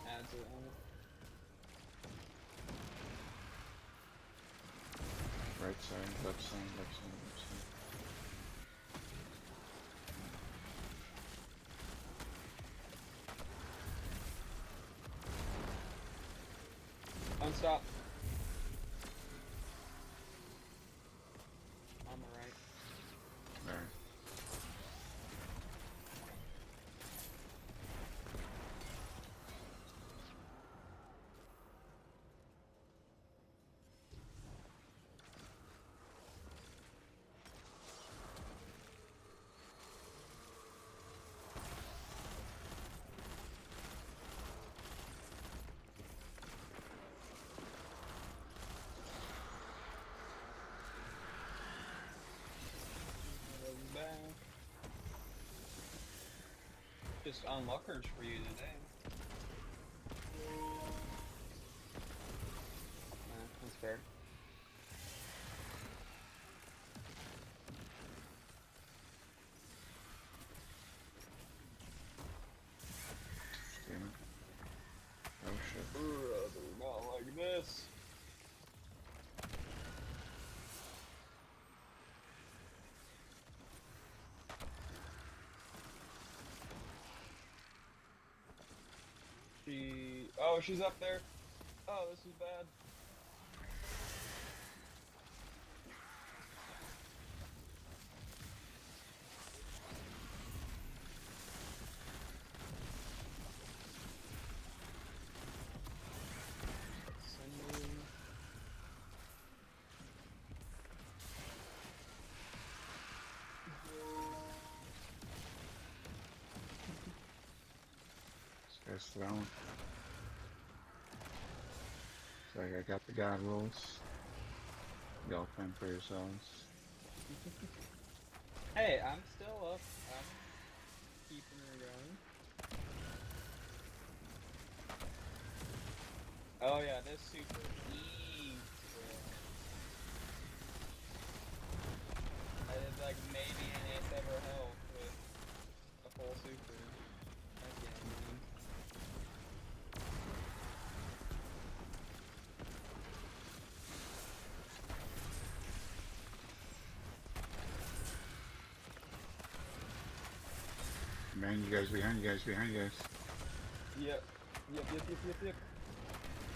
Adds it on. Right side, left side, left side, left side. Unstop. On the right. Alright. Back. Just unlockers for you today. That's fair. Damn it. Oh shit. Brother, not like this. Oh, she's up there. Oh, this is bad. This guy's throwing. So I got the god rolls. Y'all fend for yourselves. Hey, I'm still up. I'm keeping her going. Oh yeah, this super eats. I did like maybe an eighth ever health with a full super. Again, man. Man, you guys behind you guys, behind you guys. Yep. Yep.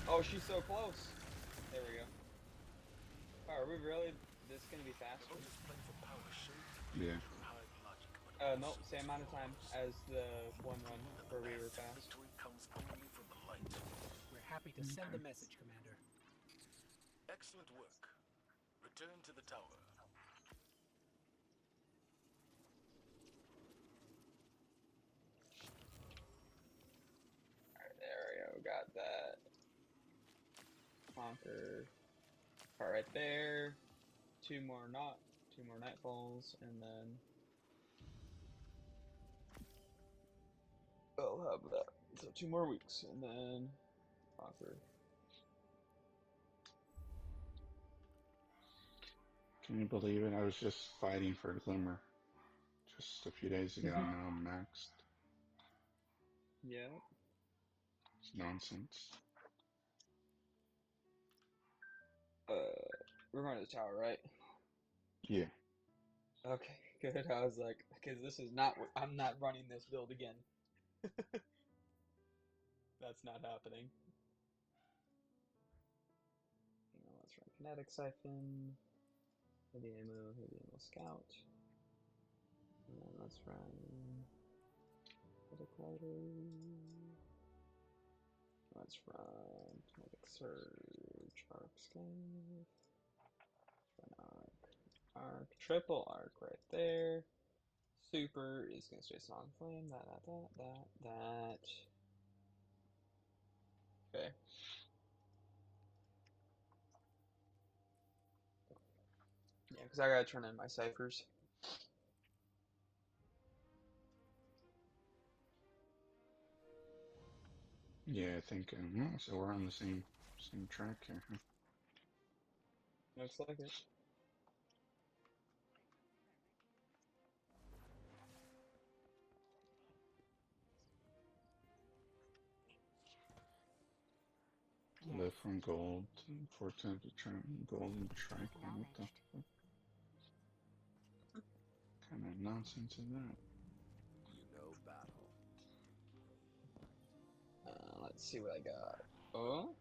Oh, she's so close. There we go. Oh, are we really? This is gonna be faster? Yeah. Nope, same amount of time as the one run where we were fast. Victory comes only from the light. We're happy to send the message, Commander. Excellent work. Return to the tower. Alright, there we go. Got that. Conquer. Part right there. Two more nightfalls, and then I'll have that. So 2 more weeks, and then conquer. Can you believe it? I was just fighting for Glimmer just a few days ago, and now I'm maxed. Yeah. It's nonsense. We're going to the tower, right? Yeah. Okay, good. I was like, because this is not what I'm not running this build again. That's not happening. Let's run Kinetic Siphon, Heavy Ammo Scout. And then let's run Kinetic Lighter. Let's run Kinetic Surge, Arc Scan. Let's run Arc, Triple Arc right there. Super is gonna stay Song Flame. That. Okay. Yeah, because I gotta turn in my ciphers. Yeah, I think, so we're on the same track here, huh? Looks like it. Live from gold, 4 times the golden trike. What the fuck kind of nonsense is that? You know battle. Let's see what I got. Oh?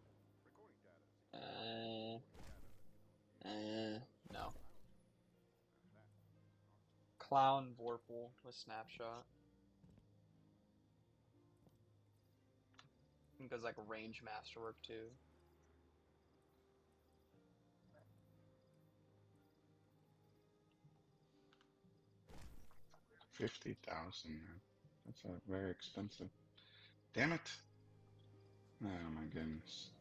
No. Clown Vorpal with Snapshot. I think there's like range masterwork too. $50,000. That's very expensive. Damn it! Oh my goodness.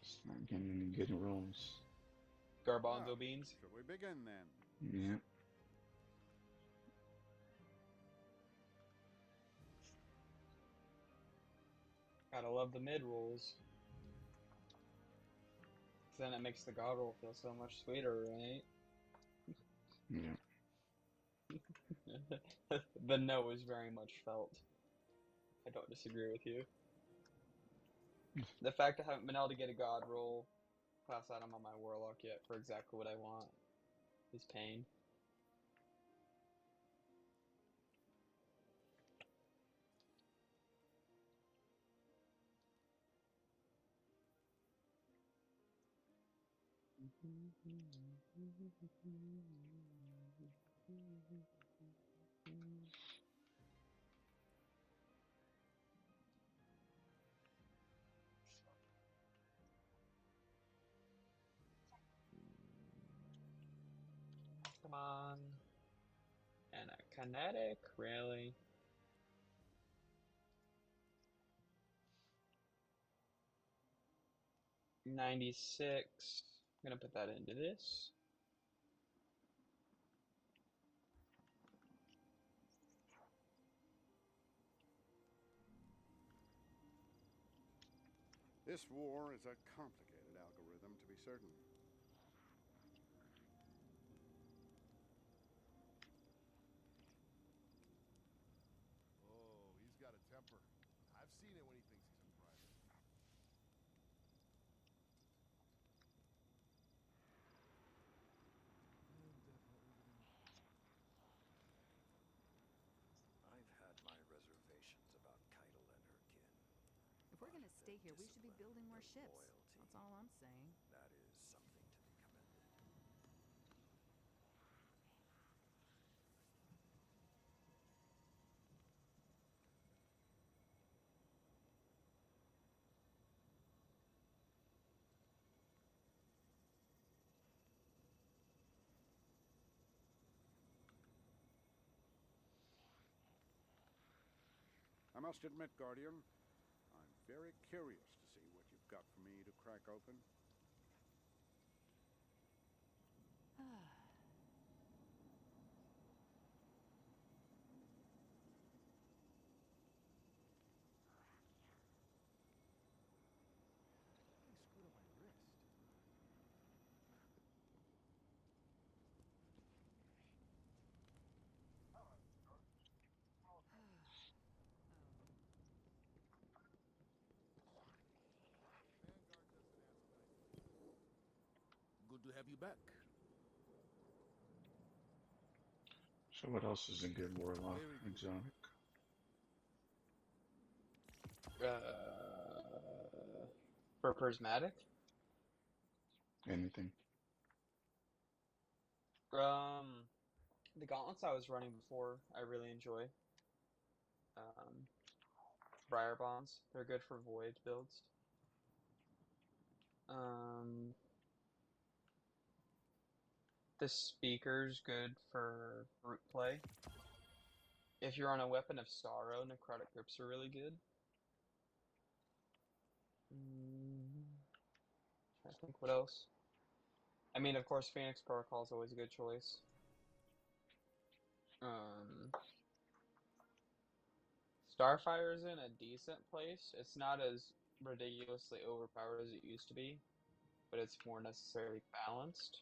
It's not getting any good rolls. Garbanzo beans. Shall we begin then? Yeah. Gotta love the mid rolls. Then it makes the god roll feel so much sweeter, right? Yeah. The no is very much felt. I don't disagree with you. The fact I haven't been able to get a god roll class item on my warlock yet for exactly what I want is pain. Come on. And a kinetic, really? $96. I'm gonna put that into this. This war is a complicated algorithm, to be certain. Oh, he's got a temper. I've seen it when he thinks he's a private. I've had my reservations about Keitel and her kin. If we're gonna stay here, we should be building more ships. That's all I'm saying. That is something to be commended. I must admit, Guardian, I'm very curious to see what you've got for me to crack open. He screwed up my wrist. Good to have you back. So what else is a good warlock Very good. exotic? For prismatic, Anything? the gauntlets I was running before, I really enjoy. Briar bonds, they're good for void builds. The speaker's good for root play. If you're on a weapon of sorrow, necrotic grips are really good. I think what else? I mean, of course, Phoenix Protocol is always a good choice. Starfire's in a decent place. It's not as ridiculously overpowered as it used to be, but it's more necessarily balanced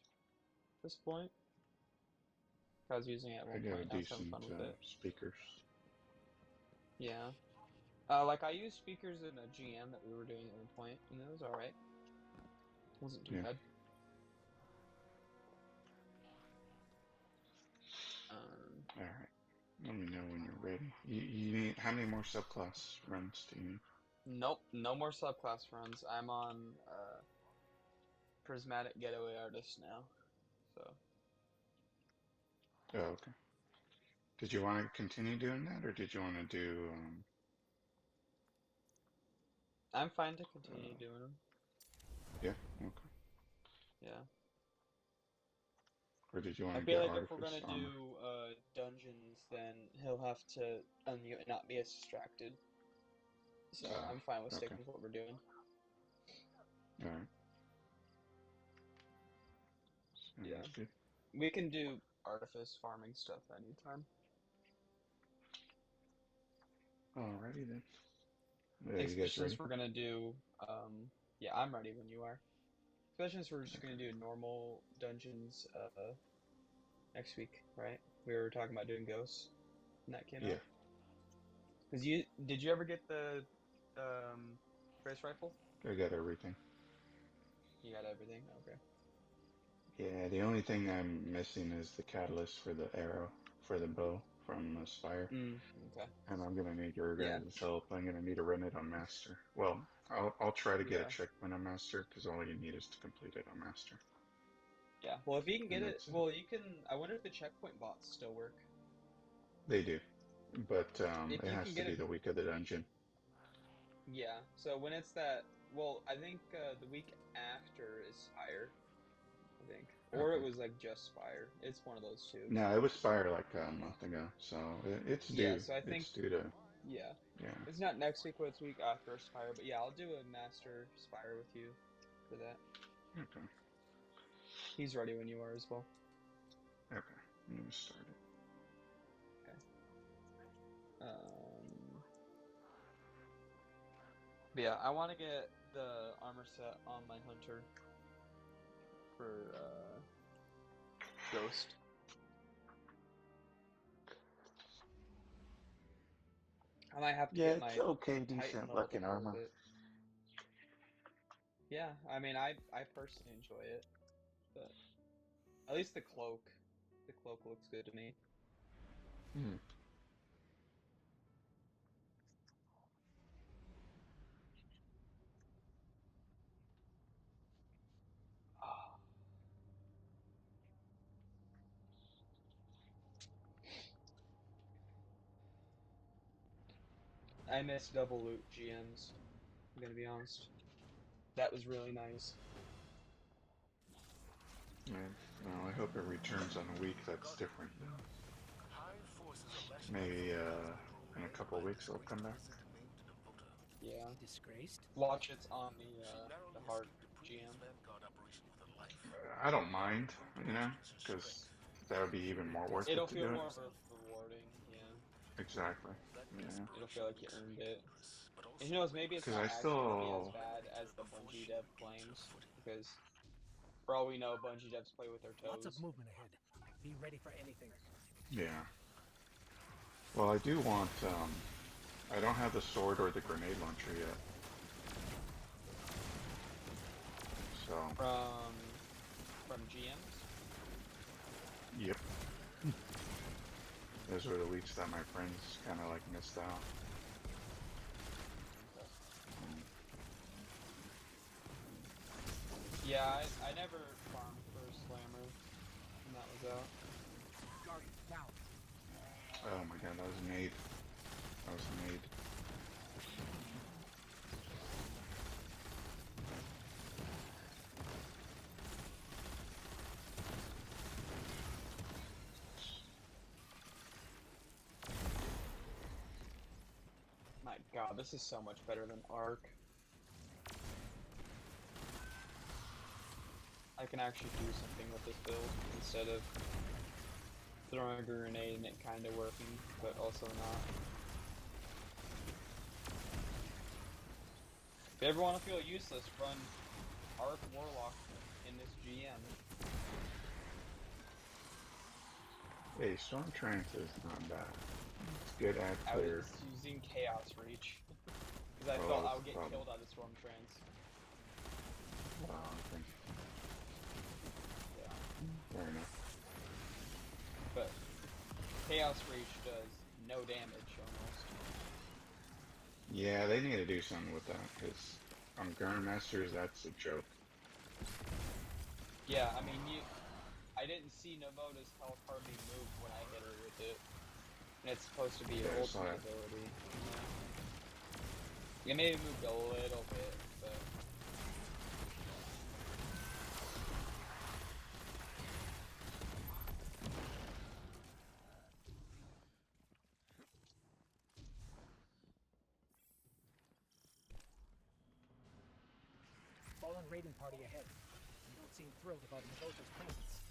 at this point. I was using it at I one got point, and I was having decent fun with it. speakers. Yeah. Like, I used speakers in a GM that we were doing at one point, and it was alright. Wasn't too bad. Alright. Let me know when you're ready. You need, how many more subclass runs do you need? Nope, no more subclass runs. I'm on Prismatic Getaway Artist now, so. Oh, okay. Did you want to continue doing that, or did you want to do, I'm fine to continue doing them. Yeah, okay. Yeah. Or did you want I to feel get like if we're Artifice gonna armor? do dungeons, then he'll have to unmute and not be as distracted. So I'm fine with sticking with what we're doing. Alright. Yeah. Good. We can do Artifice farming stuff anytime. Alrighty then. You guys Especially ready? since we're gonna do, yeah, I'm ready when you are. Especially since we're just gonna do normal dungeons, next week, right? We were talking about doing ghosts, and that came out. Cause did you ever get the, Grace Rifle? I got everything. You got everything? Okay. Yeah, the only thing I'm missing is the catalyst for the arrow, for the bow from Spire. Okay. And I'm gonna need your Yeah. guys' help. I'm gonna need to run it on Master. Well, I'll try to get a Yeah. checkpoint on Master, because all you need is to complete it on Master. Yeah, well, if you can get And it, well, you can, I wonder if the checkpoint bots still work. They do. But, If it you has can to get be it, the week of the dungeon. yeah, so when it's that, well, I think, the week after is Spire, I think. Or it was, like, just Spire. It's one of those two. No, it was Spire like a month ago, so it's Yeah, due. so I think, It's due to, yeah. yeah. It's not next week, but it's week after Spire, but yeah, I'll do a Master Spire with you for that. Okay. He's ready when you are as well. Okay, let me start it. Okay. But yeah, I want to get the armor set on my hunter for Ghost. I might have to get my okay, Titan decent leveled looking up a little armor. bit. Yeah, I mean, I personally enjoy it, but at least the cloak looks good to me. Hmm. I miss double loot GMs, I'm gonna be honest. That was really nice. Well, I hope it returns on a week that's different. Maybe, in a couple of weeks it'll come back. Yeah. Disgraced? Watch it's on the hard GM. I don't mind, you know, because that would be even more worth It'll it to feel do it. more rewarding, yeah. Exactly. Yeah. It'll feel like you earned it. And who knows, maybe it's 'Cause not I actually going to be as still, bad as the Bungie dev claims, because for all we know, Bungie devs play with their Lots of toes. movement ahead. Be ready for anything. yeah. Well, I do want, I don't have the sword or the grenade launcher yet. So. from GMs? Yep. Those were the weeks that my friends kind of like missed out. Yeah, I never farmed for Slammer when that was out. Guardian down. Oh my god, that was an aid. That was an aid. My god, this is so much better than Arc. I can actually do something with this build instead of throwing a grenade and it kind of working, but also not. If you ever want to feel useless, run Arc Warlock in this GM. Hey, Storm Trance is not bad. It's good ad I clear. was using Chaos Reach because I thought I would get killed out of Storm Trance. Wow, okay. Yeah. Fair enough. But Chaos Reach does no damage almost. Yeah, they need to do something with that, because on Grandmasters, that's a joke. Yeah, I mean, I didn't see Novota's health hardly move when I hit her with it. And it's supposed to be Yeah, an I saw ultimate that. ability. Yeah. It maybe moved a little bit, but... Fallen raiding party ahead. You don't seem thrilled about Navota's presence.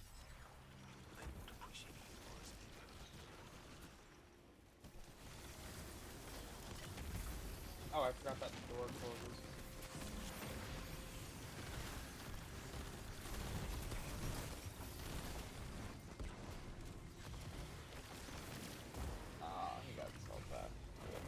They won't appreciate you for us. Oh, I forgot that door closes. Ah, he got himself back. Good.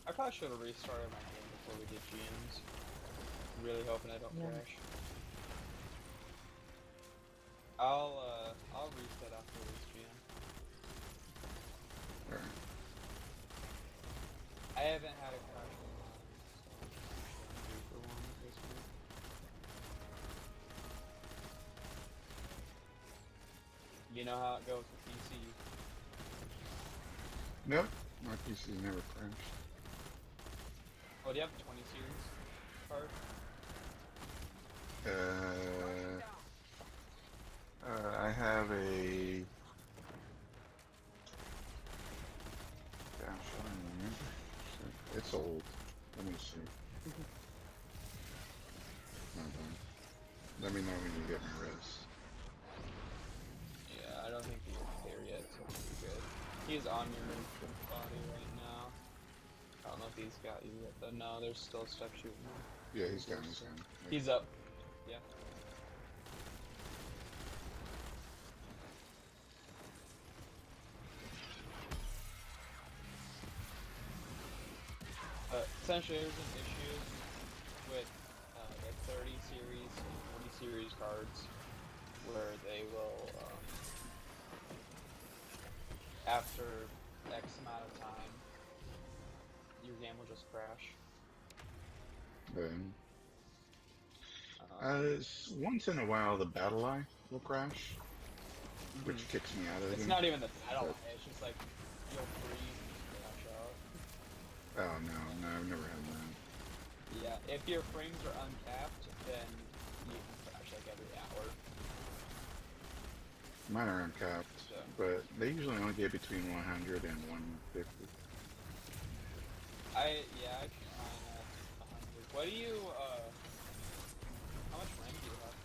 I probably should have restarted my game before we did GMs. Really hoping I don't crash. I'll reset after this GM. Alright. I haven't had a crash in a while, so I'm due for one at this point. You know how it goes with PC. Nope, my PC never crashed. Oh, do you have a 20 series card? I have a... Gosh, I don't remember. Shit. It's old. Let me see. Hold on. Let me know when you get my res. Yeah, I don't think he's there yet, so we're good. He's on your body right now. I don't know if he's got you yet, though. No, there's still stuff shooting him. Yeah, he's down, he's down. He's up. Yeah. Essentially, there's an issue with the 30 series and 40 series cards where they will, after X amount of time, your game will just crash. Once in a while, the battle eye will crash, which kicks me out of the game. It's not even the battle eye, it's just like, you'll freeze and just crash out. Oh, no, I've never had that. Yeah, if your frames are uncapped, then you can crash like every hour. Mine are uncapped, but they usually only get between 100 and 150. I keep mine at 100. What do you, how much RAM do you have?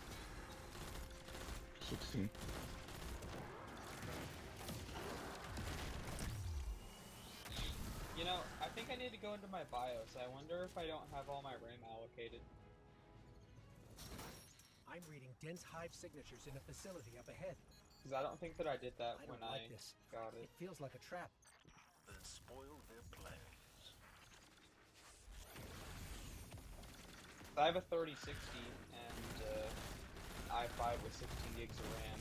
16. You know, I think I need to go into my BIOS. I wonder if I don't have all my RAM allocated. I'm reading dense hive signatures in a facility up ahead. Because I don't think that I did that I when don't like I this. got it. It feels like a trap. Then spoil their plans. I have a 3060 and i5 with 16 gigs of RAM.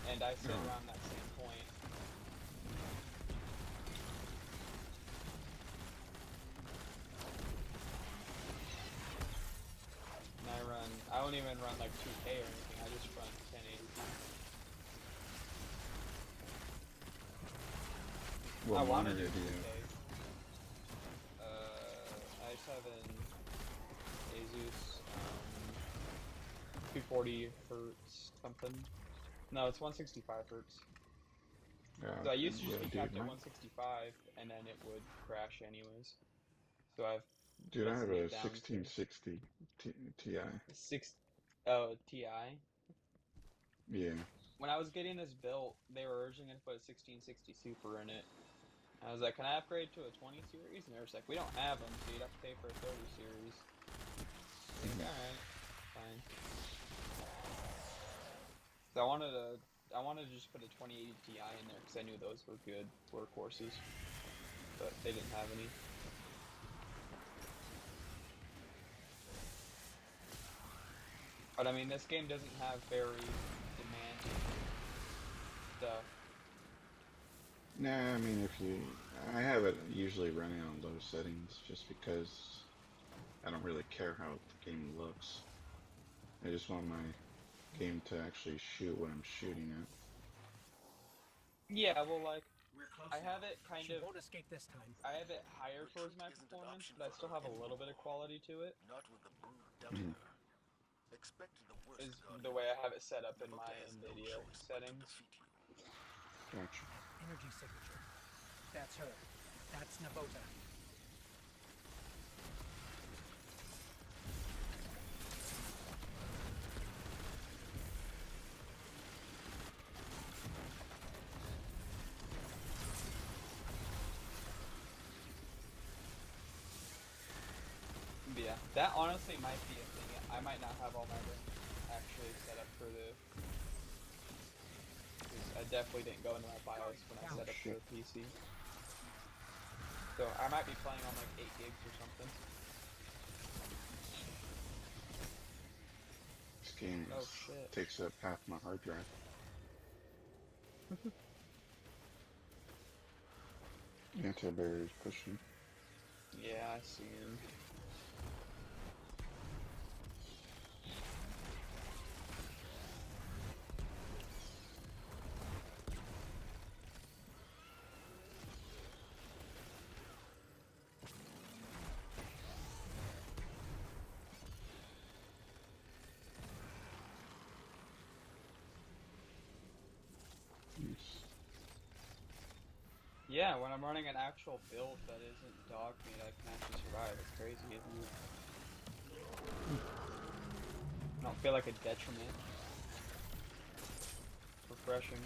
And I sit around that same point. And I don't even run like 2K or anything, I just run 1080p. What I want to do monitor do you 2K. have? I just have an Asus 240 hertz something. No, it's 165 hertz. So I used to just be capped at 165, and then it would crash anyways. So I've Dude, I have busted a it down 1660 Ti. Ti. Yeah. When I was getting this built, they were urging me to put a 1660 Super in it. I was like, can I upgrade to a 20 series? And they were like, we don't have them, so you'd have to pay for a 30 series. Like, alright, fine. So I wanted to just put a 2080 Ti in there because I knew those were good workhorses, but they didn't have any. But I mean, this game doesn't have very demanding stuff. Nah, I mean, I have it usually running on low settings just because I don't really care how the game looks. I just want my game to actually shoot what I'm shooting at. Yeah, well, like, I have it kind of. Won't escape this time. I have it higher towards my performance, but I still have a little bit of quality to it. Not with the brood doubting her. Expecting the worst, Is Guardian. the way I have it set up in my Navota has no NVIDIA choice but to settings. defeat you. Gotcha. Energy signature. That's her. That's Navota. Yeah, that honestly might be a thing. I might not have all my RAM actually set up for the. I definitely didn't go into my BIOS when I set up the PC. So I might be playing on like 8 gigs or something. This game takes up half my hard drive. Anti-barrier's pushing. Yeah, I see him. Yeah, when I'm running an actual build that isn't dog meat, I can actually survive. It's crazy, isn't it? I don't feel like a detriment. Refreshing.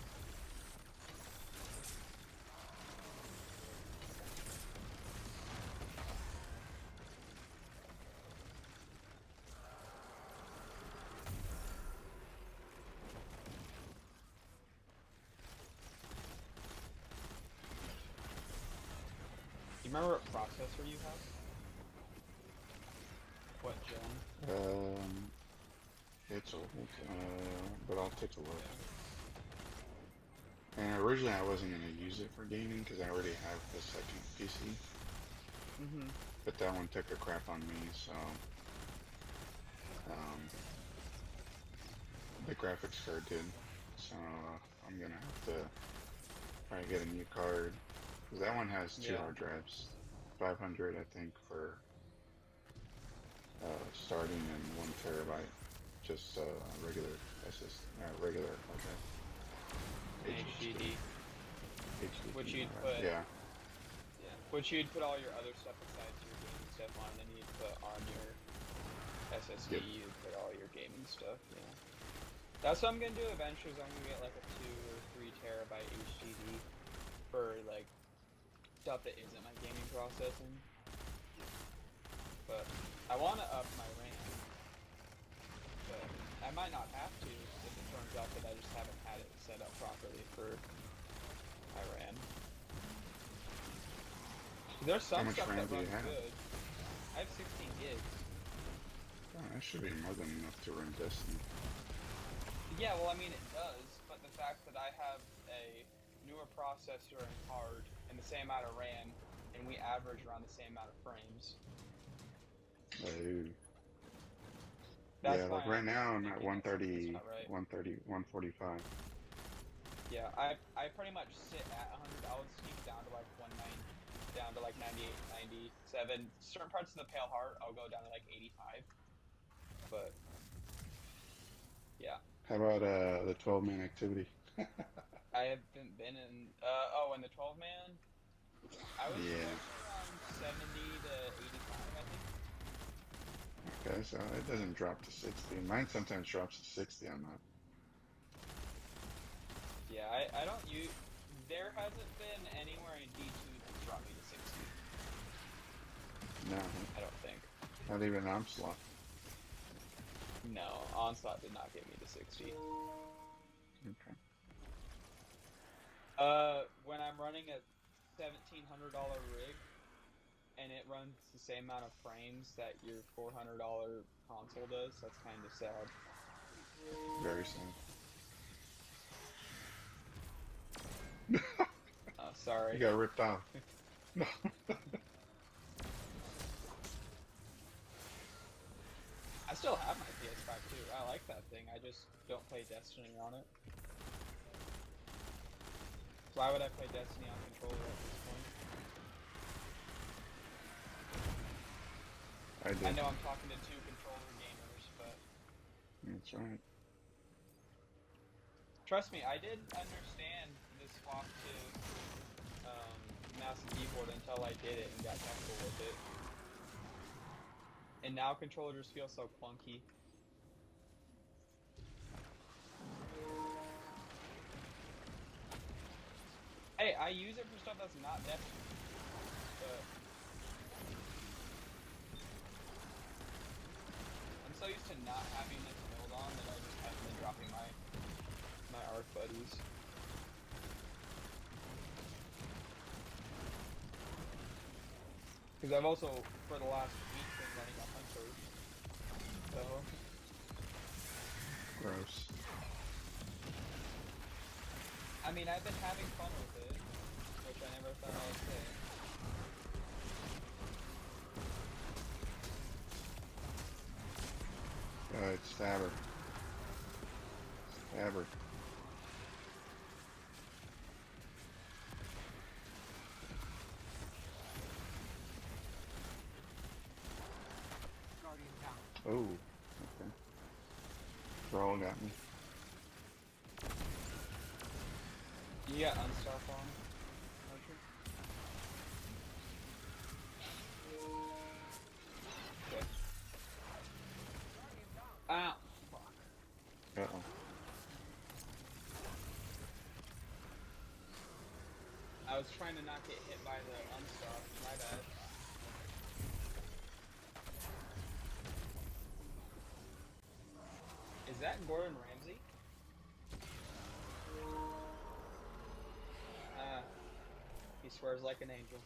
Do you remember what processor you have? What gen? It's old, but I'll take a look. And originally I wasn't going to use it for gaming because I already have the second PC. But that one took a crap on me, so the graphics card did. So I'm going to have to probably get a new card. Because that one has 2 hard drives. 500 I think for starting and 1 terabyte. Just regular regular hard drive. HDD. HDD. Which you'd put. Yeah. Which you'd put all your other stuff besides your gaming stuff on, and then you'd put on your SSD. You'd put all your gaming stuff. Yeah. That's what I'm gonna do eventually. Is I'm gonna get like a 2 or 3 terabyte HDD for like stuff that isn't my gaming processing. But I want to up my RAM. But I might not have to if it turns out that I just haven't had it set up properly for my RAM. There's some stuff that runs good. I have 16 gigs. Oh, that should be more than enough to run Destiny. Yeah, well, I mean, it does, but the fact that I have a newer processor and card and the same amount of RAM, and we average around the same amount of frames. Oh. That's Yeah, like why right now I'm at thinking that something's 130, not right. 145. Yeah, I pretty much sit at 100. I'll sneak down to like 190, down to like 98, 97. Certain parts of the Pale Heart, I'll go down to like 85. But yeah. How about the 12-man activity? I haven't been in. In the 12-man, I was around 70 to 85, I think. Okay, so it doesn't drop to 60. Mine sometimes drops to 60 on that. Yeah, I don't use. There hasn't been anywhere in D2 that's dropped me to 60. No. I don't think. Not even Onslaught. No, Onslaught did not get me to 60. Okay. When I'm running a $1,700 rig, and it runs the same amount of frames that your $400 console does, that's kind of sad. Very sad. Oh, sorry. You got ripped off. No. I still have my PS5 too. I like that thing. I just don't play Destiny on it. Why would I play Destiny on controller at this point? I know I'm talking to two controller gamers, but... That's right. Trust me, I didn't understand the swap to mouse and keyboard until I did it and got comfortable with it. And now controllers feel so clunky. Hey, I use it for stuff that's not Destiny. But I'm so used to not having this build on that I just haven't been dropping my ARC buddies. Because I've also, for the last week, been running a hunter. So... Gross. I mean, I've been having fun with it, which I never thought I would say. It's Stabber. Stabber. Guardian down. Oh, okay. Brawl got me. You got unstuff on, Archer? Okay. Ow! Fuck. Uh-oh. I was trying to not get hit by the unstuff, my bad. Is that Gordon Ramsay? He swears like an angel.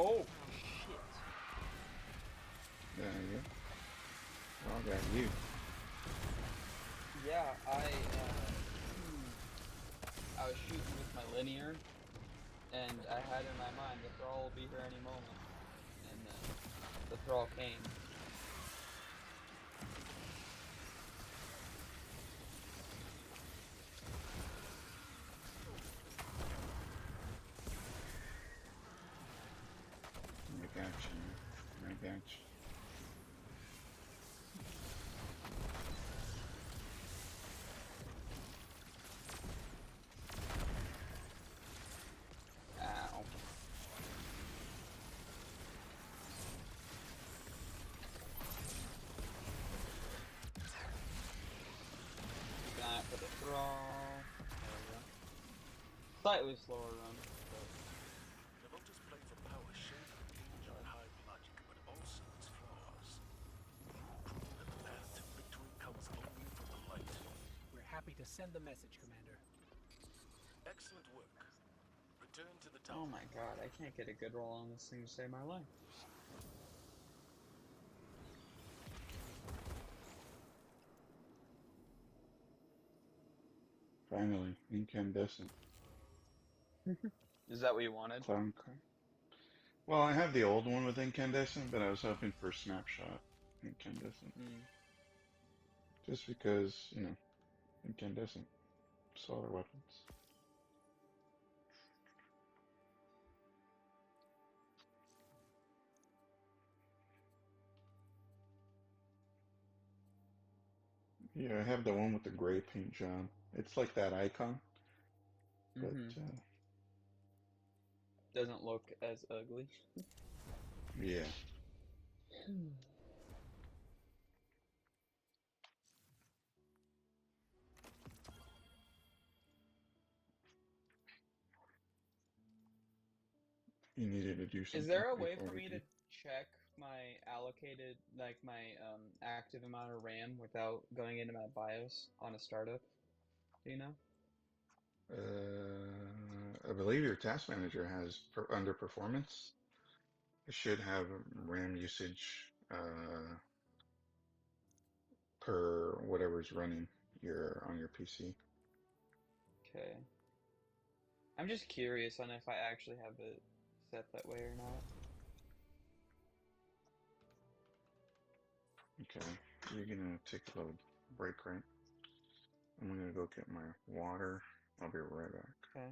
Oh, shit. There you go. Brawl got you. Yeah, I was shooting with my linear, and I had in my mind the thrall will be here any moment, and then the thrall came. Draw. There we go. Slightly slower run. Navota's play for power showed the engine high logic, but also its flaws. Proving that the path to victory comes only from the light. We're happy to send the message, Commander. Excellent work. Return to the tower. Oh my god, I can't get a good roll on this thing to save my life. Finally, incandescent. Is that what you wanted? Clown car. Well, I have the old one with incandescent, but I was hoping for snapshot incandescent. Just because, you know, incandescent solar weapons. Yeah, I have the one with the gray paint job. It's like that icon, but doesn't look as ugly. Yeah. You needed to do something. Is there a way before for we me do. to check my allocated, like my active amount of RAM without going into my BIOS on a startup? Do you know? I believe your task manager has under performance. It should have RAM usage per whatever's running on your PC. Okay. I'm just curious on if I actually have it set that way or not. Okay, you're gonna take a little break, right? I'm gonna go get my water. I'll be right back. Okay.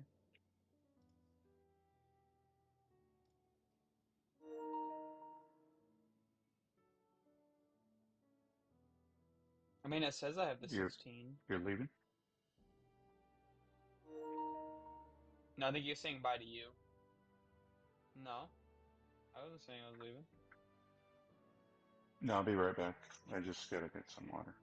I mean, it says I have the 16. You're leaving? No, I think you're saying bye to you. No, I wasn't saying I was leaving. No, I'll be right back. I just gotta get some water.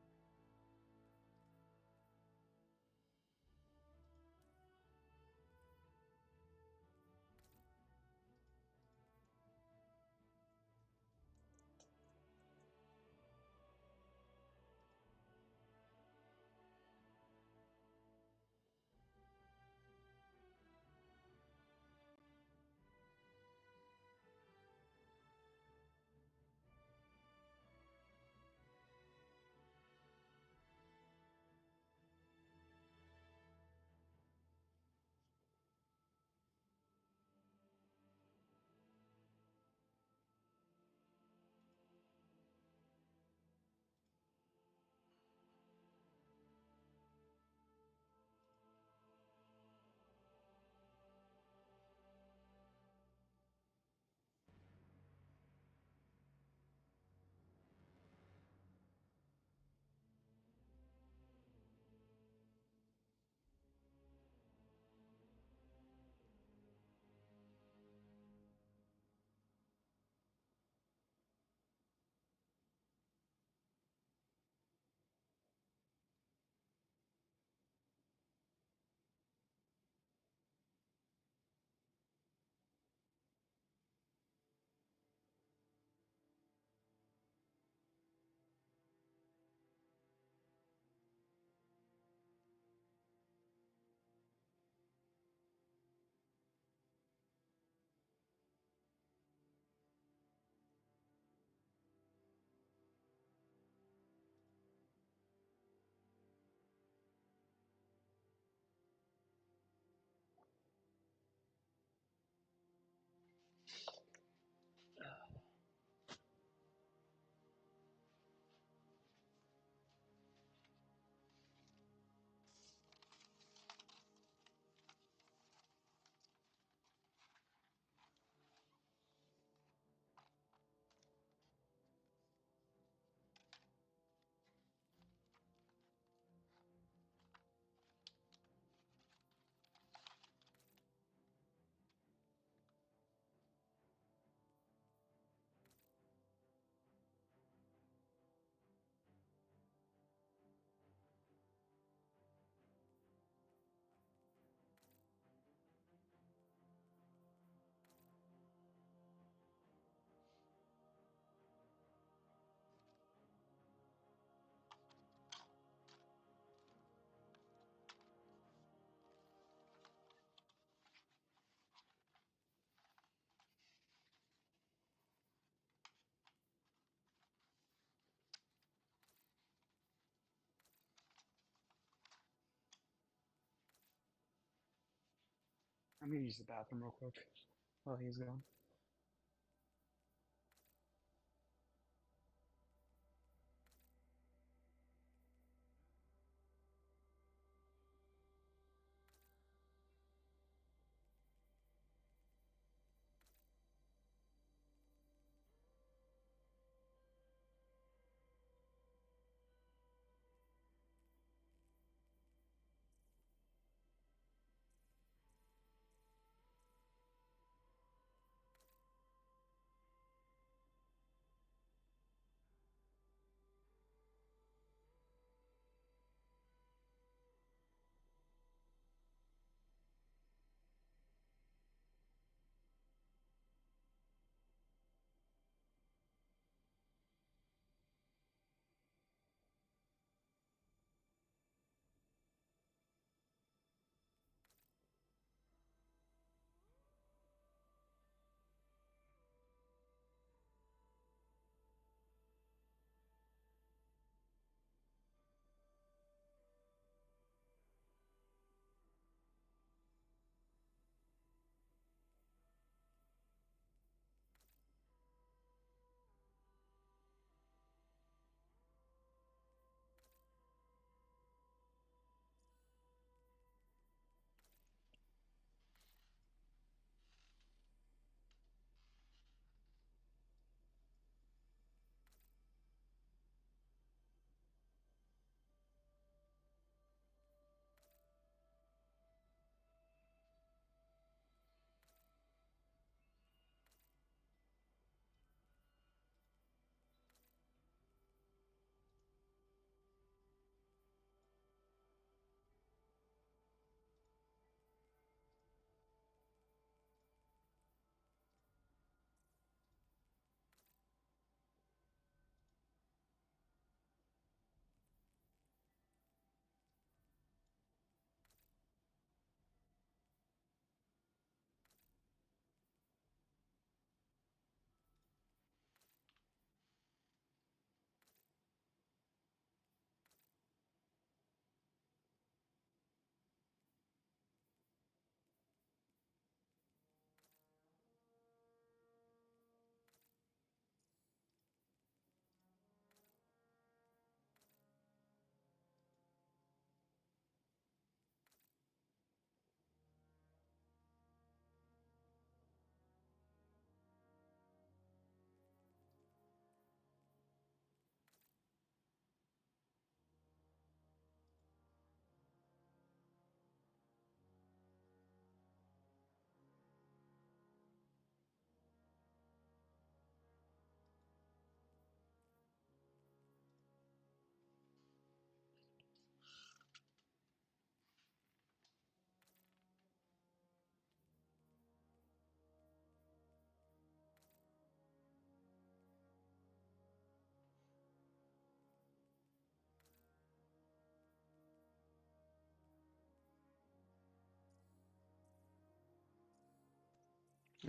I'm gonna use the bathroom real quick while he's gone.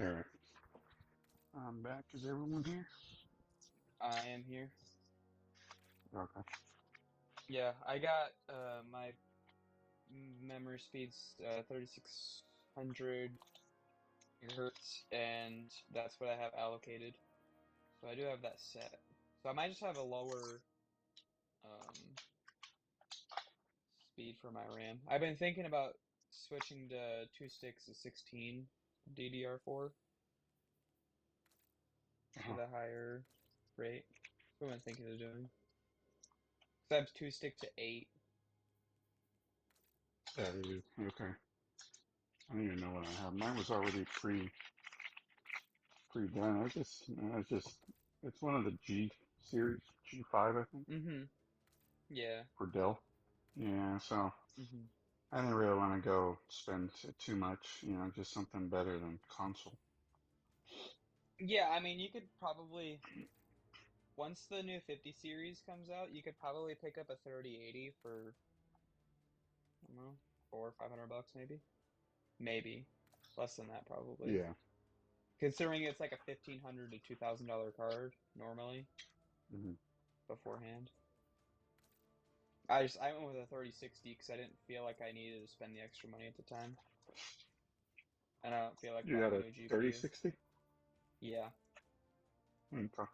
Alright. I'm back. Is everyone here? I am here. Okay. Yeah, I got my memory speed's 3600 megahertz, and that's what I have allocated. So I do have that set. So I might just have a lower speed for my RAM. I've been thinking about switching to two sticks of 16 DDR4 with a higher rate. That's what I'm thinking of doing. So I have two stick to 8. Okay. I don't even know what I have. Mine was already pre-done. It's one of the G series, G5, I think, Mm-hmm. Yeah. for Dell. Yeah, so Mm-hmm. I didn't really want to go spend too much, just something better than console. Yeah, I mean, you could probably, once the new 50 series comes out, you could probably pick up a 3080 for, I don't know, 400 or $500 maybe. Maybe. Less than that, probably. Yeah. Considering it's like a $1,500 to $2,000 card normally Hmm. beforehand. I went with a 3060 because I didn't feel like I needed to spend the extra money at the time. and I don't feel like You buying got a a new GPU. 3060? Yeah. Okay.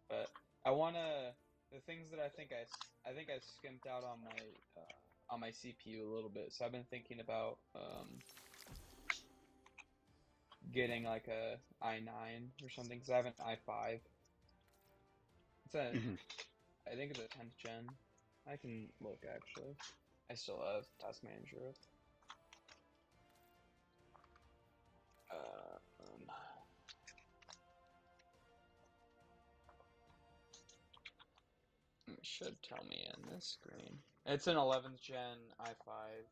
But I wanna the things that I think I skimped out on my CPU a little bit. So I've been thinking about getting like a i9 or something because I have an i5. It's a Mhm. I think it's a 10th gen. I can look actually. I still have Task Manager up. Um, it should tell me in this screen. It's an 11th gen i5.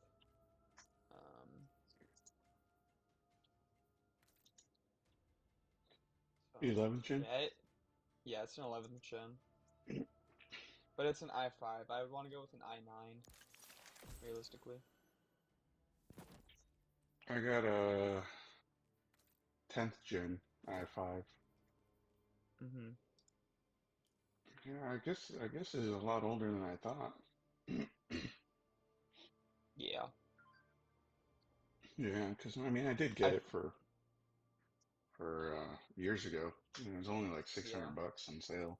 So 11th gen? yeah, it's an 11th gen, but it's an i5. I would want to go with an i9, realistically. I got a 10th gen i5. Mm-hmm. Yeah, I guess it's a lot older than I thought. Yeah. Yeah, because I mean I did get I it for years ago. And it was only like yeah. $600 on sale.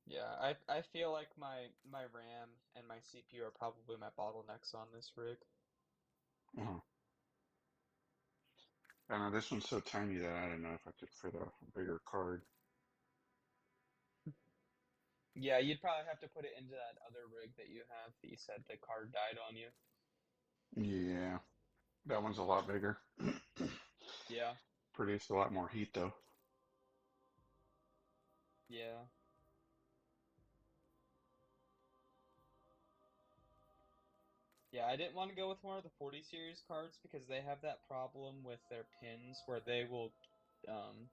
Yeah, I feel like my RAM and my CPU are probably my bottlenecks on this rig. Uh-huh. I know this one's so tiny that I don't know if I could fit a bigger card. Yeah, you'd probably have to put it into that other rig that you have that you said the card died on you. Yeah, that one's a lot bigger. Yeah, Produced a lot more heat though. yeah. Yeah, I didn't want to go with one of the 40 series cards because they have that problem with their pins where they will um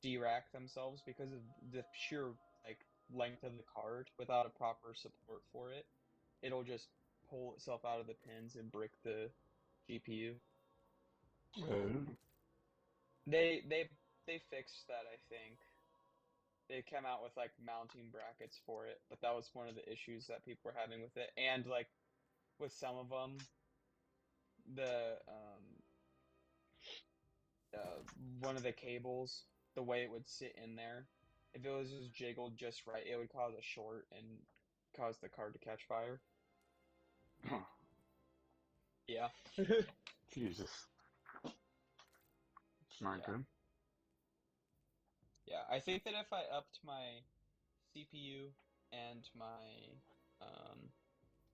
de-rack themselves because of the sheer like length of the card without a proper support for it. It'll just pull itself out of the pins and brick the GPU. Uh, They fixed that, I think. They came out with like mounting brackets for it, but that was one of the issues that people were having with it. And like with some of them, the one of the cables, the way it would sit in there, if it was just jiggled just right, it would cause a short and cause the card to catch fire. huh, Yeah. Jesus, it's not Yeah. good. Yeah. I think that if I upped my CPU and my um,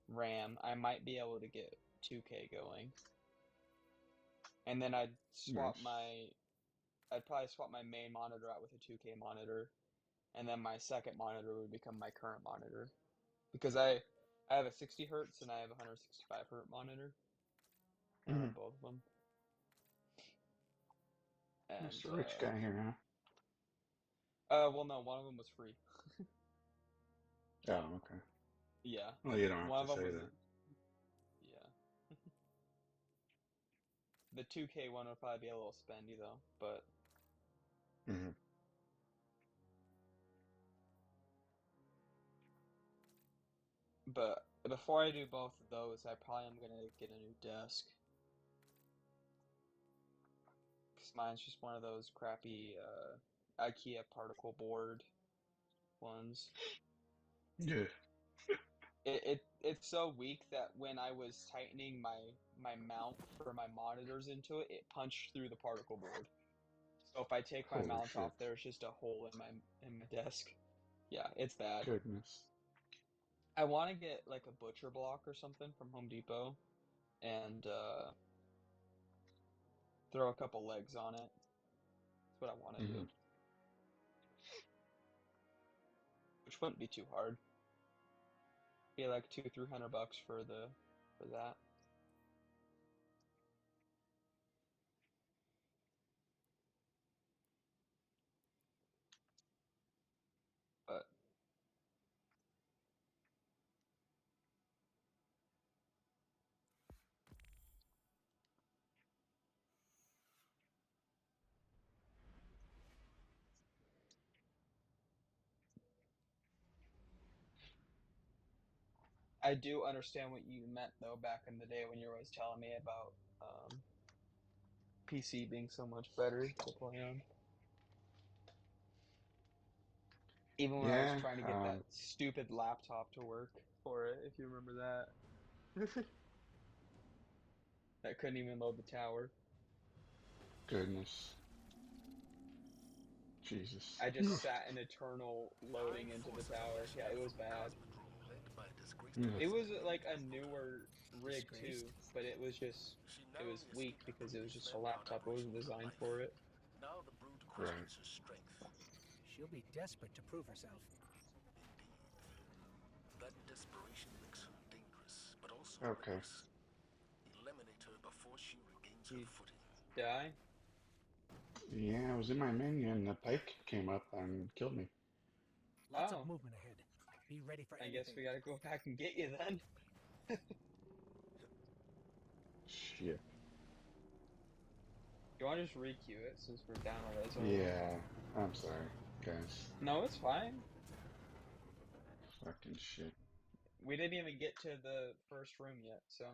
RAM, I might be able to get 2K going. And then Nice. I'd probably swap my main monitor out with a 2K monitor, and then my second monitor would become my current monitor because I have a 60 hertz and I have a 165 hertz monitor. I run Mhm. both of them, That's and a rich guy here, huh? well, no, one of them was free. Oh, okay. Yeah, Well, you don't have one to of them say was that. yeah. The 2K one would probably be a little spendy though, Mhm. but before I do both of those, I probably am gonna get a new desk because mine's just one of those crappy IKEA particle board ones. Yeah. It's so weak that when I was tightening my mount for my monitors into it, it punched through the particle board. So if I take my Holy mount off, shit. there's just a hole in my desk. Yeah, it's bad. Goodness. I want to get like a butcher block or something from Home Depot and throw a couple legs on it. That's what I want to Hmm. do, which wouldn't be too hard. Be like $200-300 for that. But I do understand what you meant though back in the day when you were always telling me about PC being so much better to play on. Even when I was Yeah, trying to get that stupid laptop to work for it, if you remember that. That couldn't even load the tower. goodness. Jesus. I just sat in eternal loading into the tower. Yeah, it was bad. It was like a newer rig too, but it was just it was weak because it was just a laptop. It wasn't designed for it. Now the brood Right. questions his strength. She'll be desperate to prove herself. That desperation makes her dangerous, but also Okay. reckless. Eliminate her before she regains her You footing. die? Yeah, I was in my menu and the pike came up and killed me. Lots of Oh, movement ahead. Be ready for I guess anything. we gotta go back and get you then. Shit. You want to just requeue it since we're down a res already? Yeah, I'm sorry, guys. No, it's fine. Fucking shit. We didn't even get to the first room yet, so.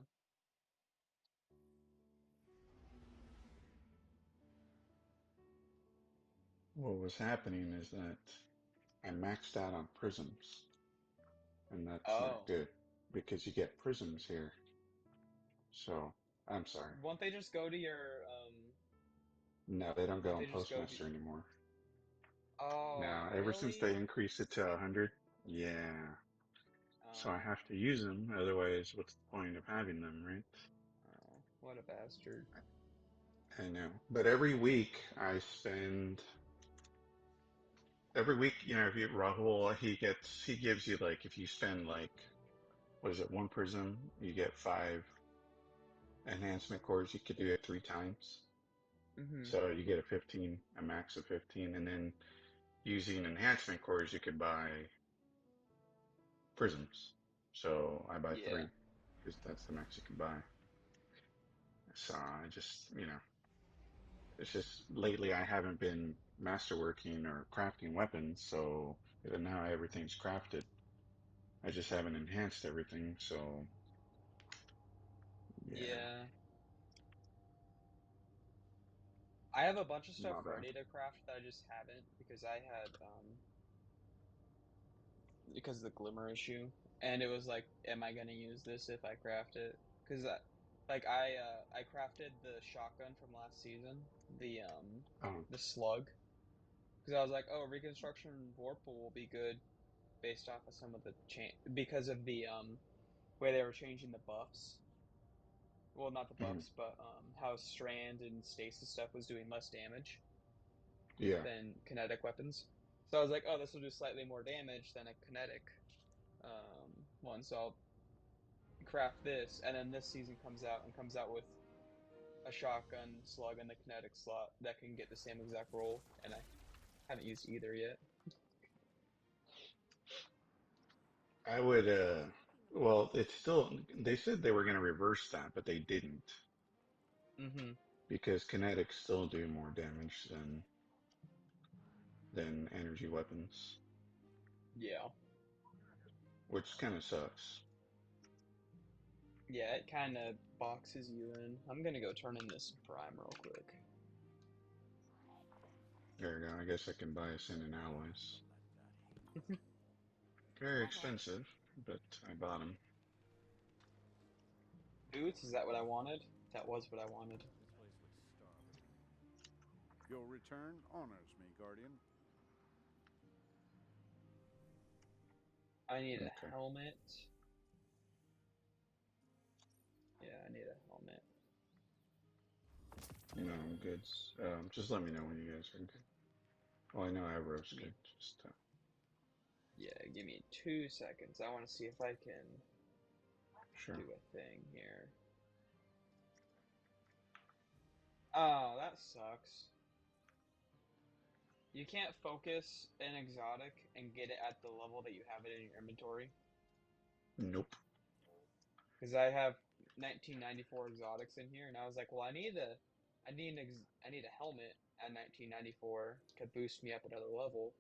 What was happening is that I maxed out on prisms, and that's not Oh. good because you get prisms here. So, I'm sorry. Won't they just go to your, No, they don't go won't on they just go to... Postmaster anymore. Oh, Now, ever since they really? increased it to 100, yeah. So I Oh, have to use them, otherwise what's the point of having them, right? oh, what a bastard. I know. But every week, if you Rahul, he gives you like, if you spend like, what is it, one prism, you get 5 enhancement cores. You could do it 3 times. Mm-hmm. So you get a max of 15, and then using enhancement cores, you could buy prisms. So I buy Yeah. 3 because that's the max you can buy. So I just, it's just lately I haven't been masterworking or crafting weapons. So now everything's crafted. I just haven't enhanced everything. So yeah, Yeah. I have a bunch of stuff my bad. ready to craft that I just haven't because I had, because of the glimmer issue. And it was like, am I gonna use this if I craft it? Because I crafted the shotgun from last season, Oh, the slug. Because I was like, oh, Reconstruction Vorpal will be good based off of some of the change because of the way they were changing the buffs. Well, not the mhm. buffs, but how strand and stasis stuff was doing less damage Yeah. than kinetic weapons. So I was like, oh, this will do slightly more damage than a kinetic one. So I'll craft this, and then this season comes out with a shotgun slug and the kinetic slot that can get the same exact roll, and I haven't used either yet. I would, well, it's still, they said they were going to reverse that, but they didn't Mm-hmm. because kinetics still do more damage than energy weapons, Yeah. which kind of sucks. Yeah, it kind of boxes you in. I'm gonna go turn in this prime real quick. There you go. I guess I can buy us in alloys. Very Okay. expensive, but I bought them. Boots, is that what I wanted? That was what I wanted. This place looks starving. Your return honors me, Guardian. I need a Okay. helmet. Yeah, I need a helmet. No, I'm good. Just let me know when you guys are good. Well, I know Avro's Give me, good. Just, yeah, give me 2 seconds. I want to see if I can sure. do a thing here. Oh, that sucks. You can't focus an exotic and get it at the level that you have it in your inventory. Nope. Because I have 1994 exotics in here, and I was like, well, I need a helmet at 1994 to boost me up another level.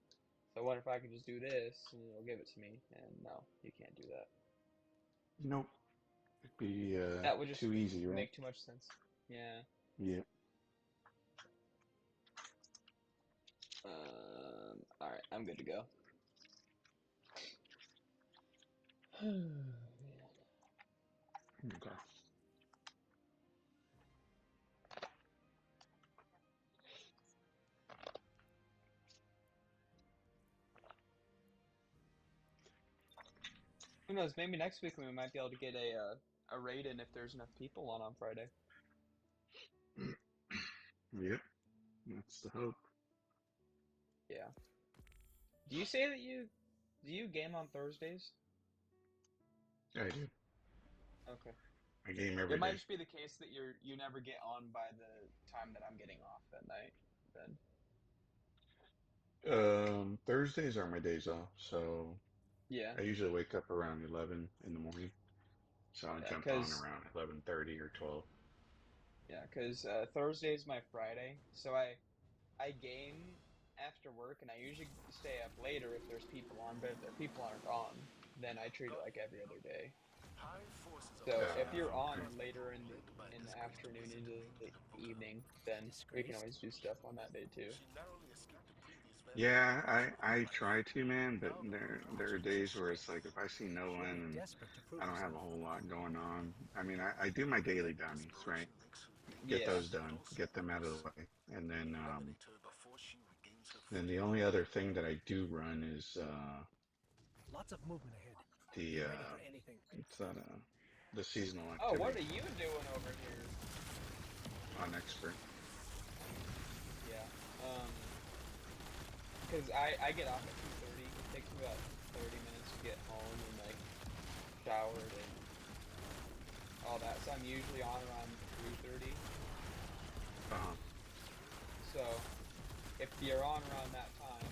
So I wonder if I could just do this, and it'll give it to me. And no, you can't do that. Nope. It'd be That would just too easy, right? make too much sense. Yeah. Yeah. All right, I'm good to go. Okay. Who knows? Maybe next week we might be able to get a raid in if there's enough people on Friday. Yep. That's the hope. Yeah. Do you say that do you game on Thursdays? I do. Okay. I game every It might day. just be the case that you never get on by the time that I'm getting off at night. Then. Thursdays are my days off, so Yeah. I usually wake up around 11 in the morning. So I'll Yeah, jump on around 11:30 or 12. Yeah, because Thursday is my Friday, so I game after work, and I usually stay up later if there's people on. But if the people aren't on, then I treat it like every other day. So if you're on later in the afternoon into the evening, then we can always do stuff on that day too. Yeah, I try to, man, but there are days where it's like if I see no one and I don't have a whole lot going on. I mean, I do my daily dummies, right? Get Yeah. those done, get them out of the way, and then the only other thing that I do run is Lots of movement ahead. the Be ready for anything. it's that the seasonal Oh, what activity are you doing over here? on expert. Yeah. Because I get off at 2:30. It takes me about 30 minutes to get home and like showered and all that. So I'm usually on around 3:30. So if you're on around that time,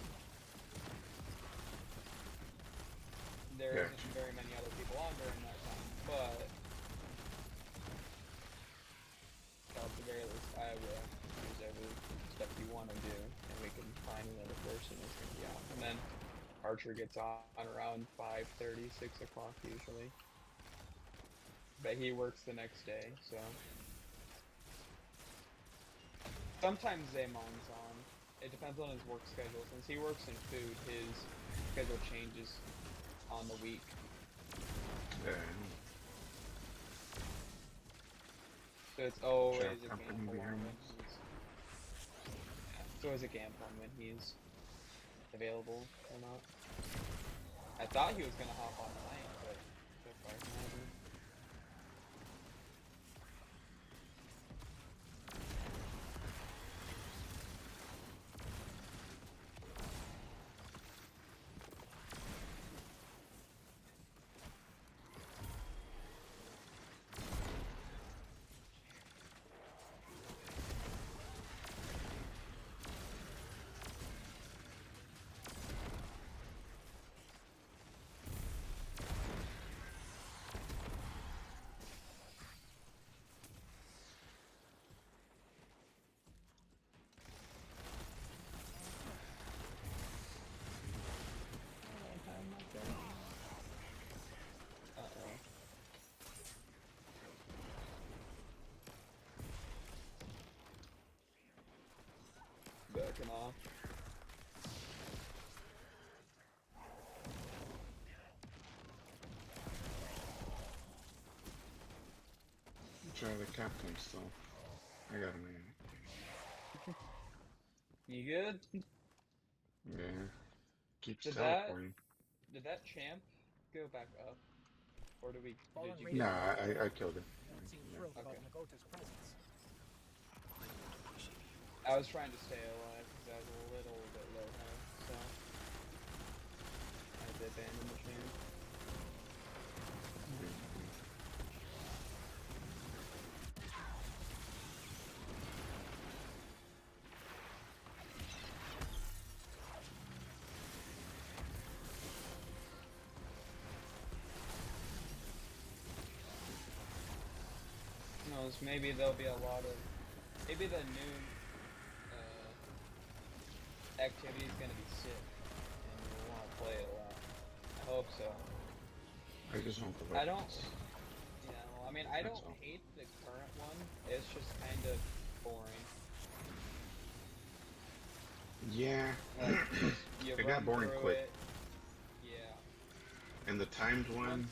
there isn't very many other people on during that time. But at the very least, I will use every step you want to do, and we can find another person that's going to be on. And then Archer gets on around 5:30, 6 o'clock usually. But he works the next day, so. Sometimes Zamon's on. It depends on his work schedule. Since he works in food, his schedule changes on the week. So it's always a gamble on when it's always a gamble on when he's available or not. I thought he was gonna hop on tonight, but so far he hasn't. Backing off. Try the captain still. I got him in. You good? Yeah. Keeps Did teleporting. Did that champ go back up? Or did you No, I killed him. Don't seem thrilled about Nagota's presence. I was trying to stay alive because I was a little bit low health, so I had to abandon the champ. Who knows, maybe there'll be a lot of, maybe the new activity is going to be sick, and we'll want to play it a lot. I hope so. I just want the I don't, weapons. you know, I mean, I That's don't all. hate the current one. It's just kind of boring. Yeah. Like, you It got run boring through quick. it. Yeah. And the timed one,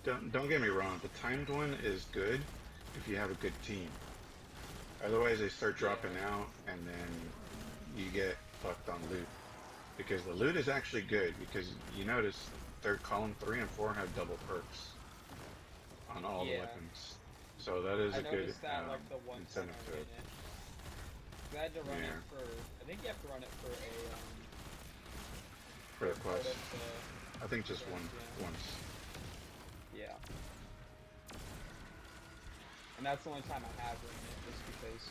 Once, don't get me wrong, the timed one is good if you have a good team. Otherwise, they start yeah. dropping out, and then you get fucked on loot. Because the loot is actually good, because you notice column 3 and 4 have double perks on all the Yeah. weapons. So that is I a good noticed that, like, the one time incentive I to ran it. it. 'Cause I had to run Yeah. it for, I think you have to run it for a, For the part quest. of the I think just quest, once. yeah. And that's the only time I have ran it, just because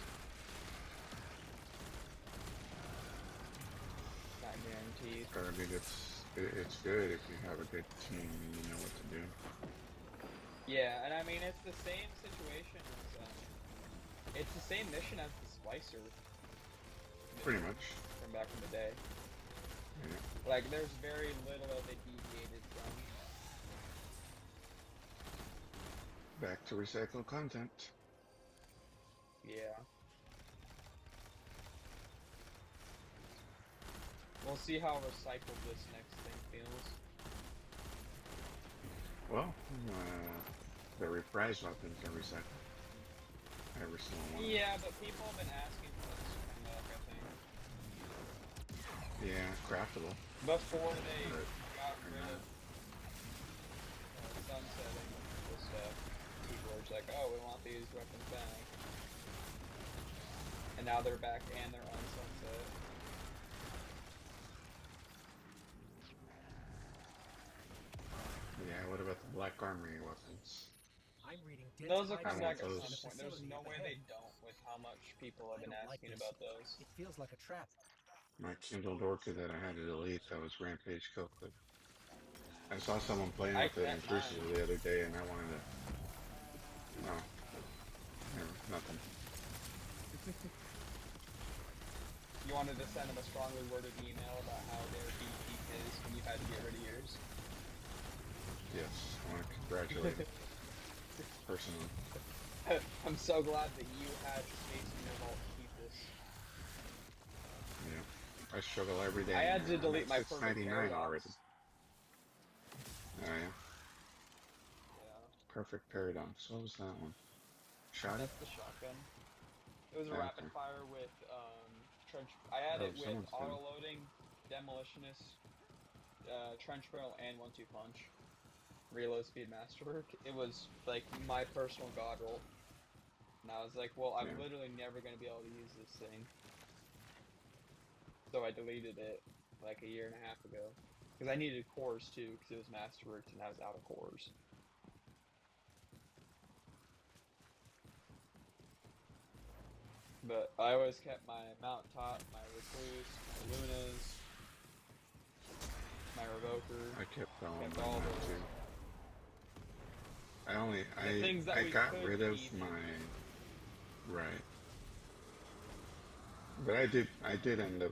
it's not guaranteed. I mean, it's good if you have a good team and you know what to do. Yeah, and I mean, it's the same situation as, it's the same mission as the Splicer Pretty mission much. from back in the day. Yeah. Like, there's very little that they deviated from. Back to recycled content. Yeah. We'll see how recycled this next thing feels. Well, the reprised weapons are recycled. Every single one. Yeah, but people have been asking for this to come back, I think. Yeah, craftable. Before they But got rid of sunsetting the stuff, people were just like, oh, we want these weapons back. And now they're back and they're on sunset. yeah, what about the Black Armory weapons? I'm reading Those will I come want back at those. some point. There's no way they don't with how much people have been asking about those. It feels like a trap. My Kindle Orca that I had to delete, that was Rampage Kill Clip. I saw someone playing I with it in kept Crucible mine. the other day and I wanted to... No. Never, nothing. You wanted to send them a strongly worded email about how their beat is when you had to get rid of yours. Yes, I want to congratulate him. Personally. I'm so glad that you had space in your vault to keep this. Yeah. I struggle every day. I had to I'm delete at my perfect 699 paradox. already. Oh yeah. Yeah. Perfect Paradox. What was that one? Shotty? That's the shotgun. It was a Yeah, rapid okay. fire with trench. I had Oh, it with someone's done. auto loading, demolitionist, trench barrel, and 1-2 punch. Reload speed masterwork. It was like my personal god roll. And I was like, well, I'm Yeah. literally never gonna be able to use this thing. So I deleted it like a year and a half ago. Because I needed cores too, because it was masterworked and I was out of cores. But I always kept my mountaintop, my recluse, my lunas, my revoker. I kept all Kept mine all now those. too. The things that I we got could rid of keep. my... Right. But I did end up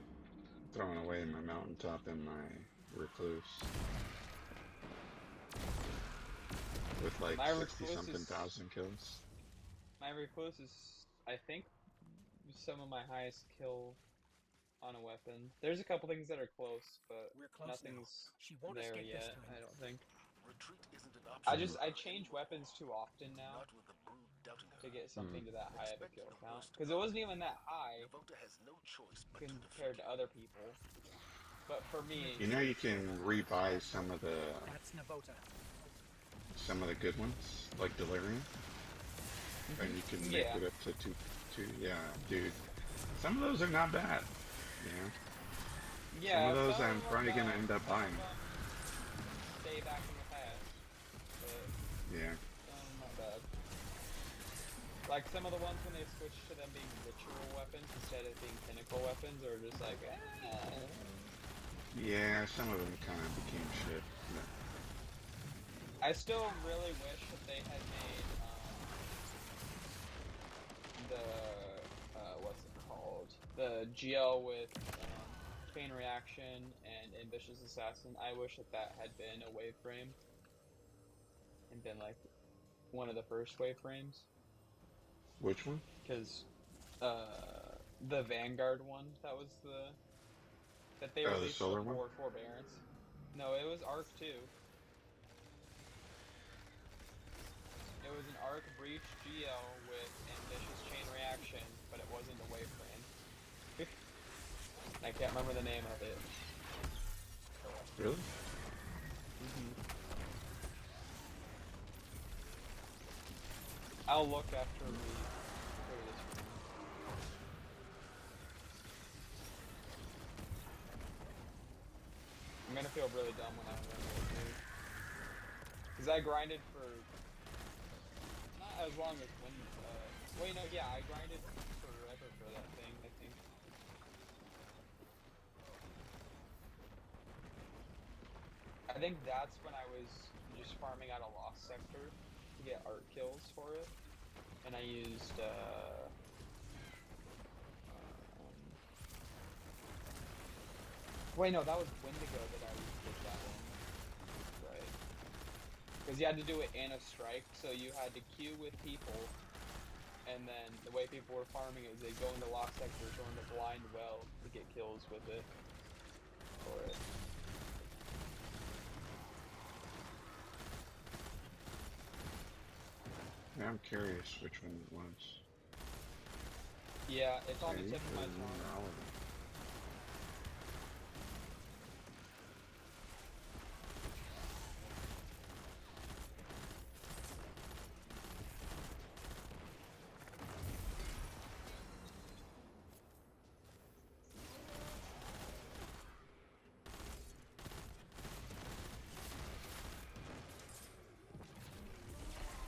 throwing away my mountaintop and my recluse. With like My 60 recluse something is thousand kills. my recluse is, I think, some of my highest kill on a weapon. There's a couple things that are close, but We're close nothing's now. She won't there escape this yet. time. I don't think. Retreat isn't an option for I her change anymore. weapons too often now Not with the brood doubting her. to get something to that high of a Expect kill the count, worst, because it wasn't Guardian. even that high Navota has no choice but to compared defeat to other people. But for me, You know you can rebuy some of the That's Navota. good ones, like Delirium, and you can make yeah, it up to two. Yeah, dude. Some of those are not bad. You know. Some of yeah, those some I'm of them probably gonna don't. end up Some of buying. them stay back in the past, but Yeah. not bad. Like some of the ones when they switched to them being ritual weapons instead of being pinnacle weapons, are just like, Yeah, some of them kind of became shit. But I still really wish that they had made the what's it called? The GL with chain reaction and ambitious assassin. I wish that had been a wave frame. and been like one of the first wayframes. Which one? Because the Vanguard one, that they Oh, the released solar one? before Forbearance. No, it was Arc 2. It was an Arc Breach GL with ambitious chain reaction, but it wasn't a wayframe. I can't remember the name of it. Really? I'll look after we clear this room. I'm gonna feel really dumb when I run away through. Because I grinded for not as long as when wait, no, yeah, I grinded forever for that thing, I think. I think that's when I was just farming out a Lost Sector to get art kills for it. And I used, wait, no, that was Wendigo that I did that one. Right. Because you had to do it in a strike, so you had to queue with people, and then the way people were farming is they go into Lost Sectors or into Blind Well to get kills with it. For it. Yeah, I'm curious which one it was. Yeah, it's on the tip of my tongue.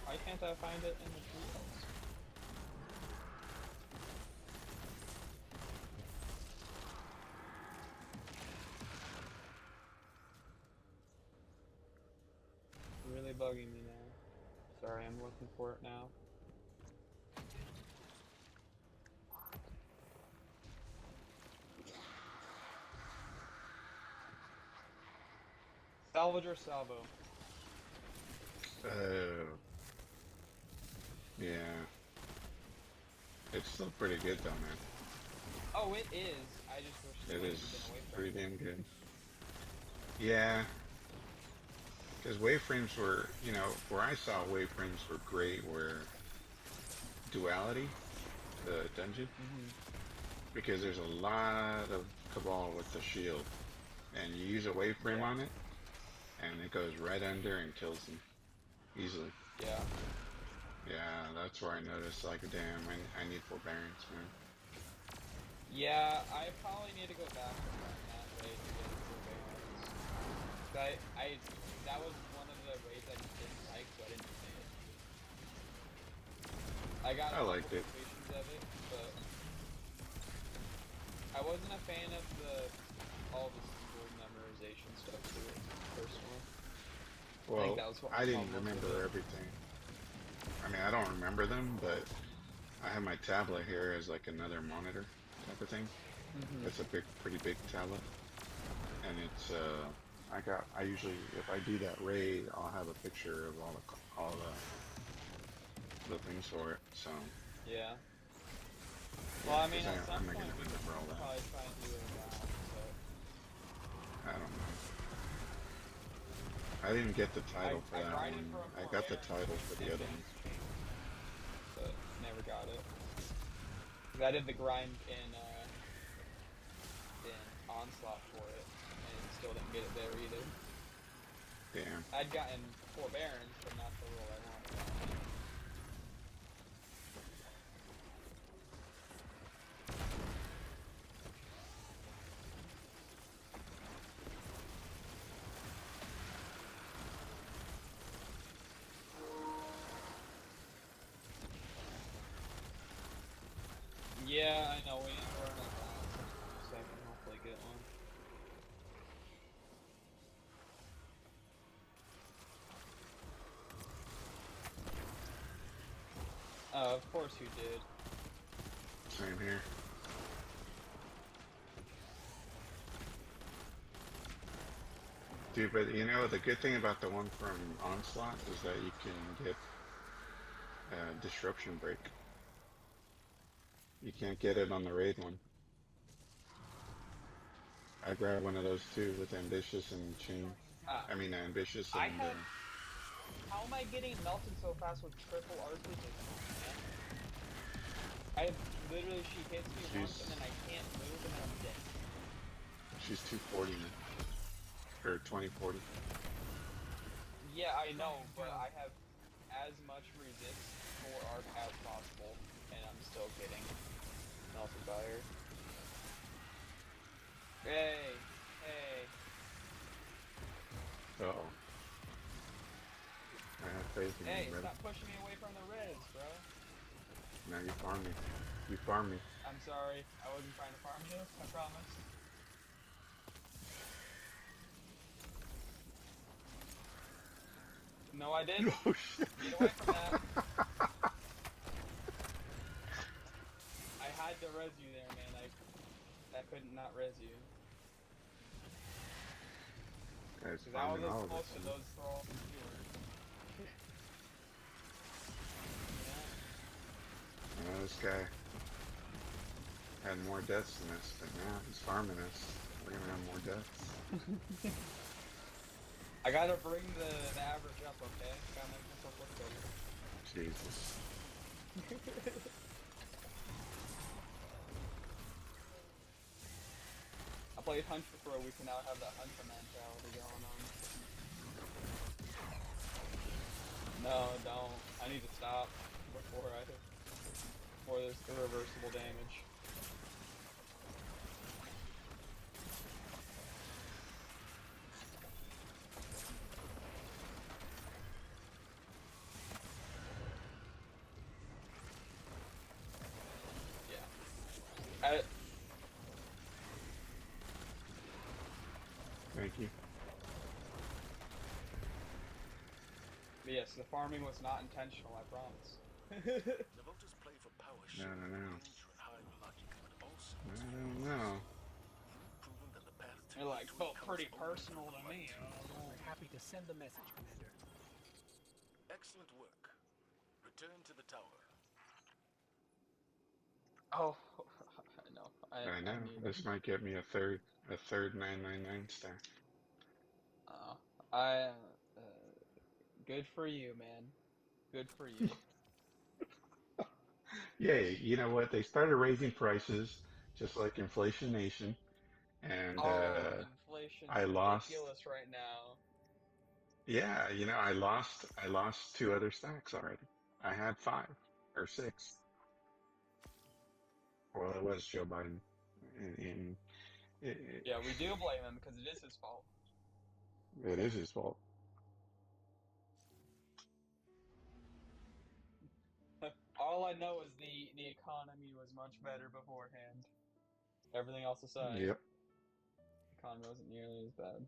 Why can't I find it in the treehouse? Really bugging me now. Sorry, I'm looking for it now. Salvage or salvo? Yeah. It's still pretty good though, man. Oh, it is. I just wish It it is had been away from pretty me. damn good. Yeah. Because wayframes were, you know, where I saw wayframes were great were Duality, the dungeon. Because there's a lot of Cabal with the shield. And you use a wayframe on it, and it goes right under and kills them. Easily. Yeah. Yeah, that's where I noticed, like, damn, I need forbearance, man. Yeah, I probably need to go back and run that raid to get forbearance. That was one of the raids I just didn't like, so I didn't play it. I got a couple completions of it, but I wasn't a fan of all the symbol memorization stuff to it, personally. Well, I think that was what I didn't remember everything. I mean, I don't remember them, but I have my tablet here as like another monitor type of thing. It's a pretty big tablet, and it's I usually, if I do that raid, I'll have a picture of all the things for it. So yeah. Well, I mean, at some I'm not point gonna remember all we'll that. probably try and do it now, but I don't know. I didn't get the title for that one. I got the title for the other one. But never got it. 'Cause I did the grind in Onslaught for it, and still didn't get it there either. Damn. I'd gotten forbearance, but not the role I wanted. Yeah, I know, we need to run it down so I can hopefully get one. Of course you did. Same here. Dude, but you know, the good thing about the one from Onslaught is that you can get Disruption Break. You can't get it on the raid one. I grabbed one of those too with Ambitious and Chain. I mean, Ambitious I and. have. How am I getting melted so fast with triple RPG? Man? I literally, she hits me once and then I can't move and then I'm dead. She's 240 now. Or 2040. Yeah, I know, but I have as much resist for arc as possible, and I'm still getting melted by her. Hey, hey. Uh-oh. I have faith in Hey, you, brother. stop pushing me away from the res, bro. Now you farm me. You farm me. I'm sorry, I wasn't trying to farm you, I promise. No, I didn't. Oh, shit. Get away from that. I had to res you there, man. I couldn't not res you. Guys, Because I was farming all as of close us. to those thralls as you were. This guy had more deaths than us, but now he's farming us. We're gonna have more deaths. I gotta bring the average up, okay? Gotta make myself look better. Jesus. I played Hunter for a week and now I have that Hunter mentality going on. No, don't. I need to stop before there's irreversible damage. Yeah. Thank you. But yes, the farming was not intentional, I promise. Navota's play for power I should don't know. danger and high logic, but also I don't know. you've proven that the path to It like victory felt comes pretty only personal from to the me. light. We're happy to send the message, Commander. Excellent work. Return to the tower. Oh, I know. I know. I need This it. might get me a third 999 star. Good for you, man. Good for you. Yay, you know what? They started raising prices, just like Inflation Nation, and Oh, inflation's I lost. ridiculous right now. Yeah, you know, I lost 2 other stacks already. I had 5 or 6. Well, it was Joe Biden, and Yeah, we do blame him because it is his fault. it is his fault. All I know is the economy was much better beforehand. Everything else aside, Yep. the economy wasn't nearly as bad.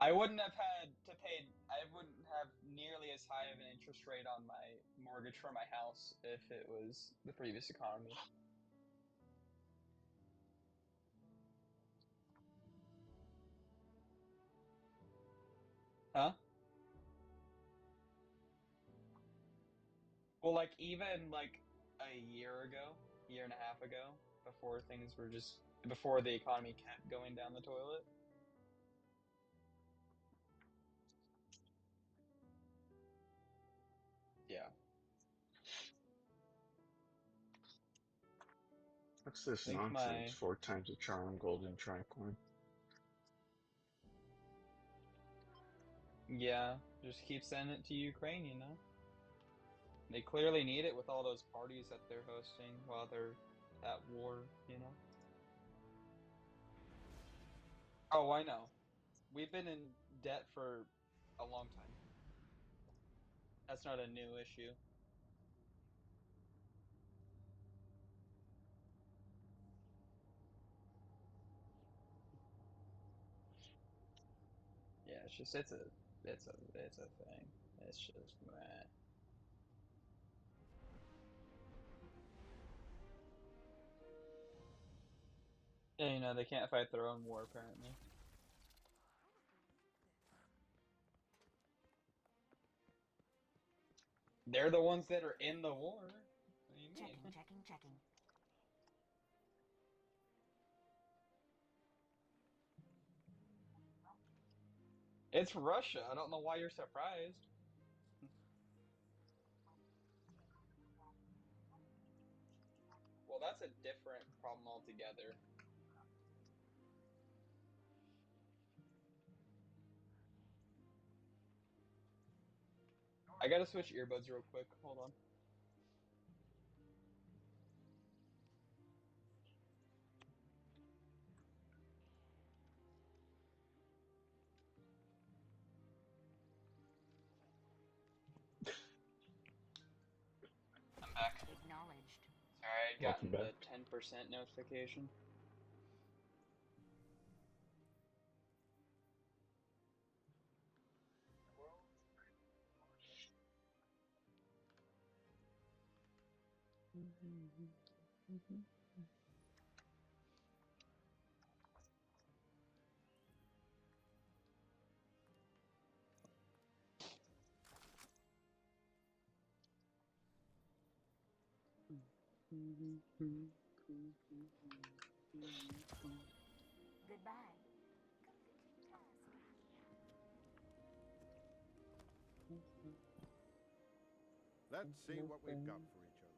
I wouldn't have had to pay. I wouldn't have nearly as high of an interest rate on my mortgage for my house if it was the previous economy. Huh? Well, like even like a year ago, year and a half ago, before things were just before the economy kept going down the toilet. Yeah. What's this I think nonsense? 4 times a charm, golden tricoin. yeah, just keep sending it to Ukraine, you know? They clearly need it with all those parties that they're hosting while they're at war, you know? Oh, I know. We've been in debt for a long time. That's not a new issue. Yeah, it's just it's a thing. It's just meh. Yeah, you know, they can't fight their own war, apparently. They're the ones that are in the war. What do you mean? Checking. It's Russia. I don't know why you're surprised. Well, that's a different problem altogether. I gotta switch earbuds real quick. Hold on. I'm back. Acknowledged. Sorry, I'd Welcome gotten the back. 10% notification. Goodbye. Let's see what we've got for each other.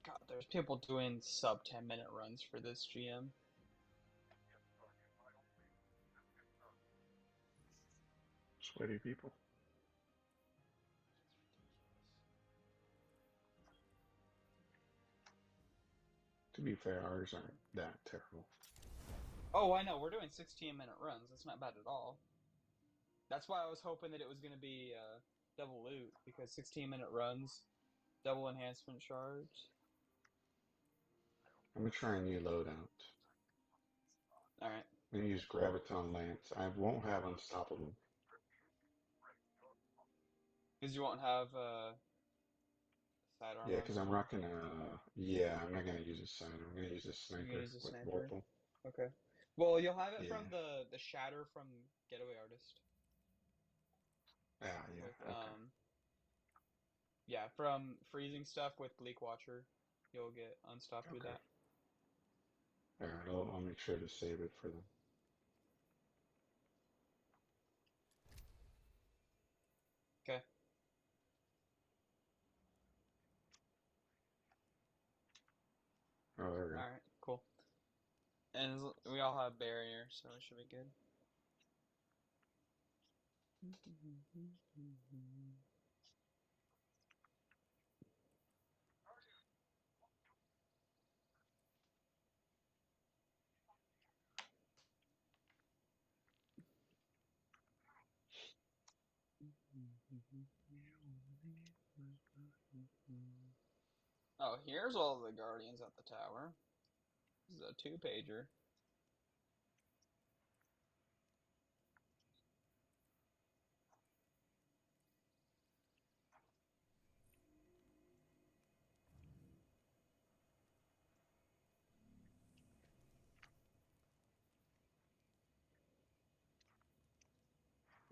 God, there's people doing sub 10-minute runs for this GM. Sweaty people. To be fair, ours aren't that terrible. Oh, I know. We're doing 16-minute runs. That's not bad at all. That's why I was hoping that it was going to be double loot, because 16-minute runs, double enhancement shards. I'm gonna try a new loadout. Alright. I'm gonna use Graviton Lance. I won't have Unstoppable. Because you won't have sidearm Yeah, on because I'm that one. rocking yeah, I'm not gonna use a sidearm. I'm gonna use a You're going to sniper use a with sniper. Vorpal. Okay. Well, you'll have it from Yeah. the shatter from Getaway Artist. Ah, yeah. With Okay. yeah, from freezing stuff with Bleak Watcher, you'll get unstopped with Okay. that. All right. I'll make sure to save it for them. Okay. Oh, there we go. Alright, cool. And we all have barrier, so it should be good. Oh, here's all the Guardians at the tower. This is a 2-pager.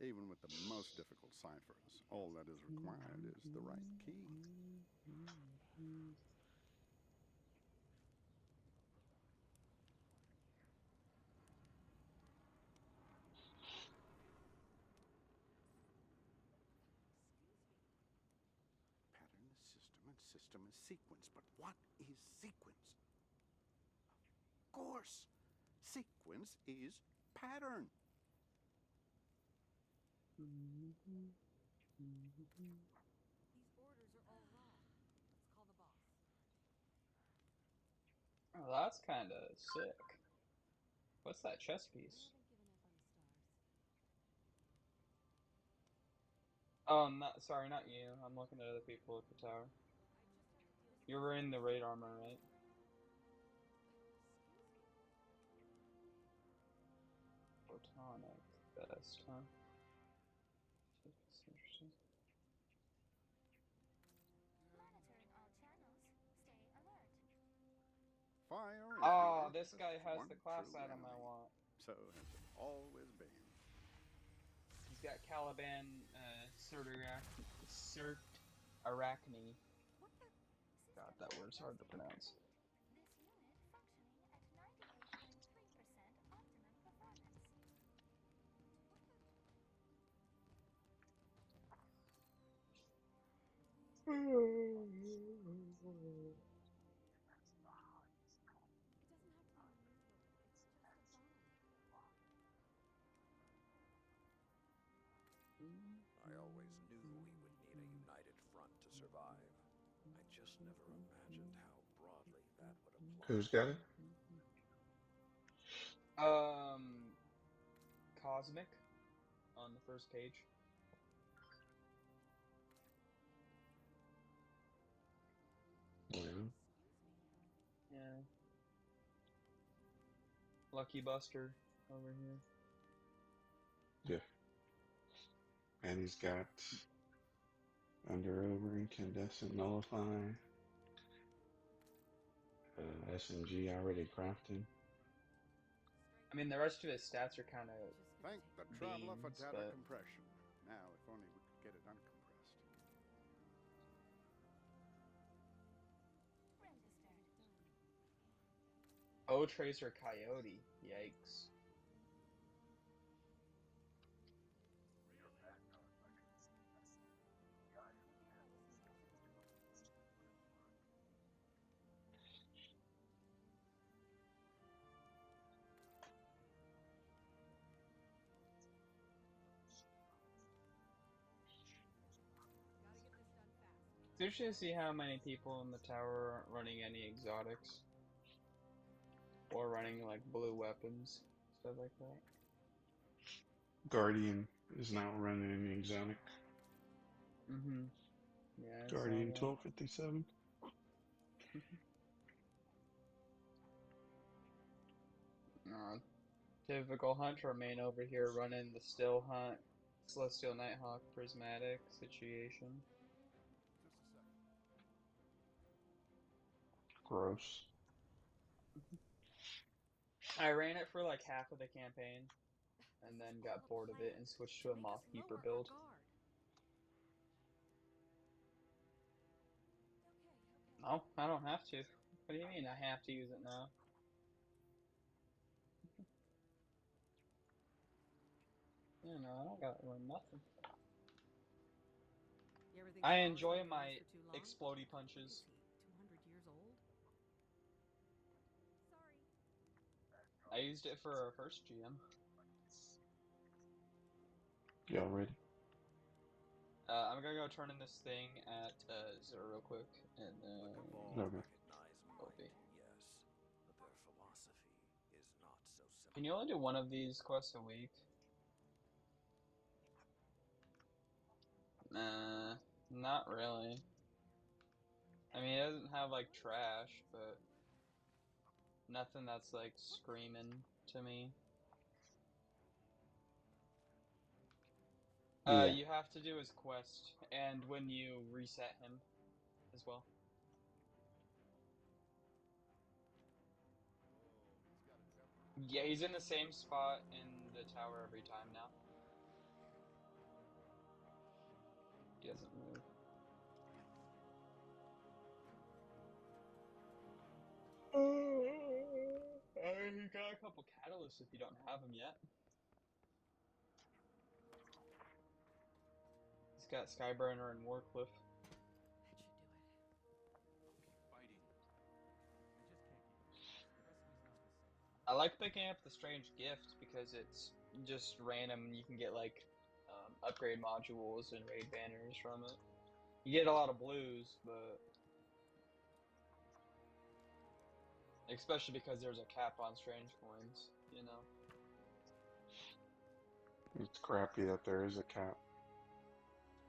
Even with the most difficult ciphers, all that is required is the right key. Pattern is system and system is sequence. But what is sequence? Of course, sequence is pattern. These orders are all wrong. Let's call the boss. Oh, that's kind of sick. What's that chess I piece? haven't given up on the stars. Oh, not sorry, not you. I'm looking at other people at the tower. I just hope it feels You were in the raid armor, right? photonic best, huh? That's interesting. Monitoring all channels. Stay alert. Fire is Oh, the this guy Earth's has one the class true item I enemy. want. So has it always been. He's got Caliban, Cert Arachne. God, that word's hard to pronounce. This unit functioning at 98.3% optimum performance. I always knew we would need a united front to survive. I just never imagined how broadly that would apply. Who's got it? Cosmic on the first page. Yeah. Yeah. Lucky Buster over here. Yeah. And he's got Under Over, Incandescent, Nullify, SMG already crafted. I mean, the rest of his stats are kind of Thank the traveler for beans, data but compression. Now, if only we could get it uncompressed. Registered. Oh, Tracer Coyote. Yikes. It's interesting to see how many people in the tower aren't running any exotics. Or running, like, blue weapons. Stuff like that. Guardian is now running an exotic. Mm-hmm. Yeah, I saw Guardian that. 1257. Typical Hunter main over here running the Still Hunt, Celestial Nighthawk Prismatic situation. Just a second. Gross. I ran it for like half of the campaign, and then got bored of it and switched to a Moth Keeper build. No, I don't have to. What do you mean I have to use it now? You know, I don't gotta learn nothing. You ever think I Sparrow's enjoy been around my for too long? explodey What punches. is he, 200 years old? Sorry. I used it for our first GM. Y'all ready? I'm gonna go turn in this thing at 0 real quick, and The then Cabal Okay. recognize will be. might, yes, but their philosophy is not so simple. Can you only do one of these quests a week? Nah, not really. I mean, it doesn't have like trash, but nothing that's like screaming to me. Yeah. You have to do his quest, and when you reset him as well. Yeah, he's in the same spot in the tower every time now. He doesn't move. You got a couple catalysts if you don't have them yet. He's got Skyburner and Warcliffe. That should do it. I'll keep fighting. I just can't keep it. The recipe's not the same. I like picking up the Strange Gift because it's just random. You can get like upgrade modules and raid banners from it. You get a lot of blues, but especially because there's a cap on Strange coins, you know. It's crappy that there is a cap.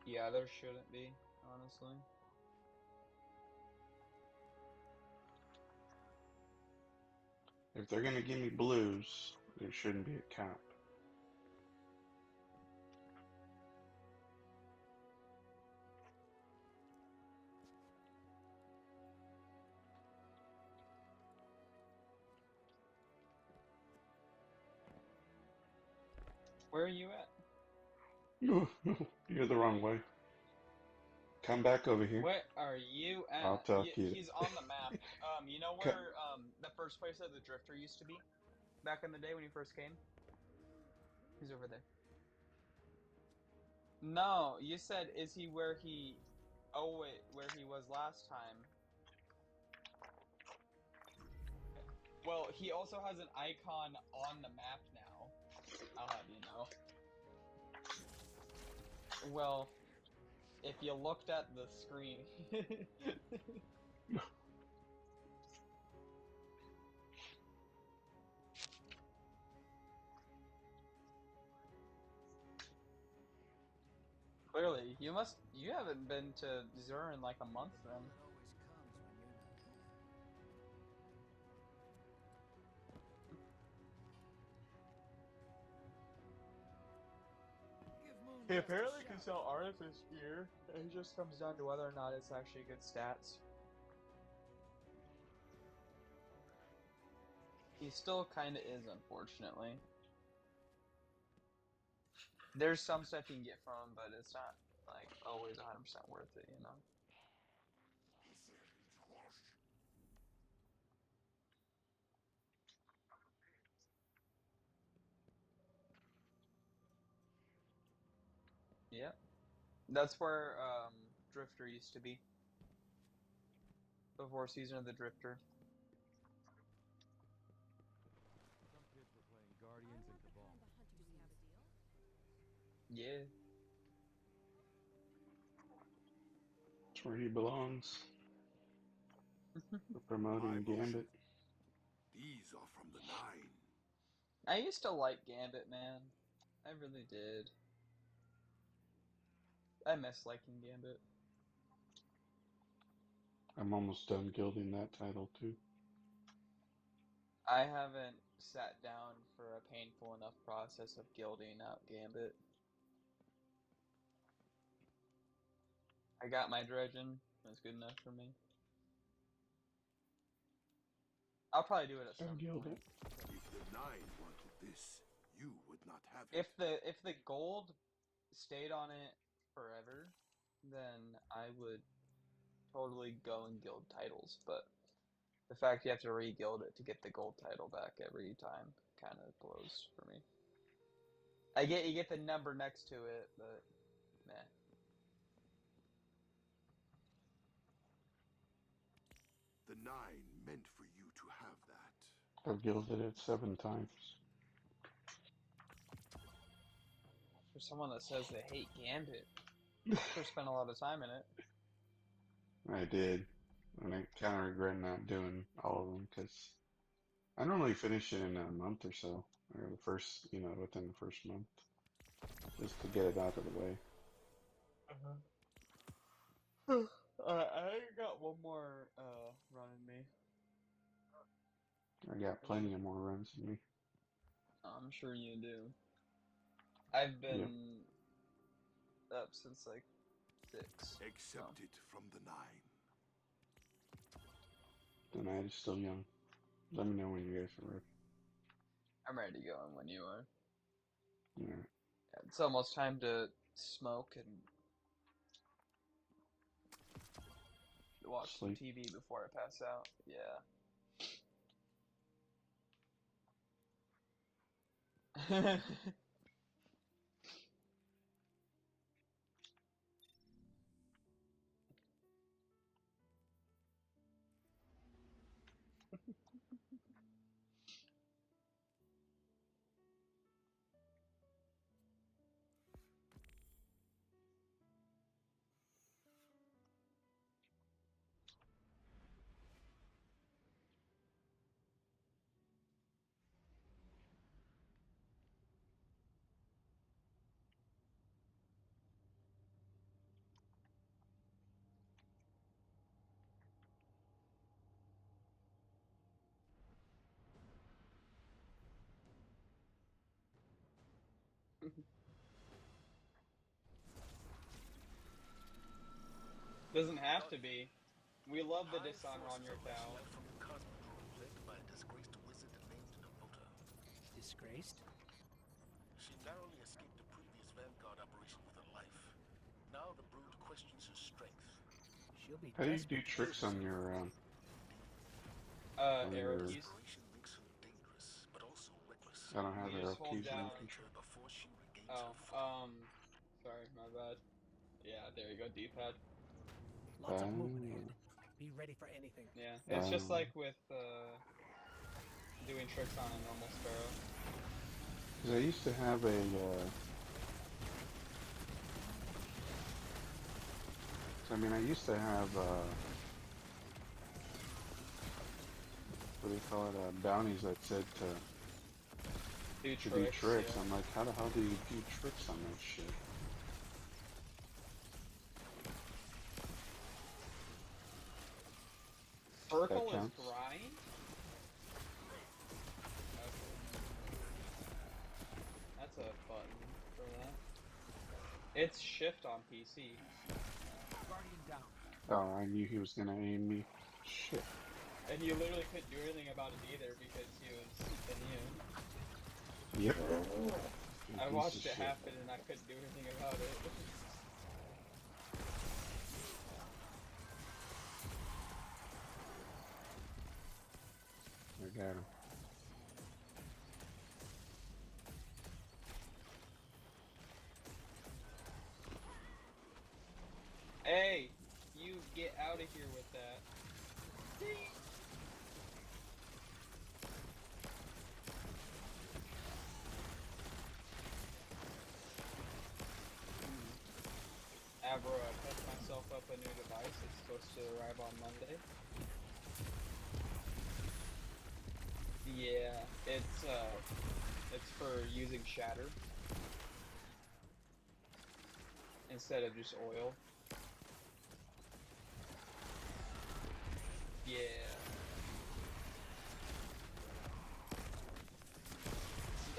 Yeah, there shouldn't be, honestly. If they're gonna give me blues, there shouldn't be a cap. Where are you at? No, no, you're the wrong way. Come back over here. Where are you I'll at? talk to you. He's on the map. You know Co- where the first place that the drifter used to be? Back in the day when you first came? He's over there. No, you said, is he where he... Oh, wait, where he was last time. Well, he also has an icon on the map now. I'll have you know. Well, if you looked at the screen... Clearly, you haven't been to Zur in like a month then. He apparently can sell artifice gear. It just comes down to whether or not it's actually good stats. He still kinda is, unfortunately. There's some stuff you can get from him, but it's not, like, always 100% worth it, you know? Yep. That's where, Drifter used to be. Before Season of the Drifter. Some kids were playing Guardians and Cabal. Do we have a deal? Yeah. That's where he belongs. We're promoting Gambit. These are from the Nine. I used to like Gambit, man. I really did. I miss liking Gambit. I'm almost done gilding that title too. I haven't sat down for a painful enough process of gilding out Gambit. I got my dredging. That's good enough for me. I'll probably do it at some point. If the Nine wanted this, you would not have it. If the gold stayed on it forever, then I would totally go and guild titles, but the fact you have to re-guild it to get the gold title back every time kind of blows for me. I get you get the number next to it, but meh. The Nine meant for you to have that. I've gilded it 7 times. For someone that says they hate Gambit, sure spent a lot of time in it. I did. And I kind of regret not doing all of them because I normally finish it in a month or so. Or the first, within the first month. Just to get it out of the way. I got one more run in me. I got plenty of more runs than me. I'm sure you do. I've been up since like 6. Accept it from the Nine. The night is still young. Let me know when you guys are ready. I'm ready to go when you are. Yeah. It's almost time to smoke and watch some TV before I pass out. Yeah. Doesn't have to be. We love the dishonor on your cow. From the Cosmodrome led by a disgraced wizard named Navota. Disgraced? She narrowly questions her strength. She'll be How do you do desperate to tricks on your Arrow keys. Desperation makes her dangerous, but also reckless. I don't have You arrow just hold keys in my down. control. Before she regains Oh, her footing. sorry, my bad. Yeah, there you go, D-pad. Lots of movement ahead. Be ready for anything. Yeah, it's just like with doing tricks on a normal sparrow. 'Cause I used to have a I used to have what do you call it? Bounties that said to do do tricks. tricks. Yeah. I'm like, how the hell do you do tricks on that shit? Circle That is counts? grind? Okay. That's a button for that. It's shift on PC. Guardian down. Oh, I knew he was gonna aim me. Shit. And you literally couldn't do anything about it either because he was immune. Yep. I watched it happen and I couldn't do anything about it. I got him. Hey, you get out of here with that. Bro, I picked myself up a new device. It's supposed to arrive on Monday. Yeah, it's for using shatter instead of just oil. Yeah.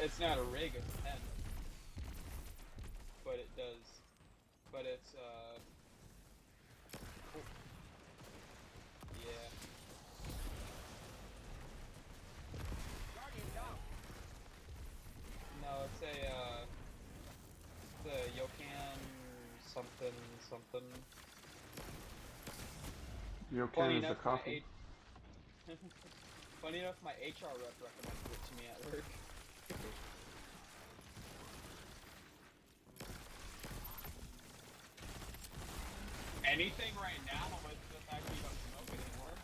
It's not a rig, it's a pen. But it does. But it's, yeah. Guardian down. No, it's the Yokan something. Yokan is the coffee. Funny enough, my HR rep recommended it to me at work. Anything right now with the fact that you don't smoke anymore.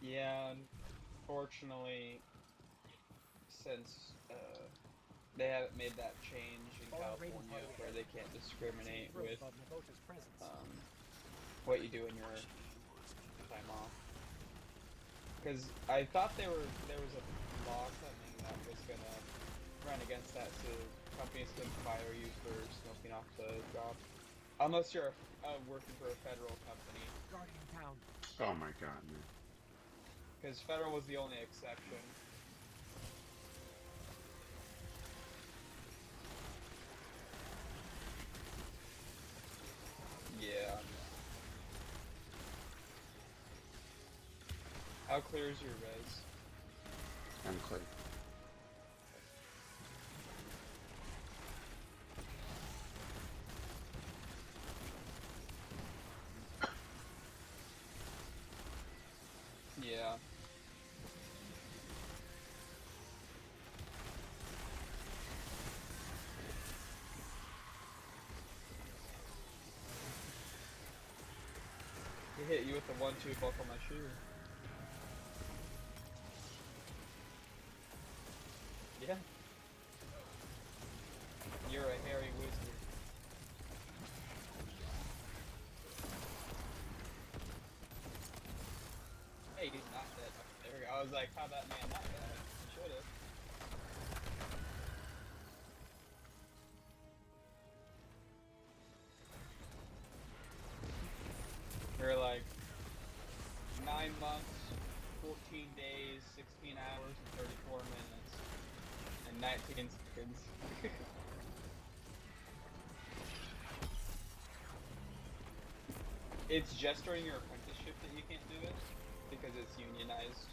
Yeah, unfortunately, since they haven't made that change in California where they can't discriminate with what you do in your time off. Because I thought there was a law coming that was gonna run against that, so companies couldn't fire you for smoking off the job, unless you're working for a federal company. Guardian down. Oh my god, man. Because federal was the only exception. Yeah. How clear is your res? I'm clear. Yeah. He hit you with the 1-2 buckle my shoe. Yeah. You're a hairy wizard. Hey, he's not dead. There we go. I was like, how that man not dead? He should've. You're like 9 months, 14 days, 16 hours, and 34 minutes, and 19 seconds. It's just during your apprenticeship that you can't because it's unionized.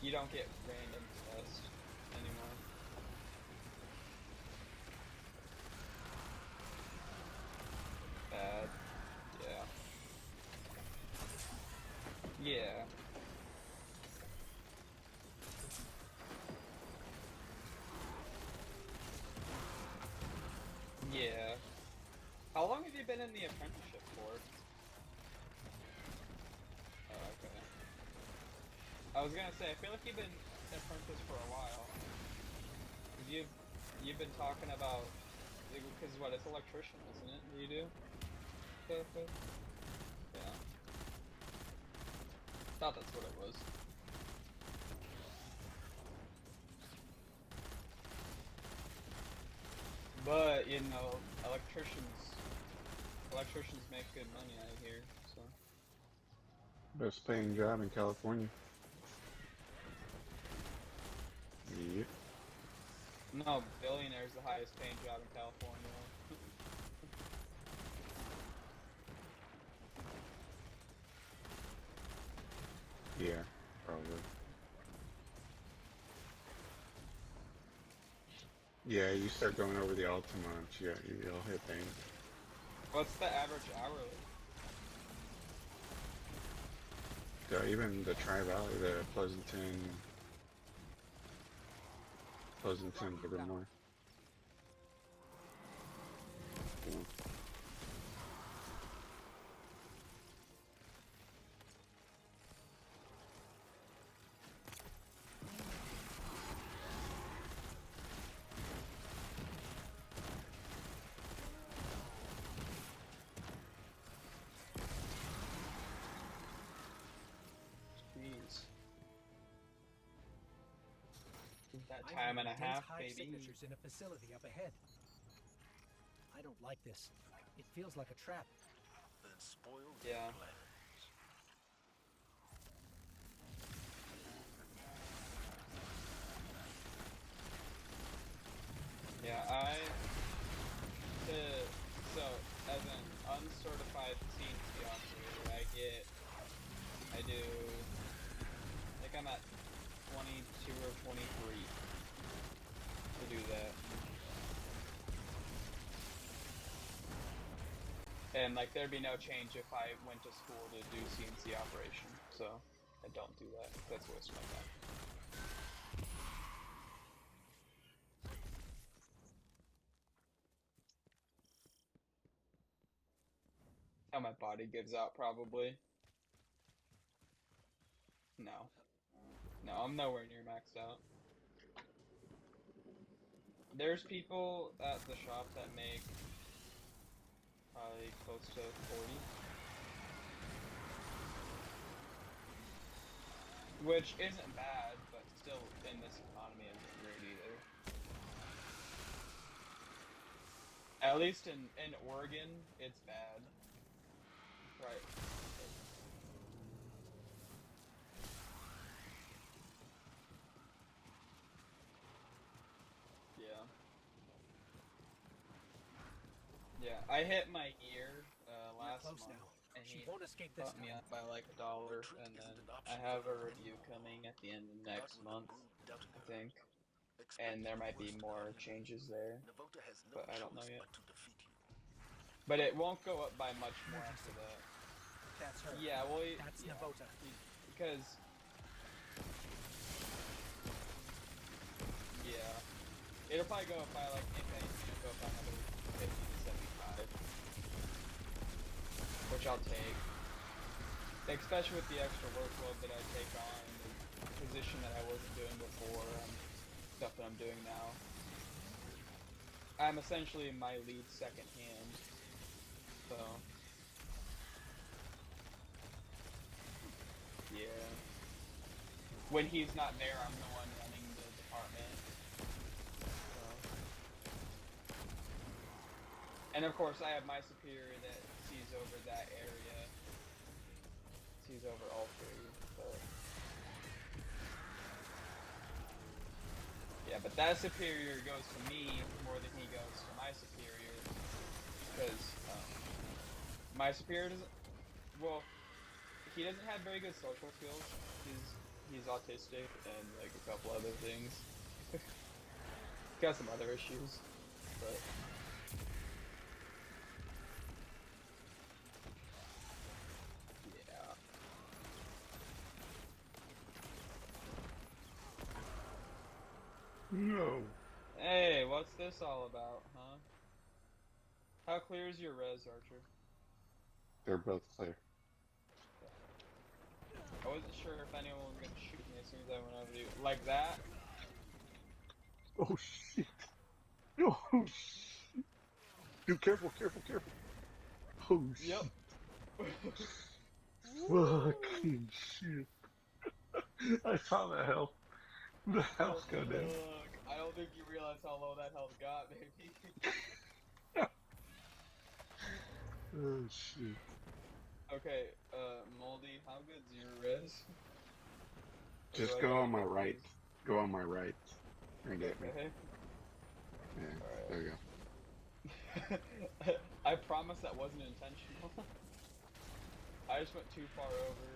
You don't get random tests anymore. Bad. Yeah. Yeah. Yeah. How long have you been in the apprenticeship for? Oh, okay. I was gonna say, I feel like you've been an apprentice for a while. You've been talking about, because what, it's electrician, isn't it? You do? Yeah. Thought that's what it was. But, you know, electricians make good money out here, so. Best paying job in California. Yep. No, billionaire's the highest paying job in California. Yeah, probably. Yeah, you start going over the Altamont, you'll hit bang. What's the average hourly? Even the Tri-Valley, the Pleasanton, a bit more. Cool. Jeez. That time and a half, high baby. signatures in a facility up ahead. I don't like this. It feels like a trap. Then spoil Yeah. your plans. Yeah, so as an uncertified CNC operator, I do, I think I'm at 22 or 23 to do that. And like there'd be no change if I went to school to do CNC operation, so I don't do that. That's a waste of my time. How my body gives out, probably. No. No, I'm nowhere near maxed out. There's people at the shop that make probably close to 40. Which isn't bad, but still in this economy isn't great either. At least in Oregon, it's bad. Right. Yeah. Yeah, I hit my ear last month, and he bought me up by like $1, and then I have a review coming at the end of next month, I think, and there might be more changes there, but I don't know yet. But it won't go up by much more after that. That's her. Yeah, well, That's Navota. Because yeah, it'll probably go up by like, if anything, it'll go up by another 50 to 75, which I'll take. Especially with the extra workload that I take on, the position that I wasn't doing before, stuff that I'm doing now. I'm essentially my lead second hand, so yeah. When he's not there, I'm the one running the department. So. And of course, I have my superior that sees over that area. Sees over all three. But yeah, but that superior goes to me more than he goes to my superior. Because my superior doesn't. Well, he doesn't have very good social skills. He's autistic and like a couple other things. Got some other issues, but yeah. No. Hey, what's this all about, huh? How clear is your res, Archer? They're both clear. I wasn't sure if anyone was gonna shoot me as soon as I went over to you. Like that? Oh shit. Oh shit. Dude, careful, careful, careful. Oh Yep. shit. Fucking shit. I saw the health. The health go down. Look, I don't think you realize how low that health got, baby. Oh shit. Okay, Moldy, how good's your res? Just go on my right. Go on my right. And get me. Okay. Yeah, Alright. there you go. I promise that wasn't intentional. I just went too far over.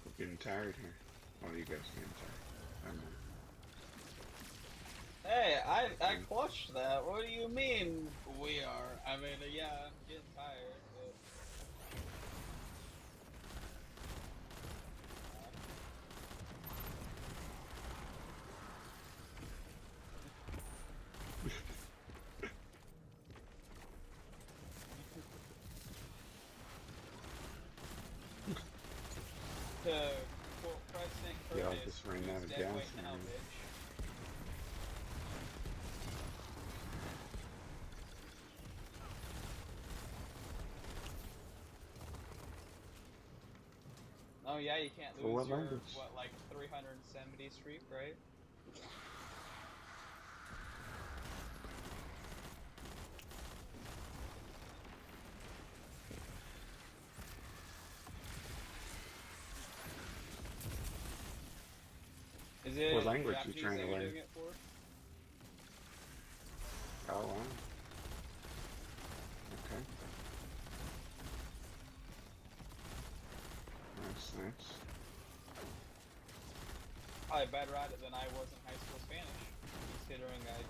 I'm getting tired here. Oh, you guys getting tired. Hey, I clutched that. What do you mean we are? I mean, yeah, I'm getting tired, but... To quote President Curtis, Yeah, I just ran out of dead gas weight in now, here. bitch. Oh yeah, you can't For lose what your, language? what, like 370 streak, right? Is it What language you Japanese trying that to you're learn? doing it for? Oh, wow. Okay. Nice, nice. Probably better at it than I was in high school Spanish, considering I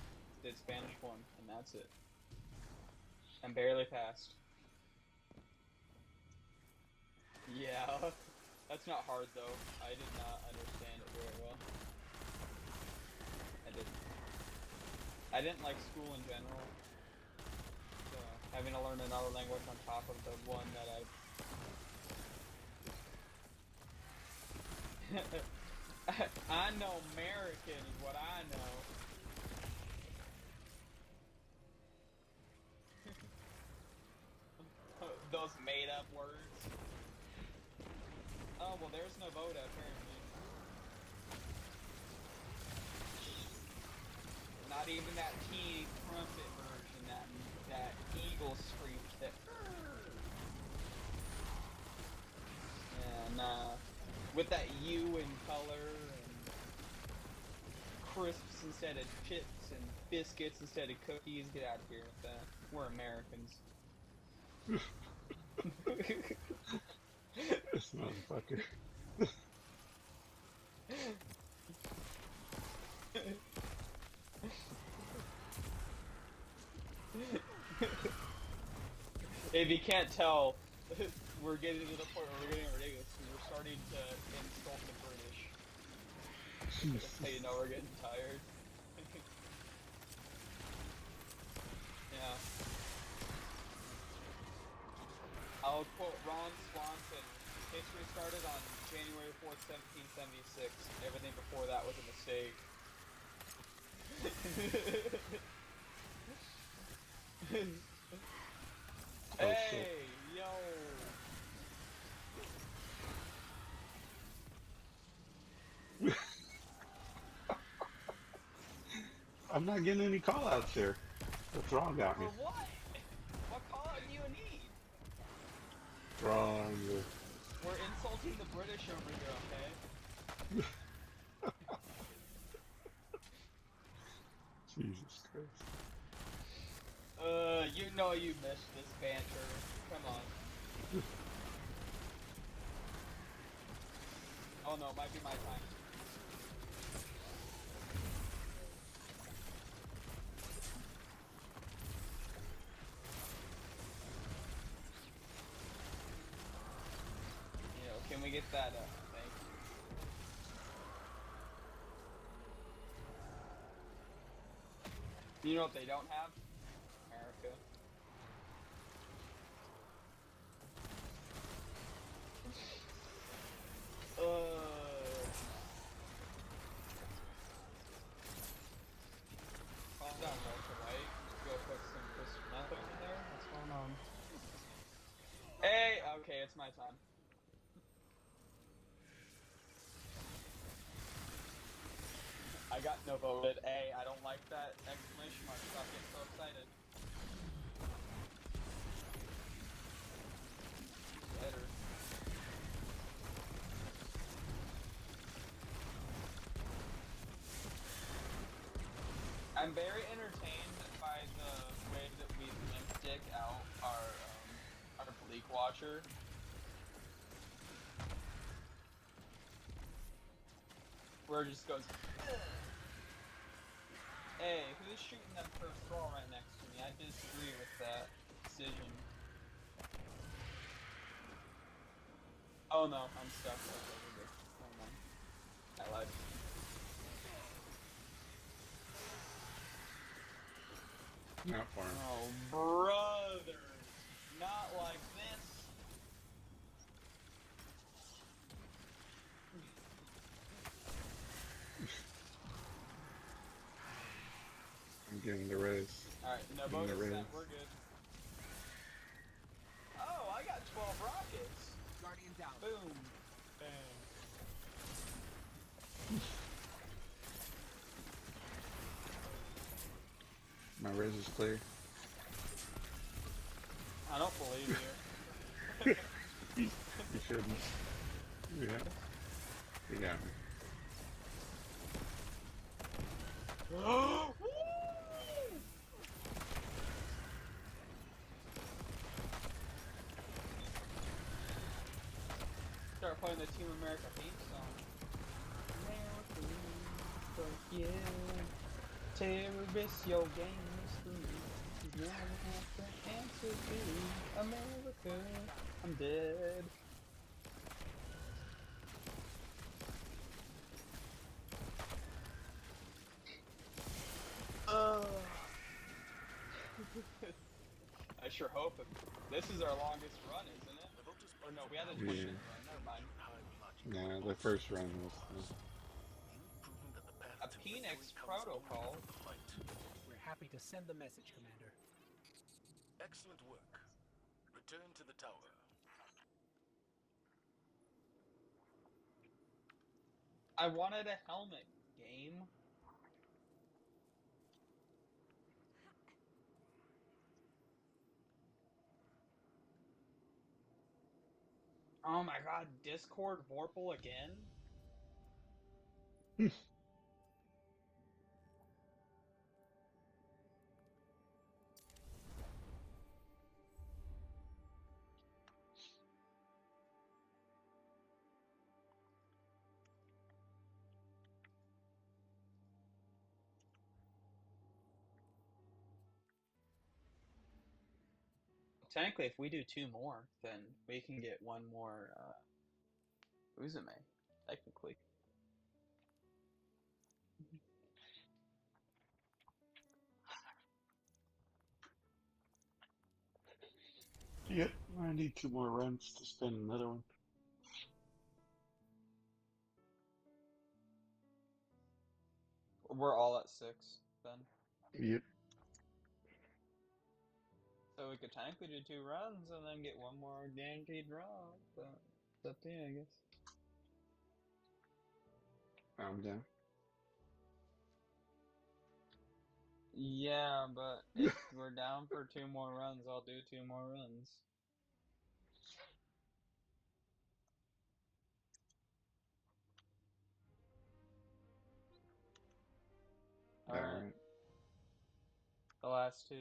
did Spanish 1, and that's it. And barely passed. Yeah, that's not hard though. I did not understand it very well. I didn't like school in general. So having to learn another language on top of the one that I know American is what I know. Those made up words. Oh, well, there's Navoda, apparently. Not even that teeny trumpet version, that eagle screech, that... Yeah, nah. With that U in color, and crisps instead of chips, and biscuits instead of cookies. Get out of here with that. We're Americans. This motherfucker. If you can't tell, we're getting to the point where we're getting ridiculous. We're starting to insult the British. That's how you know we're getting tired. Yeah. I'll quote Ron Swanson. History started on January 4th, 1776. Everything before that was a mistake. Hey, yo! I'm not getting any call-outs here. The Thrall got me. For what? What call out do you need? Thrall on the... We're insulting the British over here, okay? Jesus Christ. You know you missed this banter. Come on. Oh no, it might be my time. Yeah, can we get that thank you. You know what they don't have? America. Calm down, Walter White. Go put some crystal meth over there. What's going on? Hey, okay, it's my time. I got no voted. A. I don't like that exclamation mark. Stop getting so excited. Better. I'm very entertained by the way that we limp dick out our Bleak Watcher. Where it just goes, ugh. Hey, who's shooting that first throw right next to me? I disagree with that decision. Oh no, I'm stuck. Okay, we're good. Never mind. I lied. Not for him. Oh, brother! Not like this! I'm getting the res. Alright, no bonus sent, we're good. Oh, I got 12 rockets! Guardian down. Boom! Bang. My res is clear. I don't believe you. You shouldn't. Yeah. You got me. Start playing the Team America theme song. America, fuck yeah. Terrorist, your game is through. You never have to answer to America. I'm dead. I sure hope it. This is our longest run, isn't it? Or no, we had a 20-minute run. Never mind. Nah, the first run was... A Phoenix protocol. We're happy to send the message, Commander. Excellent work. Return to the tower. I wanted a helmet, game. Oh my god, Discord Vorpal again? Technically, if we do 2 more, then we can get 1 more, Uzume, technically. Yep, I need 2 more runs to spin another one. We're all at 6, then. Yep. So we could technically do 2 runs and then get 1 more guaranteed draw, but it's up to you, I guess. I'm down. Yeah, but if we're down for 2 more runs, I'll do 2 more runs. Alright. The last 2.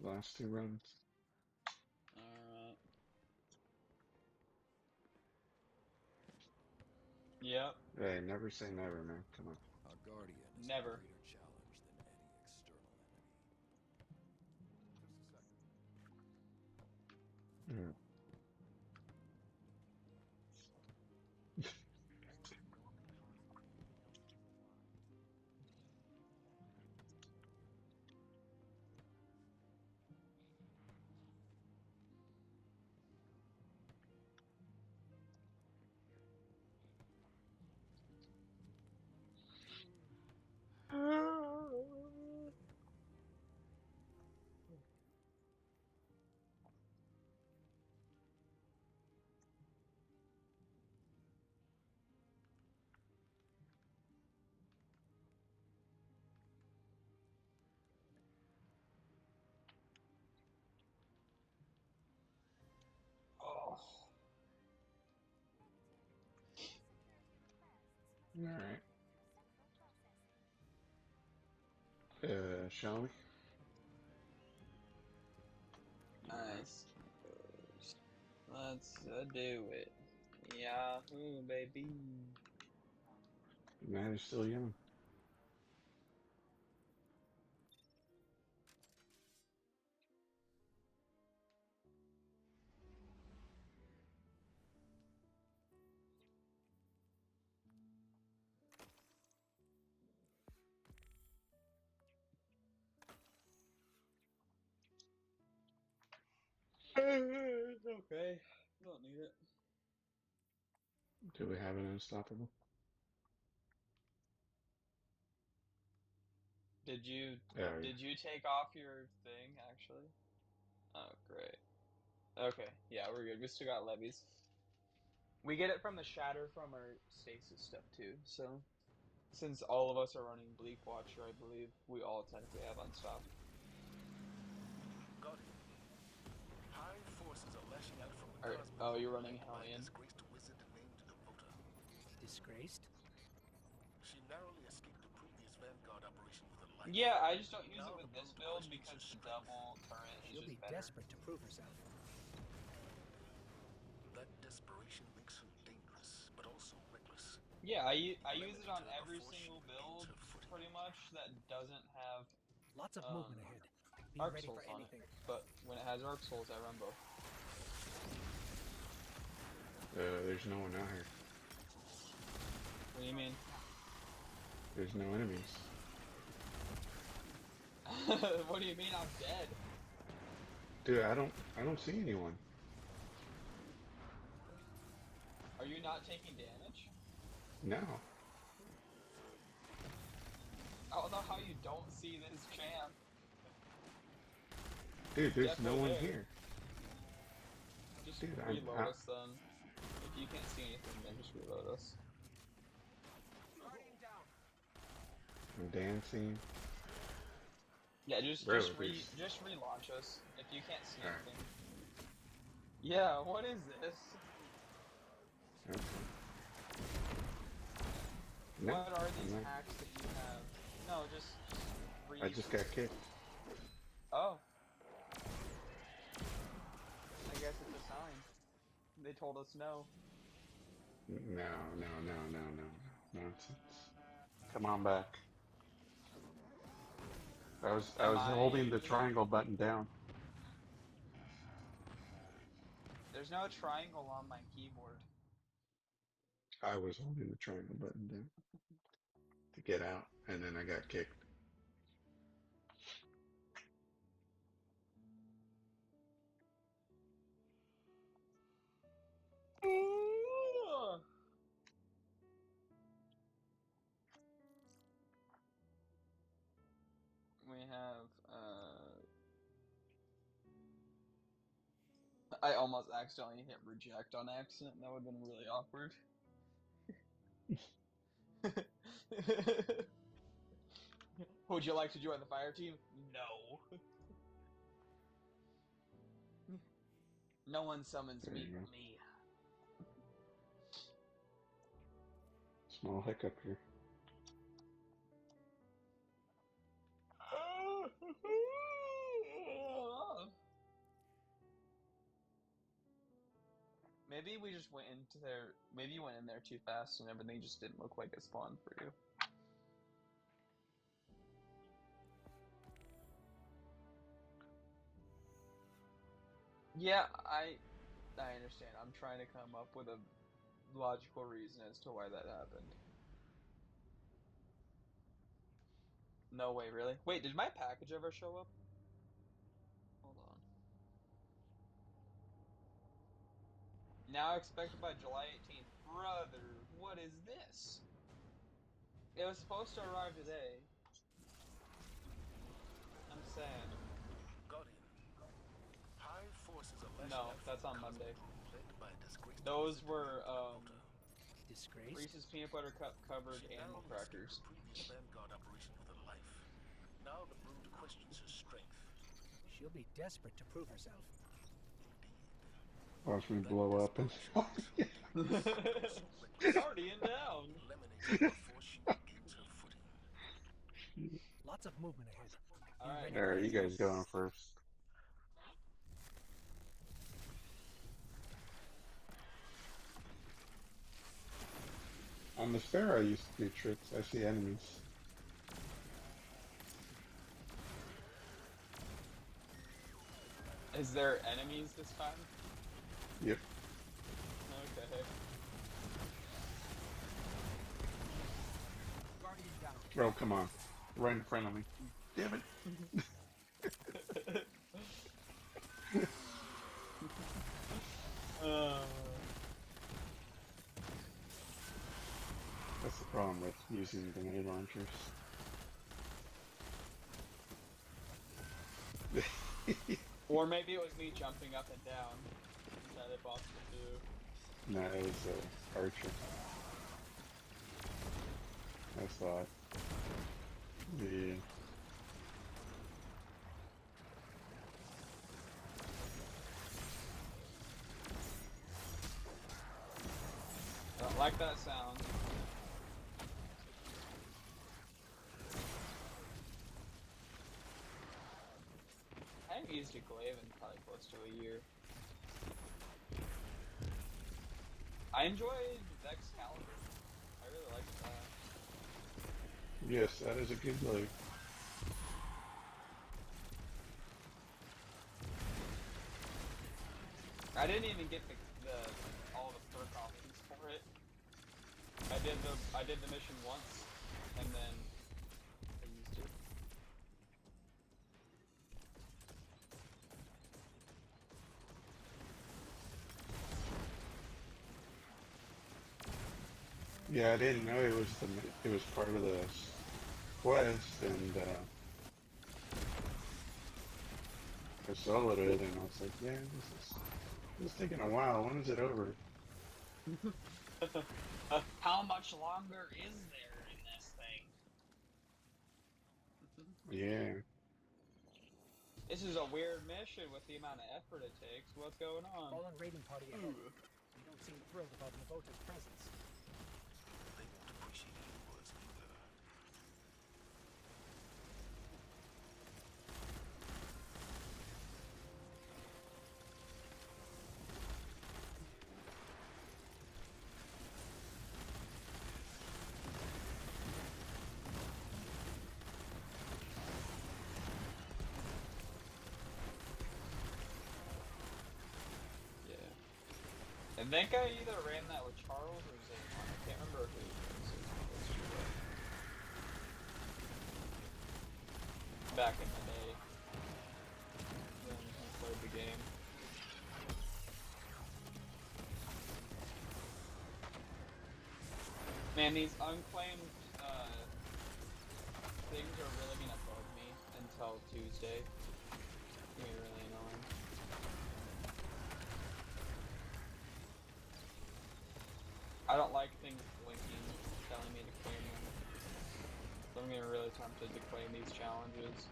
Last 2 runs. Alright. Yep. Hey, never say never, man. Come on. Our guardian is Never. a greater challenge than any external enemy. Just a second. Mm. Oh. Alright. Shall we? Nice. Let's do it. Yahoo, baby. Man is still young. It's okay. Don't need it. Do we have an unstoppable? Did you Yeah, did you take off your thing actually? Oh, great. Okay, yeah, we're good. We still got levies. We get it from the shatter from our stasis stuff too. So, since all of us are running Bleak Watcher, I believe we all technically have unstopped. Guardian, high forces are lashing out from the Alright. cosmos. Oh, you're running by a Hellion. disgraced wizard named Devota. Disgraced? She narrowly escaped a previous Vanguard operation with a life. Yeah, I just don't use Now it with the this brood build questions because her the strength. double turret is She'll just be better. desperate to prove herself. That desperation makes her dangerous, but also reckless. Yeah, I use Eliminate it on her every before she single regains build, her footing. pretty much, that doesn't have Lots of movement ahead. Be Arc ready Souls for on it. anything. But when it has Arc Souls, I run both. there's no one out here. What do you mean? There's no enemies. What do you mean I'm dead? Dude, I don't see anyone. Are you not taking damage? No. I don't know how you don't see this champ. Dude, there's no Definitely one there. here. Just Dude, reload us then. If you can't see anything, then just reload us. I'm dancing. Yeah, just relaunch us if you can't see anything. Yeah, what is this? Okay. No, What are these hacks that you have? No, just I just got kicked. Oh. I guess it's a sign. They told us no. No. Nonsense. Come on back. I was holding the triangle button down. There's no triangle on my keyboard. I was holding the triangle button down to get out, and then I got kicked. We have, I almost accidentally hit reject on accident. That would have been really awkward. Would you like to join the fire team? No. No one summons There me you go. but me. Small hiccup here. Maybe we just went into there. Maybe you went in there too fast and everything just didn't look like it spawned for you. Yeah, I understand. I'm trying to come up with a logical reason as to why that happened. No way, really? Wait, did my package ever show up? Hold on. Now expected by July 18th. Brother, what is this? It was supposed to arrive today. I'm sad. Guardian. High forces are lashing No, out that's from on the Monday. cosmos, led by a disgraced Those president were, Navota. Disgrace? Reese's Peanut Butter Cup covered She animal narrowly escaped crackers. the previous Vanguard operation with her life. Now the brood questions her strength. She'll be desperate to prove herself. Watch me blow up and Guardian down! Eliminate her before she regains her footing. Lots of movement ahead. Be Alright. ready for Alright, you anything. guys going first. On the fair I used to do tricks. I see enemies. Is there enemies this time? Yep. Okay. Guardian down. Oh, come on. Right in front of me. Damn it. That's the problem with using grenade launchers. Or maybe it was me jumping up and down. That it possible too. No, it was Archer. I saw it. Yeah. Don't like that sound. I haven't used a glaive in probably close to a year. I enjoyed Excalibur. I really liked that. Yes, that is a good blade. I didn't even get all the perk options for it. I did the mission once, and then I used it. Yeah, I didn't know it was part of the quest, and I soloed it, and I was like, yeah, this is taking a while. When is it over? How much longer is there in this thing? Yeah. This is a weird mission with the amount of effort it takes. What's going on? Fallen raiding party ahead. You don't seem thrilled about Navota's presence. They won't appreciate yours either. Yeah. I think I either ran that with Charles or Zayvon. I can't remember who it was. Back in the day. When I played the game. Man, these unclaimed things are really gonna bug me until Tuesday. It's gonna be really annoying. I don't like things blinking, telling me to claim them. So I'm getting really tempted to claim these challenges.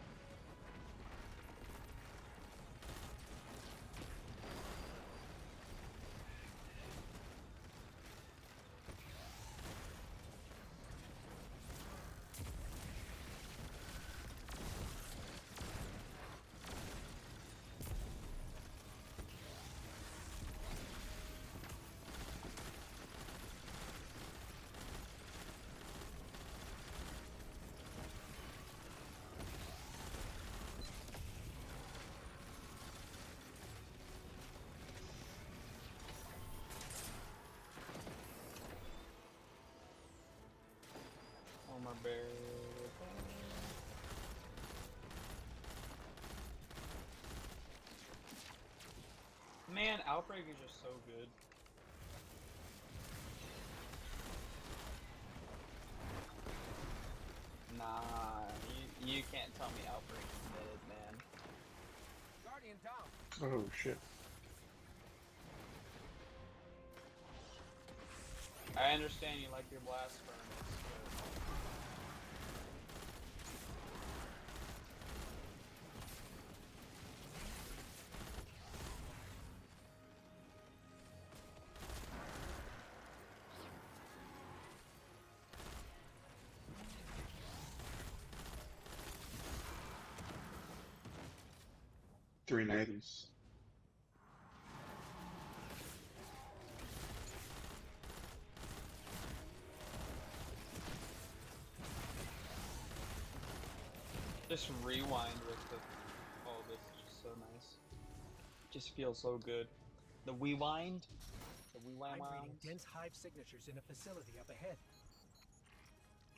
Armor bearer. Man, Outbreak is just so good. Nah, you can't tell me Outbreak is mid, man. Guardian down. Oh shit. I understand you like your blast furnace, but... Three nineties. Just rewind with the... Oh, this is just so nice. Just feels so good. The rewind? The rewind I'm reading rounds? dense hive signatures in a facility up ahead.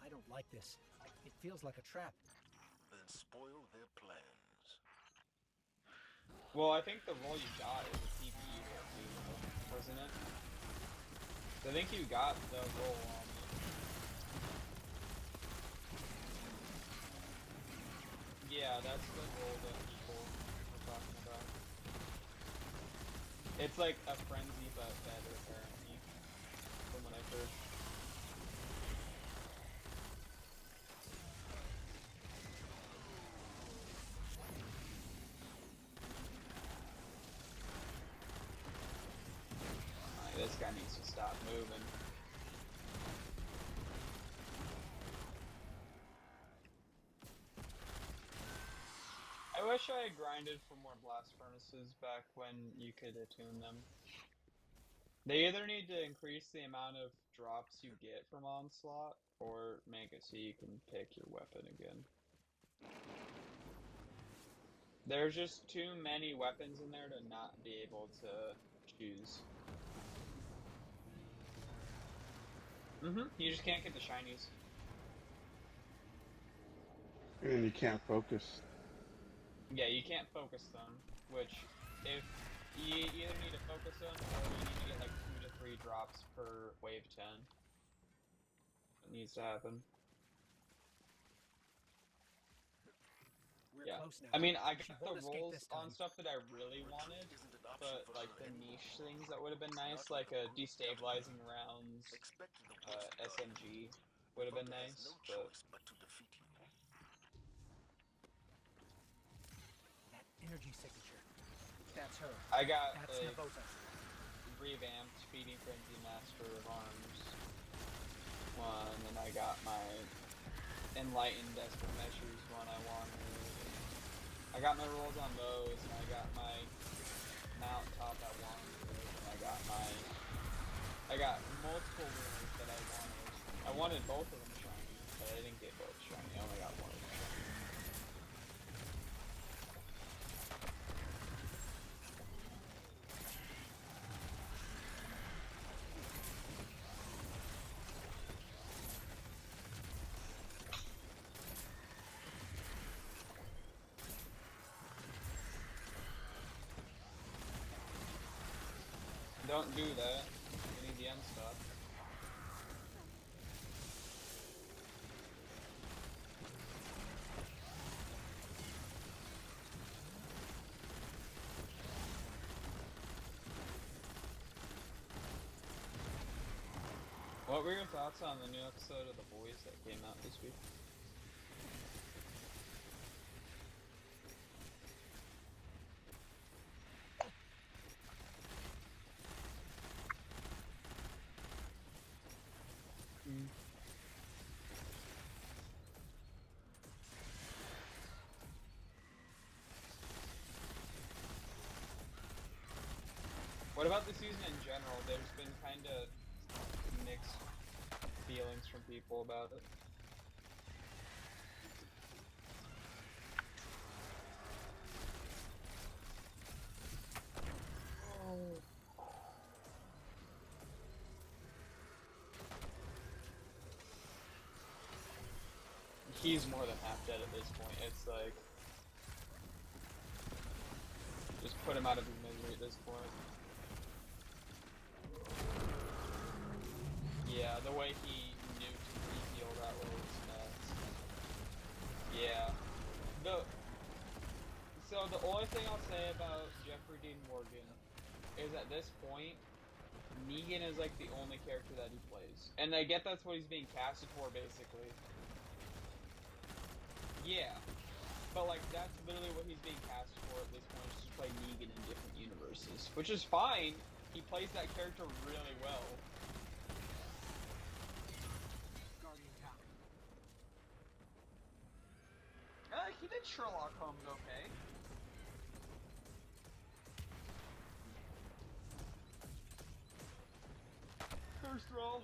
I don't like this. It feels like a trap. Then spoil their plans. Well, I think the role you got is a PvE role too, wasn't it? I think you got the role on it. Yeah, that's the role that people were talking about. It's like a frenzy, but better, apparently, from what I've heard. Alright, this guy needs to stop moving. I wish I had grinded for more blast furnaces back when you could attune them. They either need to increase the amount of drops you get from Onslaught, or make it so you can pick your weapon again. There's just too many weapons in there to not be able to choose. You just can't get the shinies. And you can't focus. Yeah, you can't focus them, which, if you either need to focus them, or you need to get like 2 to 3 drops per wave 10. It needs to happen. We're Yeah. close now. I mean, I She got the won't escape rolls this time. on stuff that I really wanted, but like the niche things that would have been nice, like destabilizing rounds, SMG would have been nice, but But to defeat you. That energy signature. That's her. I got That's a Navota. revamped Feeding Frenzy Master of Arms one, and I got my Enlightened Desperate Measures one I wanted. I got my rolls on those, and I got my Mount Top I wanted, and I got multiple winners that I wanted. I wanted both of them shiny, but I didn't get both shiny. I only got one of them shiny. Don't do that. We need the end stuff. What were your thoughts on the new episode of The Boys that came out this week? What about the season in general? There's been kind of mixed feelings from people about it. He's more than half dead at this point. It's like, just put him out of his misery at this point. Yeah, the way he nuked Ezekiel that way was nuts. Yeah. So the only thing I'll say about Jeffrey Dean Morgan is at this point, Negan is like the only character that he plays. And I get that's what he's being casted for, basically. Yeah. But like, that's literally what he's being casted for at this point, is to play Negan in different universes. Which is fine. He plays that character really well. Guardian down. He did Sherlock Holmes okay. First roll.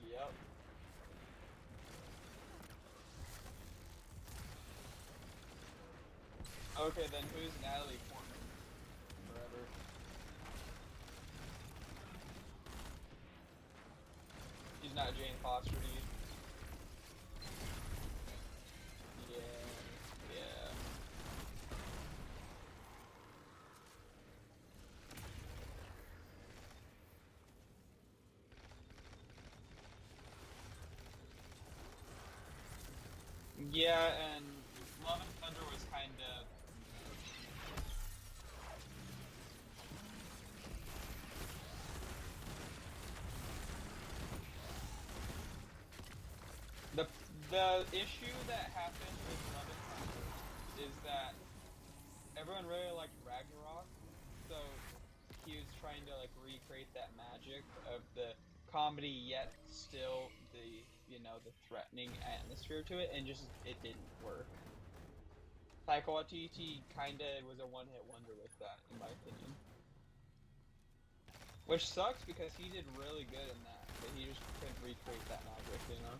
Yep. Okay, then who's Natalie Portman? Forever. She's not Jane Foster, dude. Yeah. Yeah, and Love and Thunder was kind of... The issue that happened with Love and Thunder is that everyone really liked Ragnarok, so he was trying to like recreate that magic of the comedy yet still the, you know, the threatening atmosphere to it, and just it didn't work. Taika Waititi kinda was a one-hit wonder with that, in my opinion. Which sucks because he did really good in that, but he just couldn't recreate that magic, you know?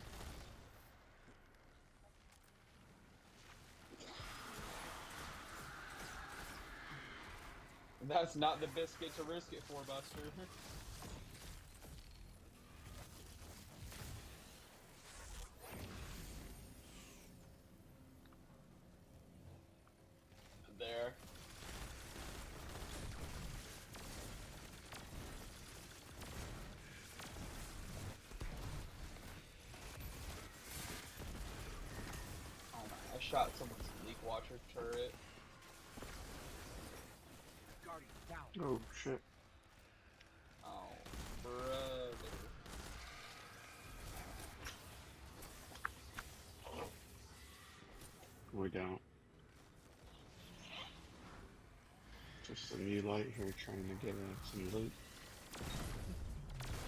That's not the biscuit to risk it for, Buster. There. Oh my, I shot someone's Leak Watcher turret. Guardian down. Oh shit. Oh, brother. We don't. Just a new light here trying to get some loot.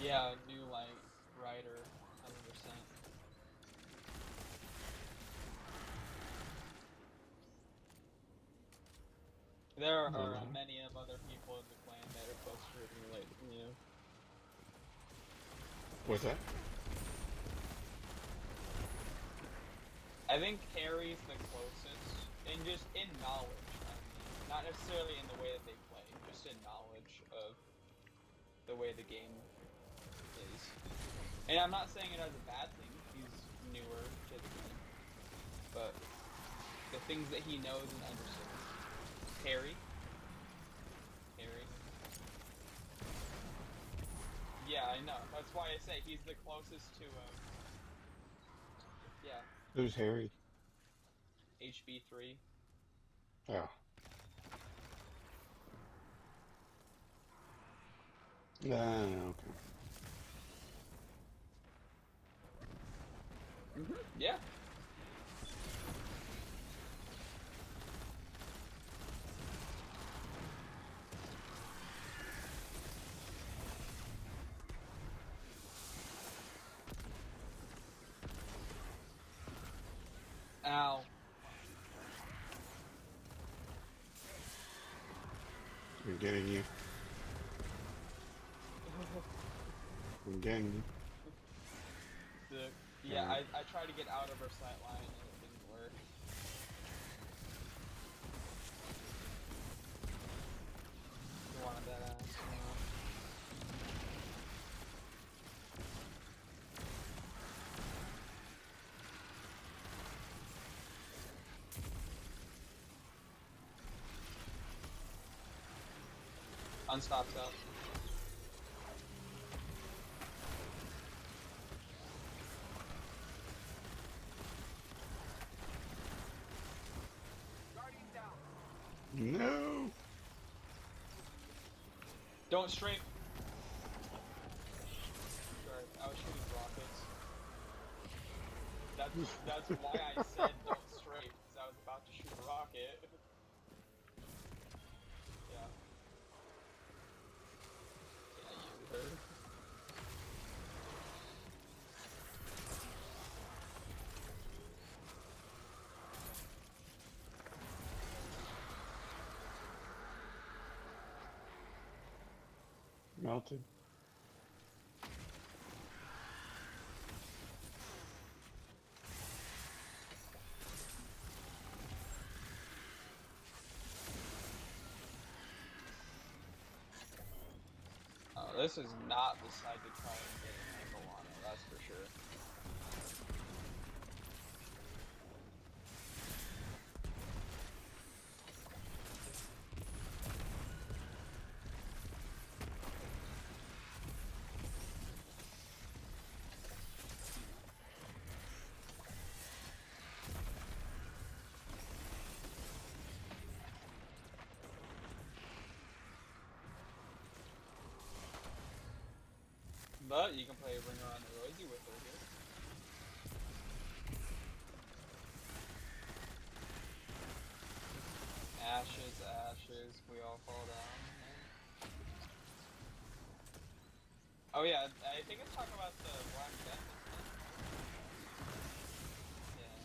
Yeah, new light rider, 100%. There are many of other people in the clan that are closer to new light than you. What's that? I think Harry's the closest, and just in knowledge, I mean, not necessarily in the way that they play, just in knowledge of the way the game is. And I'm not saying it as a bad thing, he's newer to the game, but the things that he knows and understands. Harry. Yeah, I know, that's why I say he's the closest to, yeah. Who's Harry? HB3. Oh. Okay. Yeah. I'm getting you. I'm getting you. Yeah, I tried to get out of her sight line and it didn't work. You wanted that ass, you know. Unstops up. No. Don't strafe. Sorry, I was shooting rockets. That's why I said don't strafe, because I was about to shoot a rocket. Yeah. Yeah, you heard. Melted. Oh, this is not the side to try and get an angle on it, that's for sure. But you can play Ring Around the Rosie with her here. Ashes, ashes, we all fall down. Oh yeah, I think it's talking about the Black Death, isn't it? Yeah.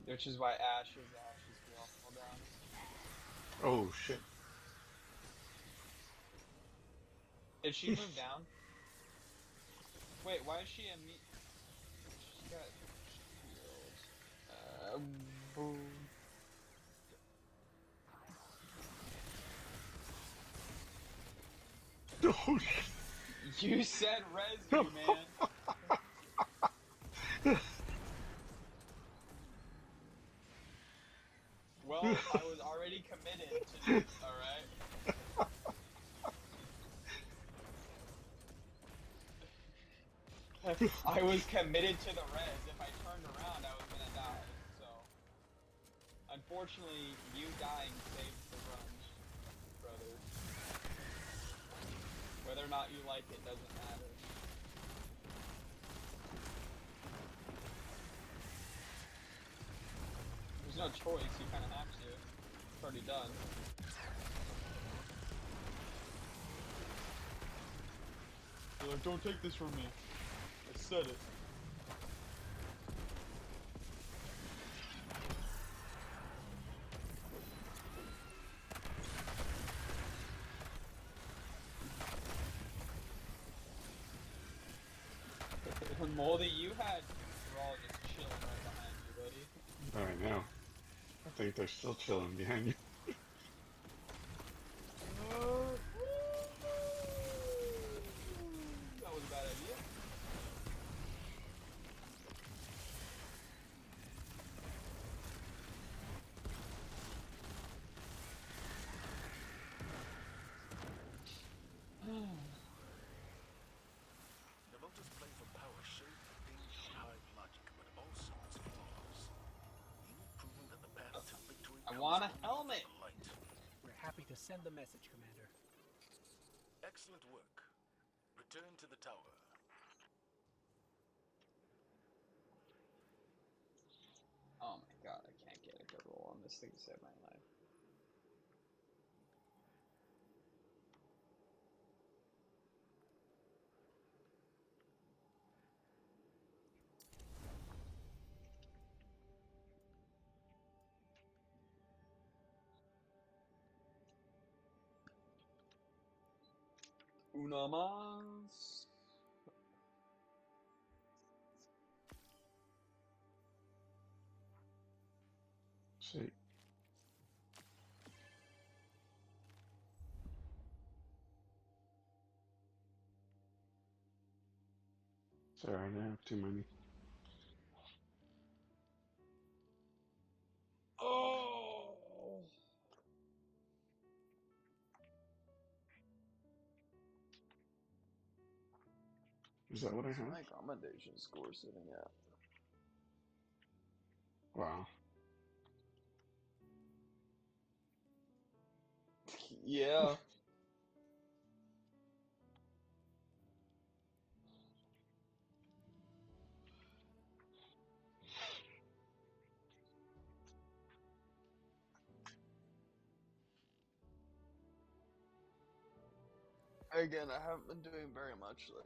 Which is why ashes, ashes, we all fall down. Oh shit. Did she move down? Wait, why is she a me? She got healed. Boom. Oh shit. You said res you, man. Well, I was already committed to this, alright? I was committed to the res. If I turned around, I was gonna die, so... Unfortunately, you dying saved the run, brother. Whether or not you like it doesn't matter. There's no choice, you kinda have to. It's already done. You're like, don't take this from me. I said it. Moldy, you had Thrall just chilling right behind you, buddy. I know. I think they're still chilling behind you. That was a bad idea. Navota's play for power showed the danger of hive logic, but also its flaws. You've proven that the path to victory I comes want a only helmet. from the light. We're happy to send the message, Commander. Excellent work. Return to the tower. Oh my god, I can't get a good roll on this thing to save my life. Una más. See. Sorry, I have too many. Oh. Is that what I What's have? my commendation score sitting at? Wow. Yeah. Again, I haven't been doing very much like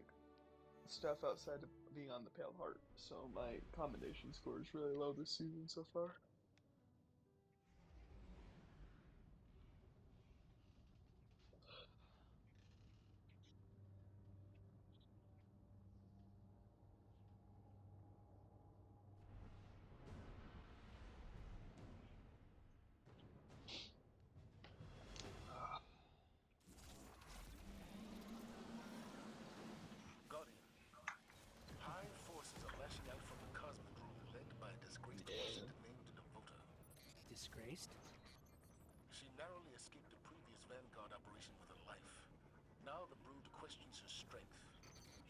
stuff outside of being on the Pale Heart, so my commendation score is really low this season so far. Guardian, high forces are lashing out from the Cosmic Room, led by a disgraced beast named Navota. Disgraced? She narrowly escaped the previous Vanguard operation with her life. Now the Brood questions her strength.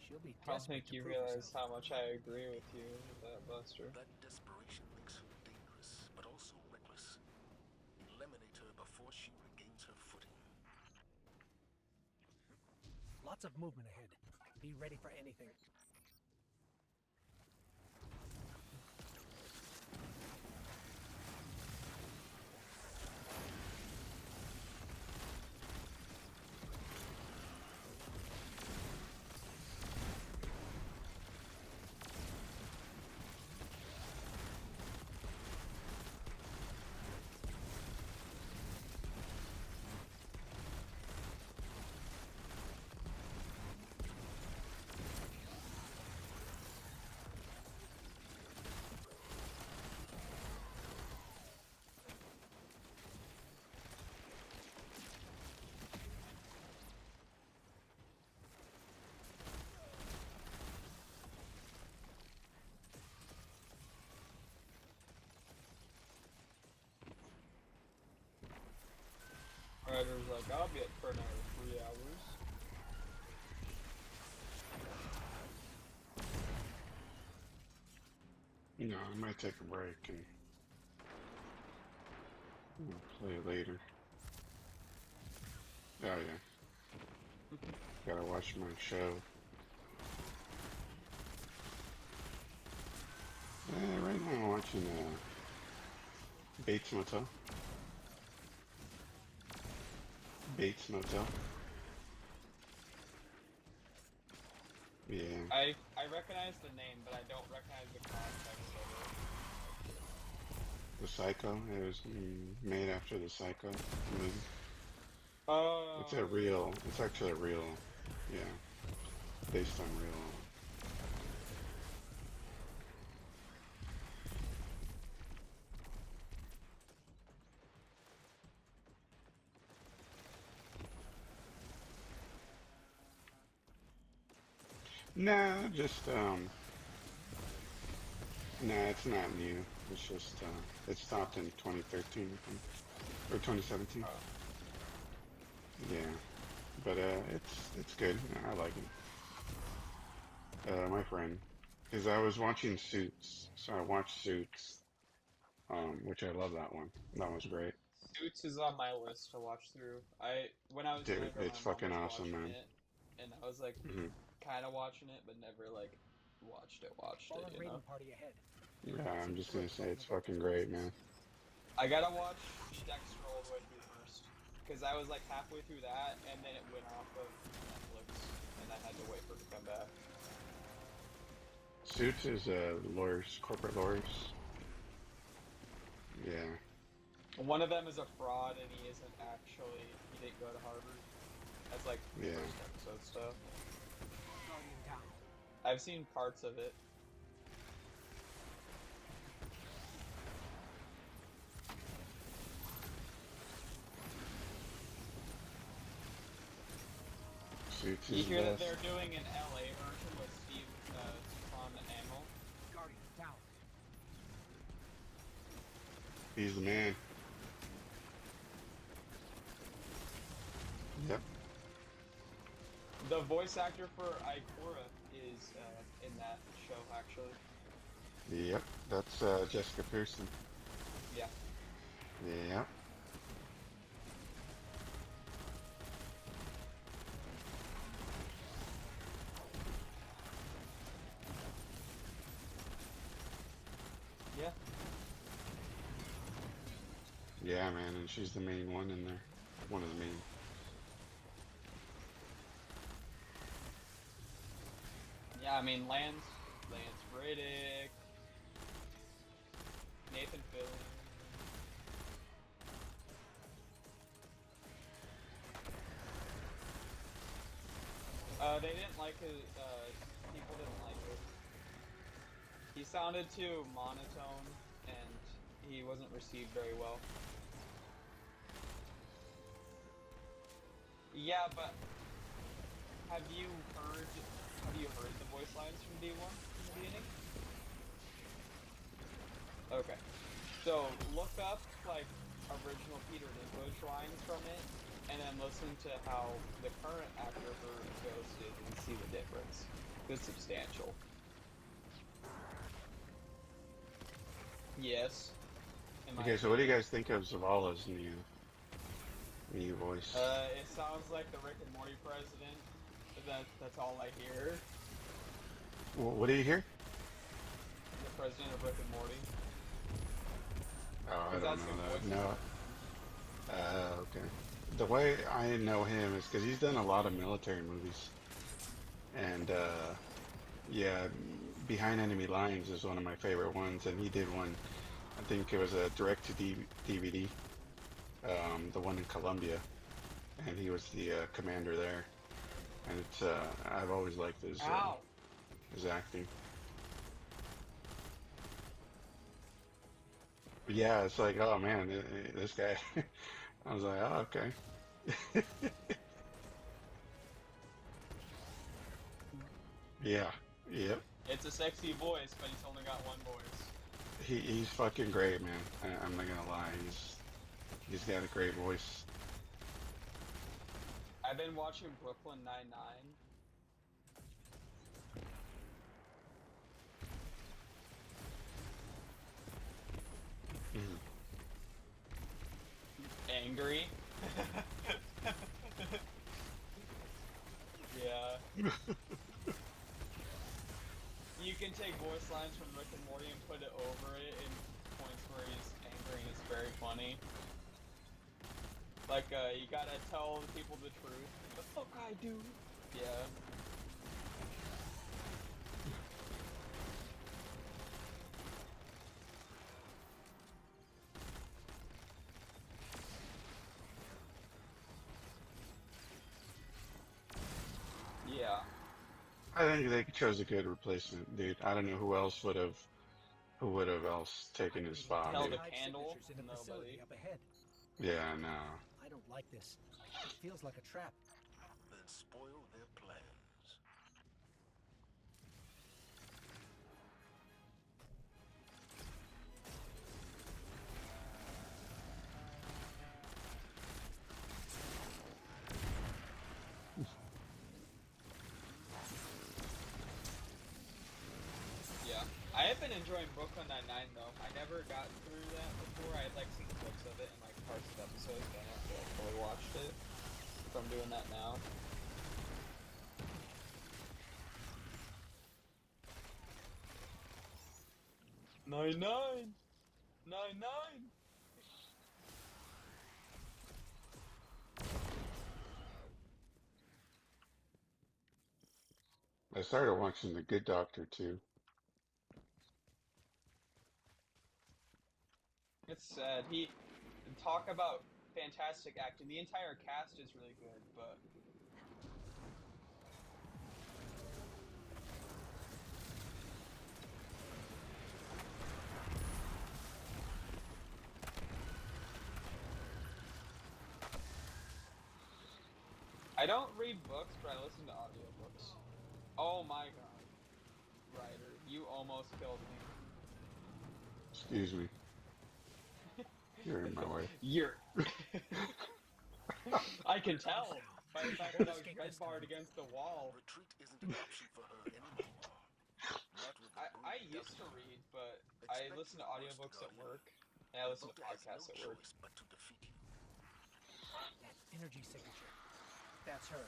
She'll be I don't desperate think to you prove realize herself. how much I agree with you with that, Buster. That desperation makes her dangerous, but also reckless. Eliminate her before she regains her footing. Lots of movement ahead. Be ready for anything. Ryder's like, I'll be up for another 3 hours. No, I might take a break and play later. Oh yeah. Gotta watch my show. Right now I'm watching Bates Motel. Bates Motel. Yeah. I recognize the name, but I don't recognize the context of it. The Psycho. It was made after the Psycho movie. Oh. It's a real. It's actually a real. Yeah. Based on real. Nah, just nah, it's not new. It's just it stopped in 2013, I think, or 2017. Yeah, but it's good. I like it. My friend, because I was watching Suits, so I watched Suits, which I love that one. That was great. Suits is on my list to watch through. When I was Dude, younger, it's my mom fucking was awesome, watching man. it, and I was like, kind of watching it, but never like watched it, Fallen you raiding know? party ahead. Yeah, I'm just gonna say it's fucking great, man. I gotta watch Dexter all the way through first, because I was like halfway through that, and then it went off of Netflix, and I had to wait for it to come back. Suits is lawyers, corporate lawyers. Yeah. One of them is a fraud, and he didn't go to Harvard. I That's like Yeah. first episode stuff. Guardian down. I've seen parts of it. Suits You his hear that best. they're doing an LA version with Steve on the ammo? Guardian down. He's the man. Yep. The voice actor for Ikora is in that show, actually. Yep. That's Jessica Pearson. Yeah. Yep. Yeah. Yeah, man, and she's the main one in there. One of the main. Yeah, I mean, Lance Riddick, Nathan Fillion. They didn't like his, people didn't like it. He sounded too monotone, and he wasn't received very well. Yeah, but have you heard the voice lines from D1 in the beginning? Okay. So look up like original Peter Dinklage lines from it, and then listen to how the current actor for Ghost is, and see the difference. It's substantial. Yes. Okay, so what do you guys think of Zavala's new voice? It sounds like the Rick and Morty president. That's all I hear. What do you hear? The president of Rick and Morty. Oh, I don't know that. No. Okay. The way I know him is because he's done a lot of military movies. And, yeah, Behind Enemy Lines is one of my favorite ones, and he did one, I think it was a direct-to-DVD, the one in Colombia, and he was the commander there. And it's, I've always liked his acting. Yeah, it's like, oh man, this guy. I was like, oh, okay. Yeah, yep. It's a sexy voice, but he's only got one voice. He's fucking great, man. I'm not gonna lie, he's got a great voice. I've been watching Brooklyn Nine-Nine. Angry. Yeah. You can take voice lines from Rick and Morty and put it over it in points where he's angry, and it's very funny. Like, you gotta tell the people the truth. The fuck I do? Yeah. Yeah. I think they chose a good replacement, dude. I don't know who would have else taken his spot, Held dude. a candle? In a facility up ahead. Yeah, no. I don't like this. It feels like a trap. Then spoil their plans. Yeah. I have been enjoying Brooklyn Nine-Nine, though. I never got through that before. I had, like, seen clips of it and, like, parts of episodes, but I never fully watched it. So I'm doing that now. Nine-Nine! Nine-Nine! I started watching The Good Doctor too. It's sad. Talk about fantastic acting. The entire cast is really good, but I don't read books, but I listen to audiobooks. Oh my god. Ryder, you almost killed me. Excuse me. You're in my way. You're... I can tell by the fact that I was red barred against the wall. Retreat isn't an option for her anymore. Not with the I used to read, but I listen to audiobooks at work, and I listen to podcasts at work. But to defeat you. That energy signature. That's her.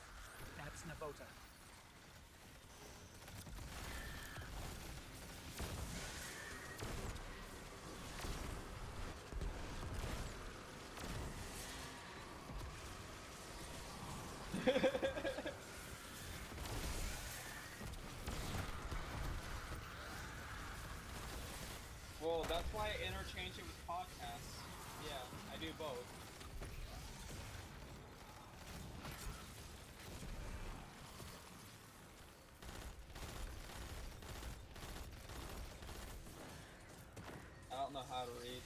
That's Navota. Well, that's why I interchange it with podcasts. Yeah, I do both. I don't know how to read.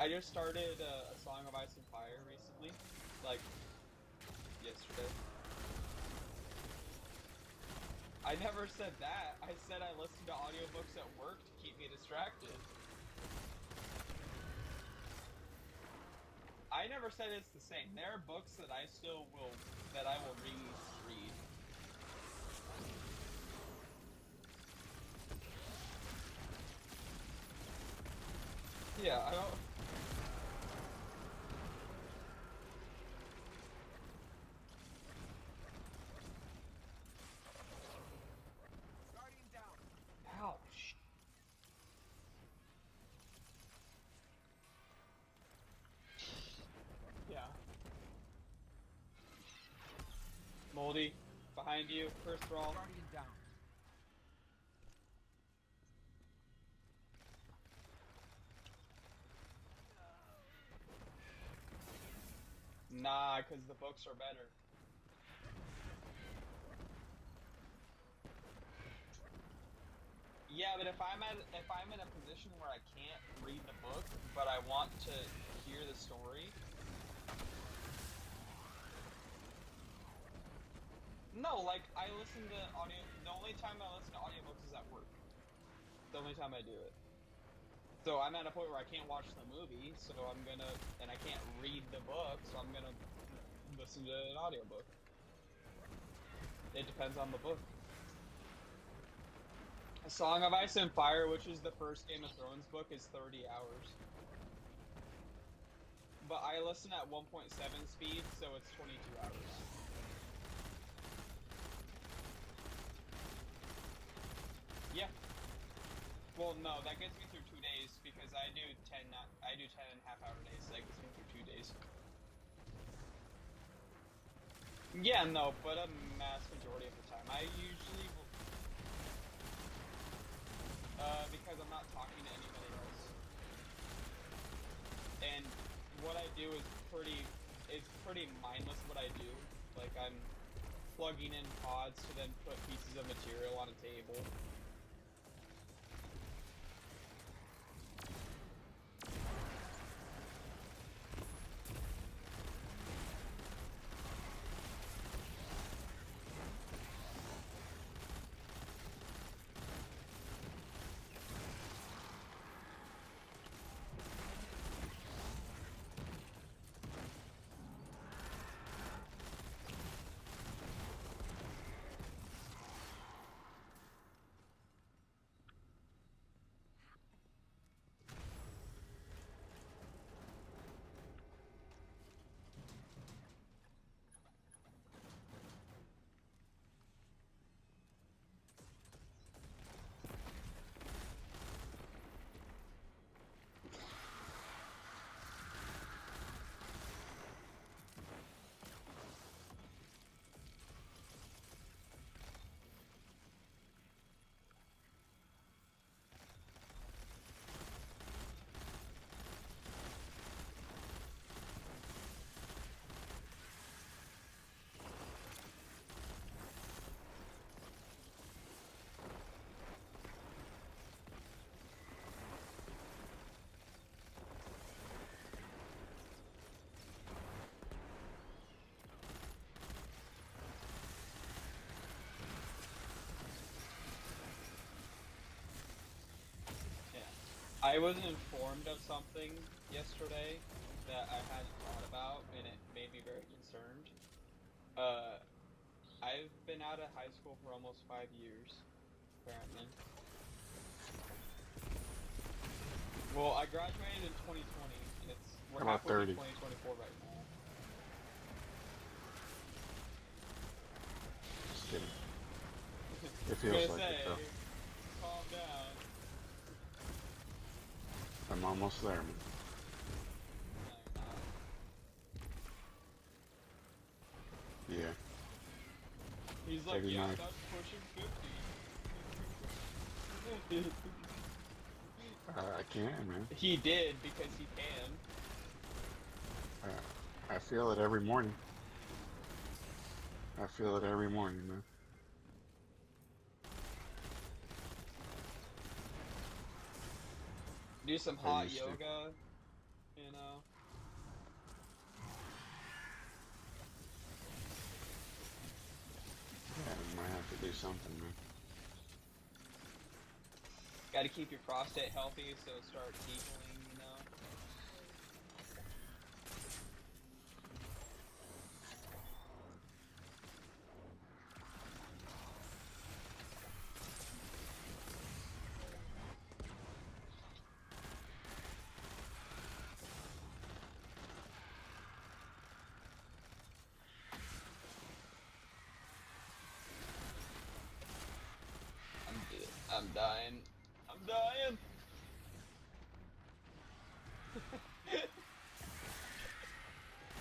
I just started a Song of Ice and Fire recently, like yesterday. I never said that. I said I listen to audiobooks at work to keep me distracted. I never said it's the same. There are books that I will read. Yeah, I don't... Guardian down. Ouch. Yeah. Moldy, behind you, first brawl. Guardian down. Nah, because the books are better. Yeah, but if I'm in a position where I can't read the book, but I want to hear the story. No, like I listen to audio. The only time I listen to audiobooks is at work. The only time I do it. So I'm at a point where I can't watch the movie, and I can't read the book, so I'm gonna listen to an audiobook. It depends on the book. A Song of Ice and Fire, which is the first Game of Thrones book, is 30 hours. But I listen at 1.7 speed, so it's 22 hours. Yeah. Well, no, that gets me through 2 days because I do 10 and a half hour days, so that gets me through 2 days. Yeah, no, but a mass majority of the time. I usually will... because I'm not talking to anybody else. And what I do is pretty mindless what I do. Like, I'm plugging in pods to then put pieces of material on a table. I was informed of something yesterday that I hadn't thought about, and it made me very concerned. I've been out of high school for almost 5 years, apparently. Well, I graduated in 2020, and we're About halfway 30. through 2024 right now. Just kidding. It I feels was like gonna it say, though. calm down. I'm almost there, man. No, you're not. Yeah. He's like, Maybe yeah, my that's pushing 50. I can, man. He did because he can. I feel it every morning. I feel it every morning, man. Do some I hot used to. yoga, you know. Yeah, I might have to do something, man. Got to keep your prostate healthy, so start deepling, you know. I'm dying. I'm dying.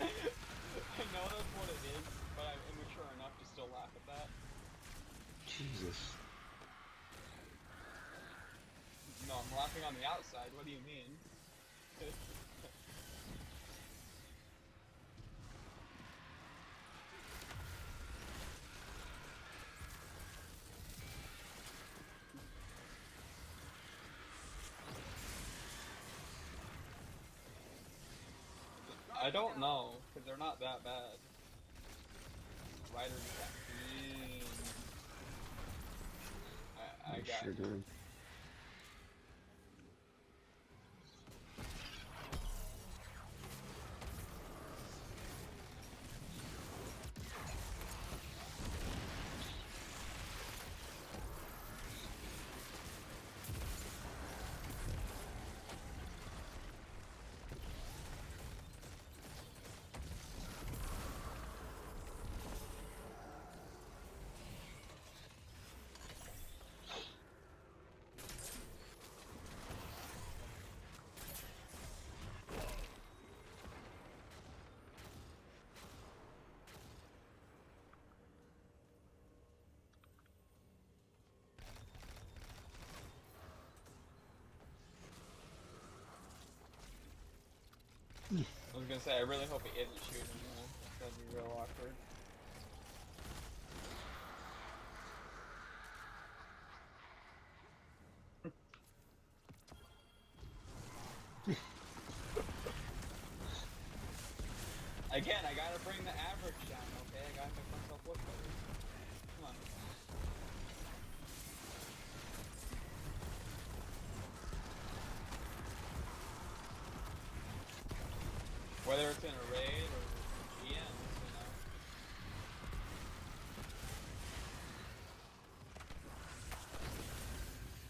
I know that's what it is, but I'm immature enough to still laugh at that. Jesus. No, I'm laughing on the outside. What do you mean? I don't know, because they're not that bad. Ryder just got mean. I You got... sure did. I was gonna say, I really hope he isn't shooting me. That'd be real awkward. Again, I gotta bring the average down, okay? I gotta make myself look better. Come on. Whether it's in a raid or GMs, you know.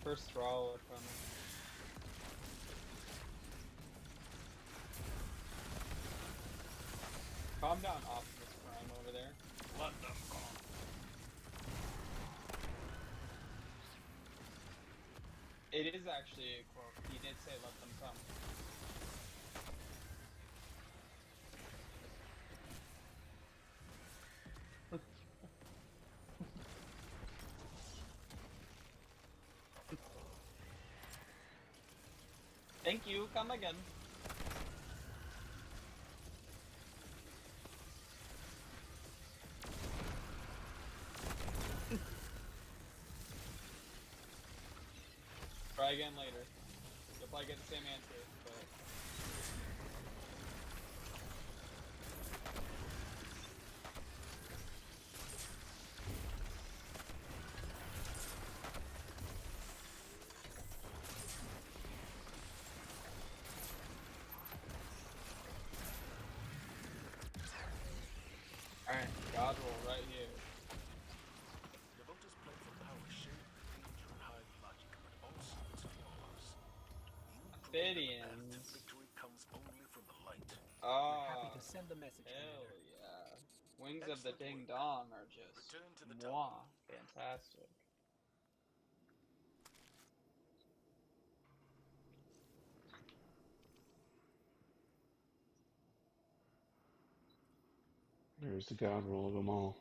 First thrall are coming. Calm down, Optimus Prime over there. Let them come. It is actually a quote. He did say, "Let them come." Thank you. Come again. Try again later. You'll probably get the same answer, but... god roll right here. Devota's plan for power shared danger and high logic, but also its flaws. You prove that the path to Ophidians. victory comes only from the light. We're happy Ah, to send the message, hell Commander. yeah. Wings of the Excellent Ding work. Dong are just Return to the mwah, fantastic. There's the god roll of them all.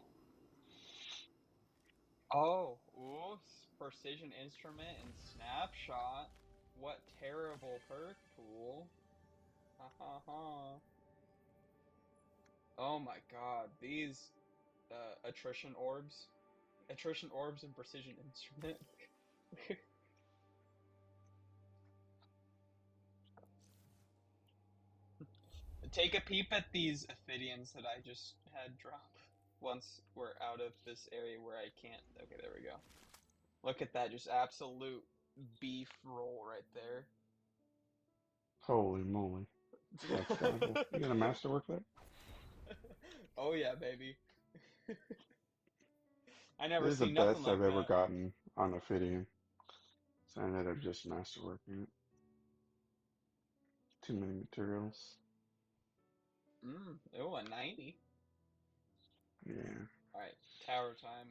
Oh, ooh, precision instrument and snapshot. What terrible perk pool. Ha ha ha. Oh my god, these attrition orbs. Attrition orbs and precision instrument. Take a peep at these Ophidians that I just had drop once we're out of this area where I can't. Okay, there we go. Look at that, just absolute beef roll right there. Holy moly. That's god roll. You got a masterwork there? Oh yeah, baby. I never This is the seen nothing best I've like ever that. gotten on Ophidian. So I ended up just masterworking it. Too many materials. Oh, a 90. Yeah. Alright, tower time.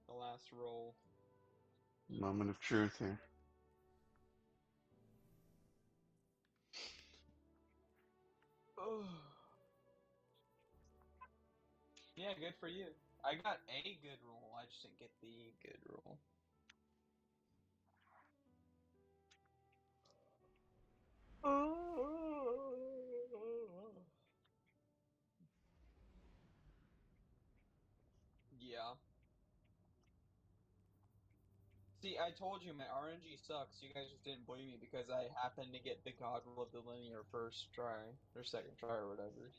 The last roll. Moment of truth here. Oh. Yeah, good for you. I got a good roll, I just didn't get the good roll. Yeah. See, I told you my RNG sucks. You guys just didn't believe me because I happened to get the god roll of the linear first try, or second try, or whatever.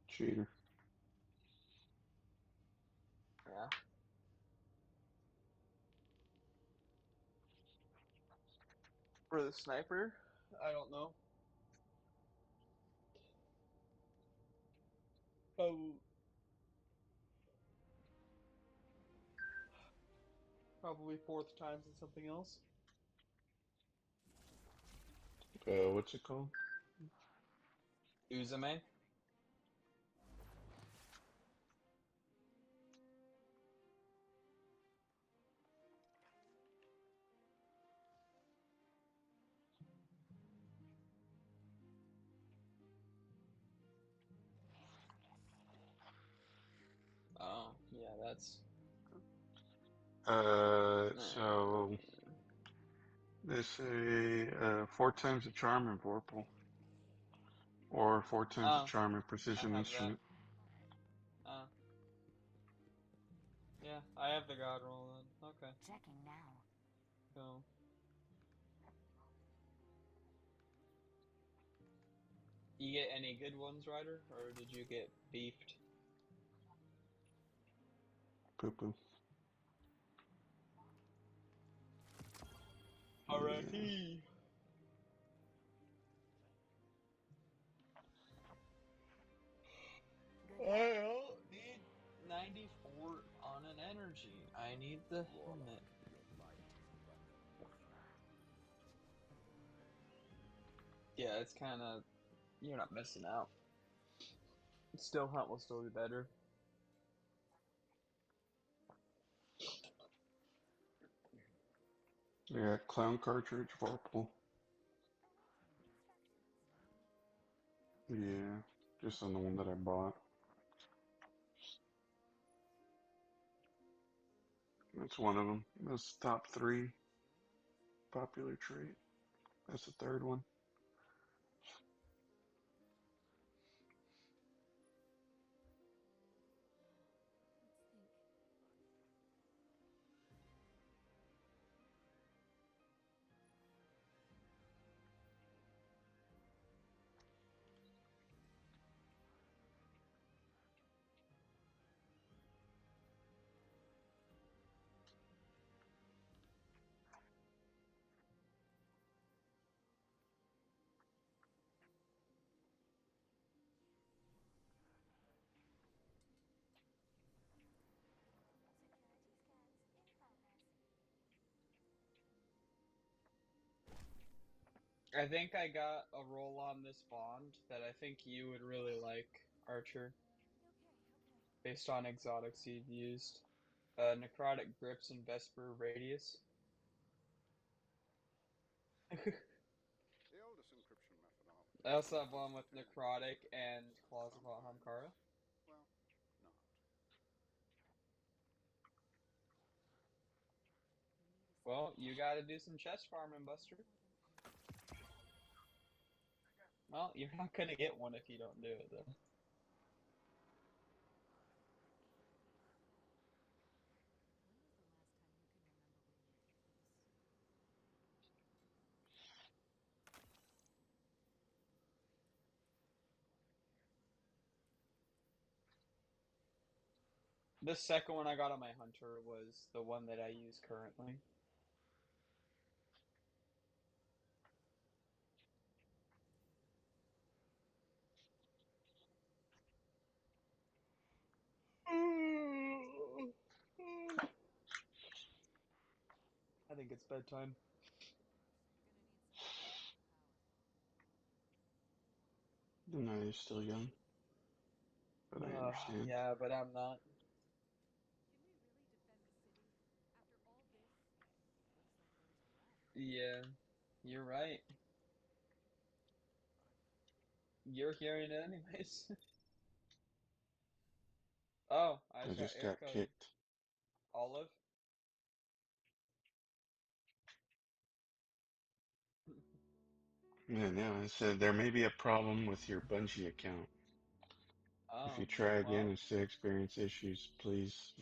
Cheater. Yeah. For the sniper? I don't know. Oh. Probably fourth times in something else. What's it called? Uzume? Oh, yeah, that's... So they say 4 times the charm in Vorpal, or 4 times the Oh, charm in I precision have that. instrument. Yeah, I have the god roll then. Okay. Checking now. So... You get any good ones, Ryder? Or did you get beefed? Poo poo. Yeah. Alrighty. I don't need 94 on an energy. I need the helmet. Yeah, it's kind of... You're not missing out. Still hunt will still be better. Yeah, clown cartridge, Vorpal. Yeah, just on the one that I bought. That's one of them. That's top 3 popular trait. That's the third one. I think I got a roll on this bond that I think you would really like, Archer, based on exotics you've used. Necrotic Grips and Vesper Radius. The oldest encryption methodology. I also have one with Necrotic and Claws of Hamkara. Well, not. Well, you gotta do some chest farming, Buster. Well, you're not gonna get one if you don't do it, though. The second one I got on my hunter was the one that I use currently. I think it's bedtime. The night is still young, but I understand. Yeah, but I'm not. Yeah, you're right. You're hearing it anyways. Oh, I I saw just air got code. kicked. Olive. Yeah, no, I said there may be a problem with your Bungie account. If you Oh, try again well. and still experience issues, please